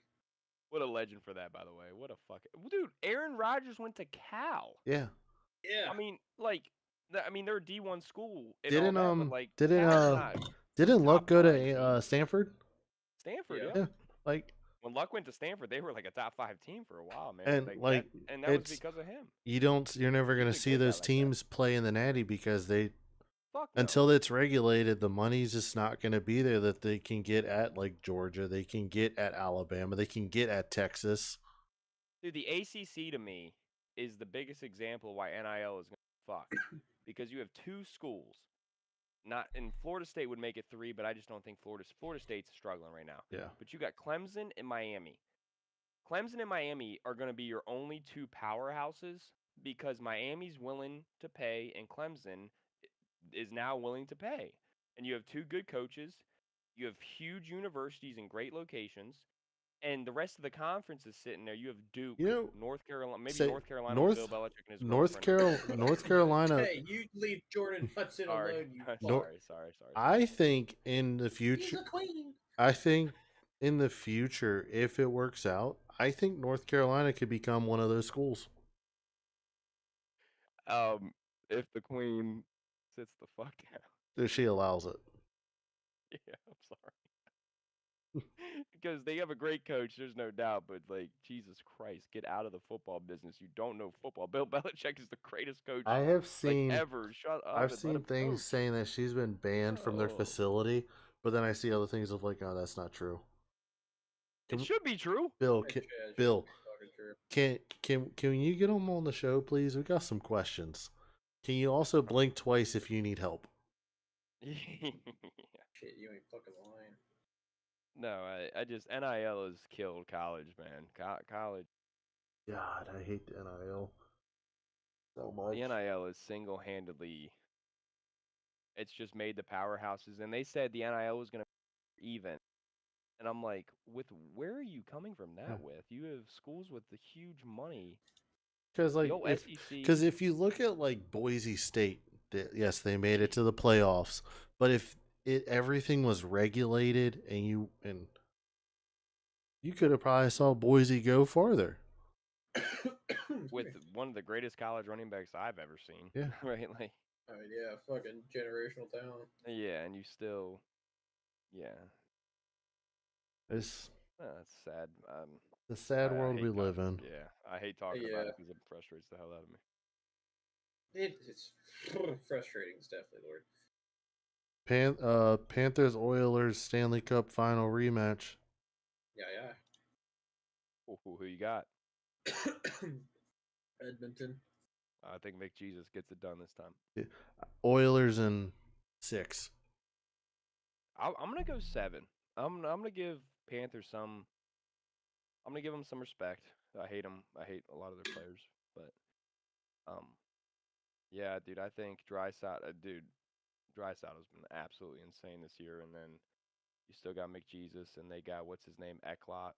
what a legend for that, by the way. What a fucking dude. Aaron Rodgers went to Cal. Yeah. Yeah. I mean, they're a D1 school and didn't all that, but like didn't Luck go to Stanford? Stanford, yeah. Like when Luck went to Stanford, they were like a top 5 team for a while, man. And that was because of him. You're never gonna see those teams play in the Natty because until it's regulated, the money's just not gonna be there that they can get at like Georgia, they can get at Alabama, they can get at Texas. Dude, the ACC to me is the biggest example why NIL is gonna fuck because you have 2 schools. Not in Florida State would make it 3, but I just don't think Florida State's struggling right now. Yeah. But you got Clemson and Miami. Clemson and Miami are going to be your only 2 powerhouses because Miami's willing to pay and Clemson is now willing to pay. And you have 2 good coaches. You have huge universities in great locations. And the rest of the conference is sitting there. You have Duke, North Carolina, North Carolina with Bill Belichick and his North Carolina. Hey, you leave Jordan Hudson alone. Sorry. I think in the future, he's a queen. I think in the future, if it works out, I think North Carolina could become one of those schools. If the queen sits the fuck down. If she allows it. Yeah, I'm sorry. Because they have a great coach, there's no doubt, but like Jesus Christ, get out of the football business. You don't know football. Bill Belichick is the greatest coach I have seen ever. Shut up. I've seen things saying that she's been banned from their facility, but then I see other things of like, oh, that's not true. It should be true. Bill, can you get them on the show, please? We got some questions. Can you also blink twice if you need help? Shit, you ain't fucking lying. No, I just NIL has killed college, man. College. God, I hate the NIL so much. The NIL is single-handedly. It's just made the powerhouses, and they said the NIL was going to even. And I'm like, where are you coming from that with? You have schools with the huge money Because The like old because SEC. if you look at like Boise State, yes, they made it to the playoffs, but if everything was regulated and you could have probably saw Boise go farther. With one of the greatest college running backs I've ever seen. Yeah. Right? Like. I mean, yeah, fucking generational talent. Yeah, and you still. Yeah. It's That's sad. the sad I world we hate live talking. in. Yeah, I hate talking about Yeah, it because it frustrates the hell out of me. it's frustrating. It's definitely the word. Panthers Oilers Stanley Cup final rematch. Yeah, Who you got? Edmonton. I think McJesus gets it done this time. Yeah. Oilers in 6. I'm gonna go 7. I'm gonna give Panthers some. I'm gonna give them some respect. I hate them. I hate a lot of their players, but um, yeah, dude. I think Drysdale's been absolutely insane this year, and then you still got McJesus, and they got what's his name, Eklof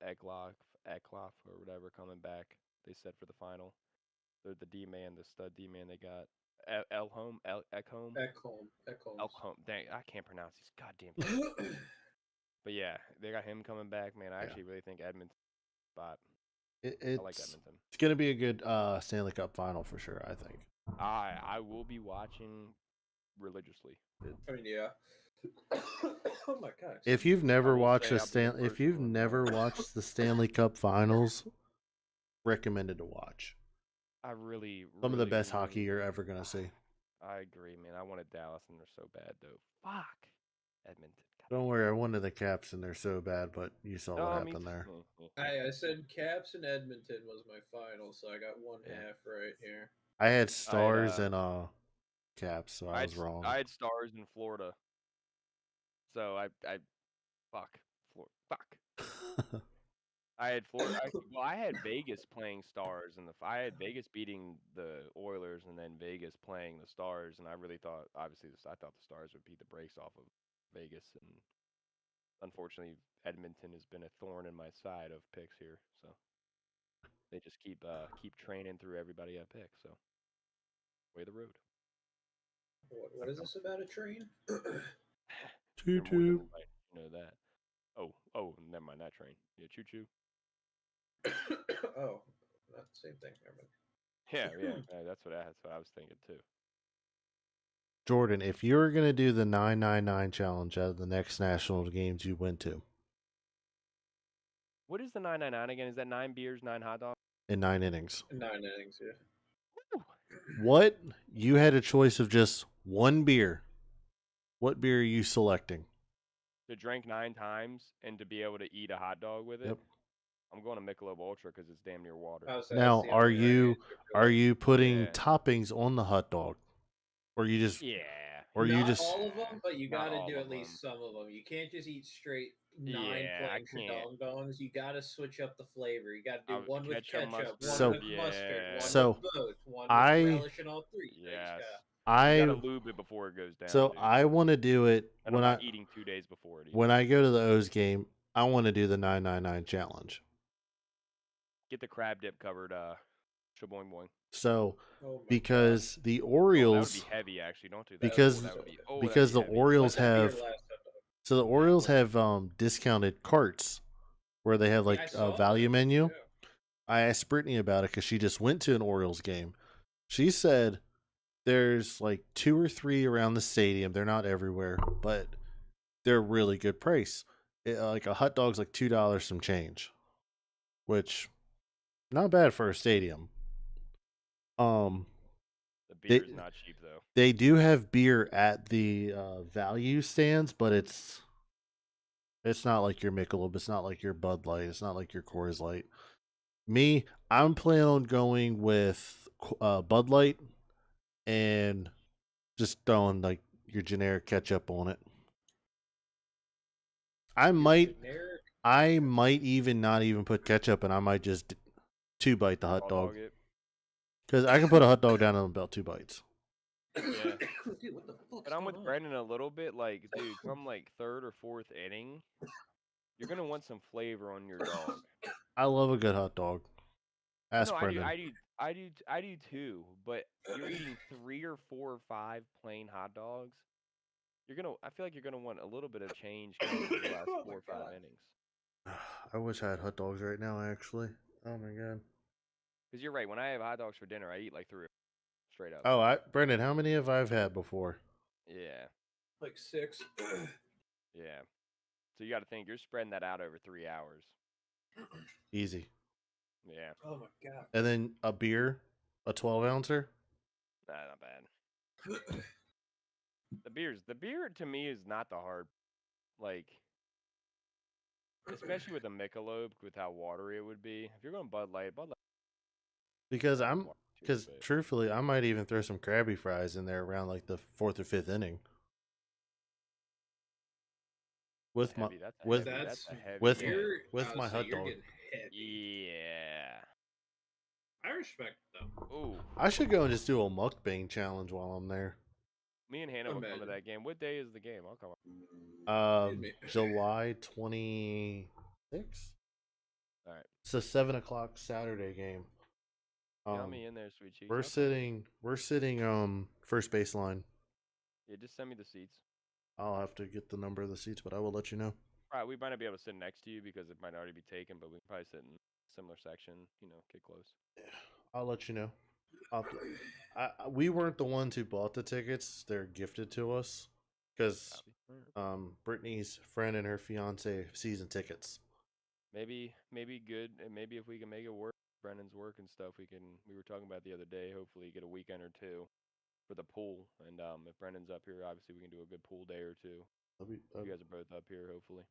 or whatever coming back. They said for the final. They're the D man, the stud D man. They got Ekholm. Ekholm. Dang, I can't pronounce these goddamn names. But yeah, they got him coming back, man. I actually really think Edmonton spot. I like Edmonton. It's gonna be a good Stanley Cup final for sure. I think. I will be watching religiously. I mean, yeah. Oh my god. If you've never watched if you've never watched the Stanley Cup Finals, recommended to watch. I really Some of the best hockey you're ever gonna see. I agree, man. I wanted Dallas, and they're so bad, though. Fuck. Edmonton. Don't worry, I wanted the Caps, and they're so bad, but you saw what happened there. I said Caps and Edmonton was my final, so I got one half right here. I had Stars and Caps, so I was wrong. I had Stars in Florida, so I fuck. I had Florida. I had Vegas playing Stars, and I had Vegas beating the Oilers, and then Vegas playing the Stars. And I really thought, obviously, I thought the Stars would beat the brakes off of Vegas, and unfortunately, Edmonton has been a thorn in my side of picks here. So they just keep training through everybody I pick. So way the road. What is this about a train? Choo choo. You know that. Oh, never mind that train. Yeah, choo choo. Oh, not the same thing. Yeah, that's what I was thinking too. Jordan, if you were gonna do the 999 challenge at the next national games you went to, what is the 999 again? Is that 9 beers, 9 hot dogs, in 9 innings? 9 innings, yeah. What you had a choice of just one beer. What beer are you selecting? To drink 9 times and to be able to eat a hot dog with it. Yep. I'm going to Michelob Ultra because it's damn near water. Now, are you putting toppings on the hot dog, or you just or you just all of them, but you got to do at least some of them. You can't just eat straight 9 plain Shandong. You got to switch up the flavor. You got to do one with ketchup, one with mustard, one with both, one with relish and all 3. Yes. You gotta lube it before it goes down. So dude. I want to do it and when I'm not eating 2 days before it. When I go to the O's game, I want to do the 999 challenge. Get the crab dip covered, shaboing boing. So because the Orioles, that would be heavy actually. Don't do that. Because the Orioles have the Orioles have discounted carts where they have like a value menu. Yeah. I asked Brittany about it because she just went to an Orioles game. She said there's like 2 or 3 around the stadium. They're not everywhere, but they're really good price. Like a hot dog's like $2 some change, which not bad for a stadium. The beer is not cheap though. They do have beer at the value stands, but it's not like your Michelob. It's not like your Bud Light. It's not like your Coors Light. I'm planning on going with Bud Light and just throwing like your generic ketchup on it. I might even not even put ketchup, and I might just 2 bite the hot dog. Because I can put a hot dog down in about 2 bites. Yeah. Dude, what the fuck? But I'm with Brandon a little bit. Like, dude, come like 3rd or 4th inning, you're gonna want some flavor on your dog. I love a good hot dog. Ask Brendan. I do too. But you're eating 3 or 4 or 5 plain hot dogs. I feel like you're gonna want a little bit of change coming into the last Oh 4 my or 5 God. innings. I wish I had hot dogs right now. Actually, oh my god. Because you're right. When I have hot dogs for dinner, I eat like 3 straight up. Oh, Brendan, how many have I had before? Yeah. Like 6. Yeah. So you got to think you're spreading that out over 3 hours. Easy. Yeah. Oh my God. And then a beer, a 12-ouncer. Nah, not bad. The beer to me is not the hard, like, especially with a Michelob, with how watery it would be. If you're going Bud Light. Because truthfully, I might even throw some Krabby Fries in there around like the 4th or 5th inning. With my with that's a heavy with game. with my hot dog. Yeah. I respect them. Ooh. I should go and just do a mukbang challenge while I'm there. Me and Hannah will come to that game. What day is the game? I'll come up. July 26th. All right. It's a 7 o'clock Saturday game. Got me in there, sweet cheeks. We're sitting first baseline. Yeah, just send me the seats. I'll have to get the number of the seats, but I will let you know. All right, we might not be able to sit next to you because it might already be taken, but we can probably sit in a similar section, get close. Yeah, I'll let you know. We weren't the ones who bought the tickets. They're gifted to us because Brittany's friend and her fiance have season tickets. Maybe good, and maybe if we can make it work, Brennan's work and stuff, we were talking about the other day, hopefully get a weekend or two for the pool. And if Brennan's up here, obviously we can do a good pool day or two. You guys are both up here, hopefully.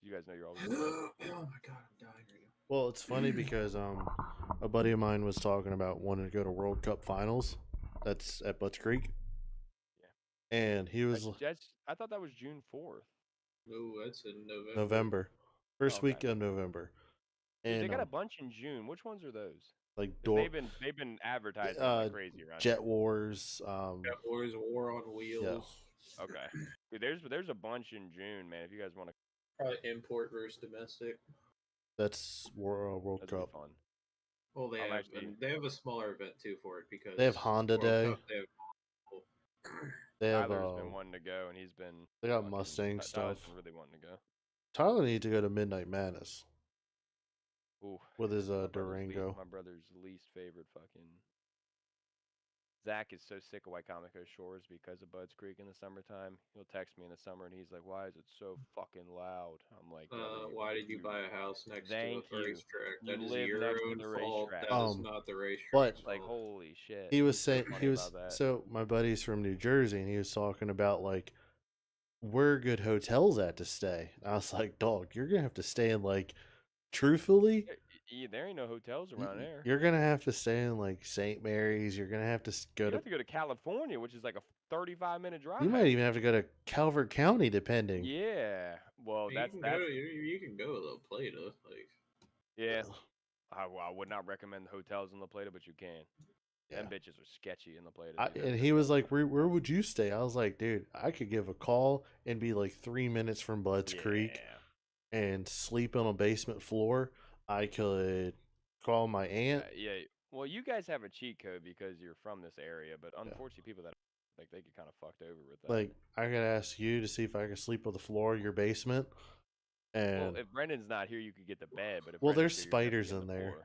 You guys know you're always Oh my God, I'm dying right now. Well, it's funny because a buddy of mine was talking about wanting to go to World Cup finals. That's at Butts Creek. Yeah. And he was I thought that was June 4th. No, that's in November. November. First week of November. And dude, they got a bunch in June. Which ones are those? Like they've been advertising like crazy around Jet Wars. Jet Wars, War on Wheels. Yeah. Okay. Dude, there's a bunch in June, man. If you guys want to. Probably import versus domestic. That's World Cup. Fun. Well, they have a smaller event too for it because they have Honda Day. Cup, they have Tyler's been wanting to go, and he's been. They got Mustang stuff. Really wanting to go. Tyler needs to go to Midnight Madness. Ooh, with his Durango. My brother's least favorite fucking. Zach is so sick of White Comico Shores because of Budds Creek in the summertime. He'll text me in the summer and he's like, "Why is it so fucking loud?" I'm like, "Why did you buy a house next to a racetrack? That is your own fault. That is not the racetrack's fault." Like, holy shit. He was saying so. My buddy's from New Jersey and he was talking about like where are good hotels at to stay. And I was like, "Dog, you're gonna have to stay in like." Truthfully, there ain't no hotels around there. You're gonna have to stay in like St. Mary's. You're gonna have to go. You have to go to California, which is like a 35-minute drive. You might even have to go to Calvert County, depending. Yeah, well, you can go to La Plata, like. Yeah, I would not recommend the hotels in La Plata, but you can. Yeah. Them bitches are sketchy in La Plata. And he was like, "Where would you stay?" I was like, "Dude, I could give a call and be like 3 minutes from Budds Creek." And sleep on a basement floor. I could call my aunt. Yeah. Well, you guys have a cheat code because you're from this area, but unfortunately, people that like they get kind of fucked over with that. Like I could ask you to see if I could sleep on the floor of your basement. And if Brendan's not here, you could get the bed. But if there's spiders in there.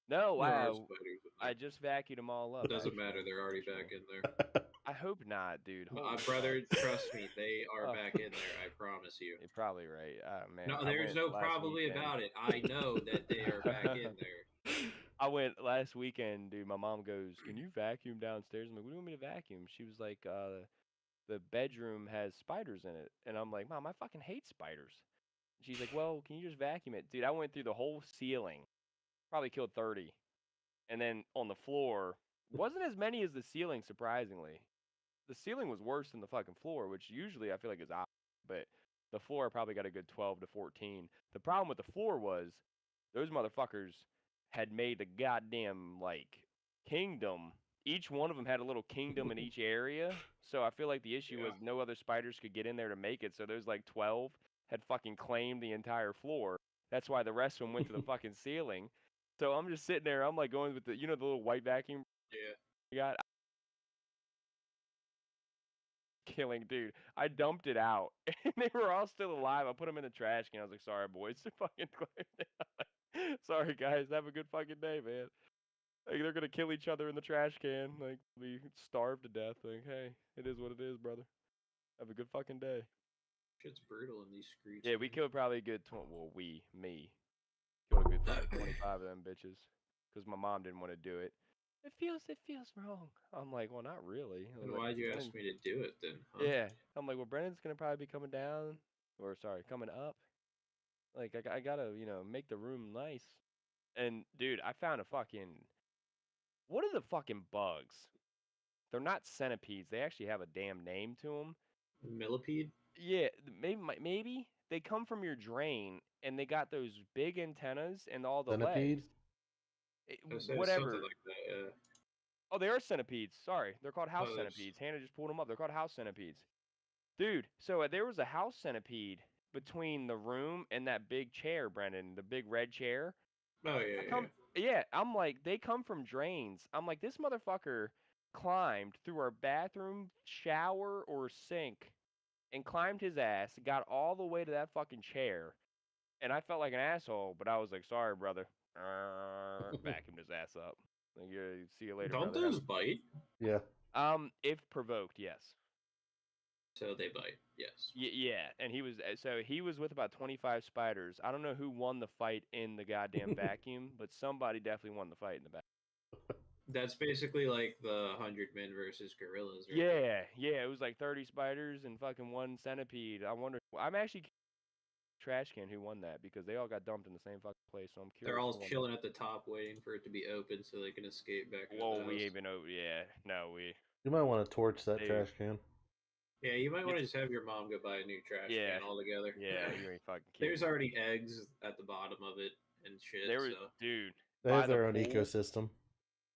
No, I just vacuumed them all up. It doesn't matter. They're already back in there. I hope not, dude. Brother, trust me, they are back in there. I promise you. You're probably right. Man, no, there's no probably about it. I know that they are back in there. I went last weekend, dude. My mom goes, "Can you vacuum downstairs?" I'm like, "What do you want me to vacuum?" She was like, "The bedroom has spiders in it," and I'm like, "Mom, I fucking hate spiders." She's like, "Well, can you just vacuum it?" Dude, I went through the whole ceiling, probably killed 30, and then on the floor wasn't as many as the ceiling, surprisingly. The ceiling was worse than the fucking floor, which usually I feel like is odd, but the floor probably got a good 12 to 14. The problem with the floor was those motherfuckers had made the goddamn, like, kingdom. Each one of them had a little kingdom in each area, so I feel like the issue was no other spiders could get in there to make it, so those, like, 12 had fucking claimed the entire floor. That's why the rest of them went to the fucking ceiling. So I'm just sitting there. I'm like going with the the little white vacuum. Yeah. You got killing, dude. I dumped it out, and they were all still alive. I put them in the trash can. I was like, "Sorry, boys, fucking sorry, guys. Have a good fucking day, man." Like they're gonna kill each other in the trash can. Like be starved to death. Like, hey, it is what it is, brother. Have a good fucking day. Shit's brutal in these streets. Yeah, man. we killed probably a good me killed a good fucking 25 of them bitches, because my mom didn't want to do it. It feels wrong. I'm like, well, not really. I was And like, why'd you Brennan, ask me to do it then? Huh? yeah. I'm like, well, Brennan's gonna probably be coming down, or sorry, coming up. Like, I gotta, make the room nice. And dude, I found a fucking. What are the fucking bugs? They're not centipedes. They actually have a damn name to them. Millipede? Yeah, maybe they come from your drain, and they got those big antennas and all the legs. Centipede? I said something Whatever. like that, yeah. Oh, they are centipedes. Sorry, they're called house Oh, centipedes. Hannah just pulled them up. They're called house centipedes. Dude, so there was a house centipede between the room and that big chair, Brendan, the big red chair. Oh, yeah. Yeah, I'm like, they come from drains. I'm like, this motherfucker climbed through our bathroom, shower, or sink and climbed his ass, got all the way to that fucking chair. And I felt like an asshole, but I was like, sorry, brother. Vacuumed his ass up. Like, yeah, see you later, Don't brother. those bite? Yeah. If provoked, yes. So they bite, yes. Yeah, and he was with about 25 spiders. I don't know who won the fight in the goddamn vacuum, but somebody definitely won the fight in the vacuum. That's basically like the 100 Men versus gorillas, right? Yeah, it was like 30 spiders and fucking one centipede. I'm actually trash can who won that, because they all got dumped in the same fucking place. So I'm curious. They're all chilling at the top waiting for it to be open so they can escape back into the house. we ain't been over. Yeah, no, we. You might want to torch that trash can. Yeah, you might want to just have your mom go buy a new trash can altogether. Yeah, you ain't fucking kidding. There's already eggs at the bottom of it and shit. Dude. They have their own ecosystem.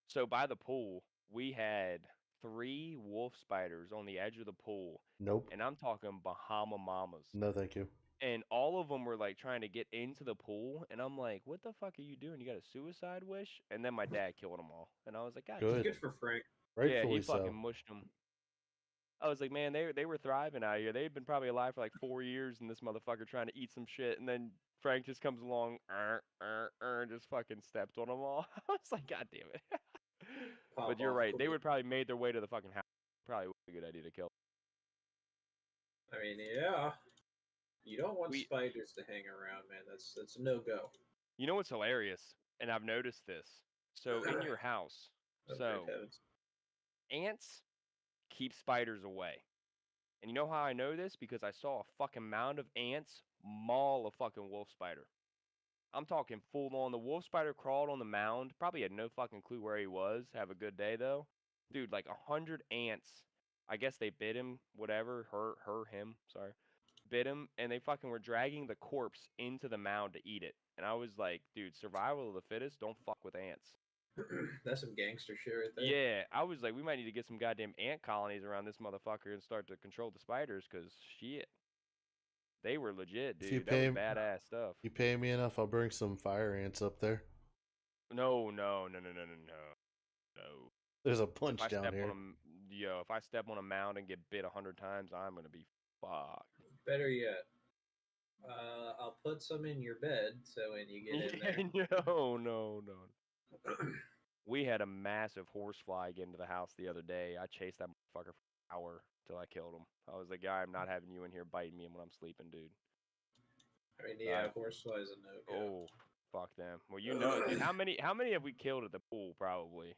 So by the pool, we had 3 wolf spiders on the edge of the pool. Nope. And I'm talking Bahama mamas. No, thank you. And all of them were like trying to get into the pool, and I'm like, "What the fuck are you doing? You got a suicide wish?" And then my dad killed them all, and I was like, "God, good for Frank." Rightfully he fucking mushed them. I was like, man, they were thriving out here. They'd been probably alive for like 4 years, and this motherfucker trying to eat some shit, and then Frank just comes along, and just fucking stepped on them all. I was like, God damn it. But you're right. They would probably made their way to the fucking house. Probably a good idea to kill. I mean, yeah. You don't want spiders to hang around, man. That's a no-go. You know what's hilarious? And I've noticed this. So in your house, ants keep spiders away. And you know how I know this? Because I saw a fucking mound of ants maul a fucking wolf spider. I'm talking full on. The wolf spider crawled on the mound. Probably had no fucking clue where he was. Have a good day, though. Dude, like 100 ants. I guess they bit him, whatever. Him, sorry. Bit him, and they fucking were dragging the corpse into the mound to eat it. And I was like, dude, survival of the fittest, don't fuck with ants. That's some gangster shit right there. Yeah, I was like, we might need to get some goddamn ant colonies around this motherfucker and start to control the spiders, because shit. They were legit, dude. That was badass stuff. You pay me enough, I'll bring some fire ants up there. No. There's a bunch down here. If I step on a mound and get bit 100 times, I'm gonna be fucked. Better yet, I'll put some in your bed so when you get in there. No. We had a massive horsefly get into the house the other day. I chased that motherfucker for an hour till I killed him. I was like, guy, I'm not having you in here biting me when I'm sleeping, dude. I mean, yeah, horsefly is a no-go. Oh, fuck them. Well, you know, dude, how many have we killed at the pool? Probably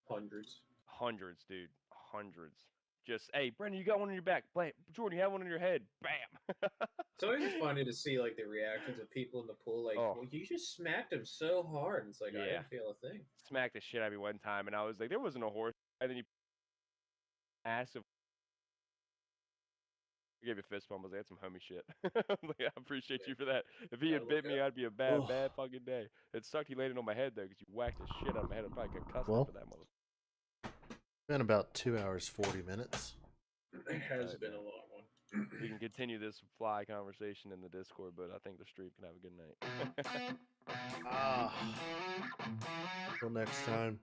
hundreds, dude. Hundreds. Just, hey, Brendan, you got one on your back. Bam. Jordan, you have one on your head. Bam. It's always funny to see like the reactions of people in the pool. Like, well, you just smacked him so hard. It's like, I didn't feel a thing. Smacked the shit out of me one time, and I was like, there wasn't a horse. And then you massive. I gave you a fist bump. I was like, that's some homie shit. I appreciate you for that. If he had bit me, I'd be a bad fucking day. It sucked he landed on my head, though, because you whacked the shit out of my head. I'd probably concussed for that motherfucker. Been about 2 hours, 40 minutes. It has been a long one. We can continue this fly conversation in the Discord, but I think the stream can have a good night. Till next time.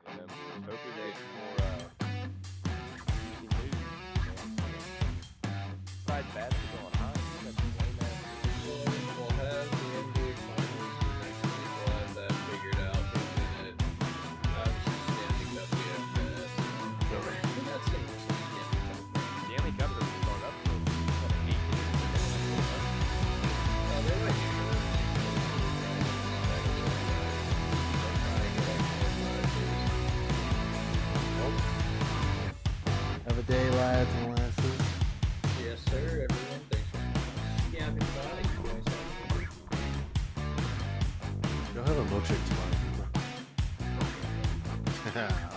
And then hopefully we get some more juicy news. Besides basketball and hockey, that's way man. We'll have the NBA finals next week. We'll have that figured out. And then obviously standing up the FS. That's it. Stanley Cup doesn't start up till 8 They might do Have a day, lads and lasses. Yes, sir. Everyone, thanks for scamming by. Go have a milkshake tomorrow.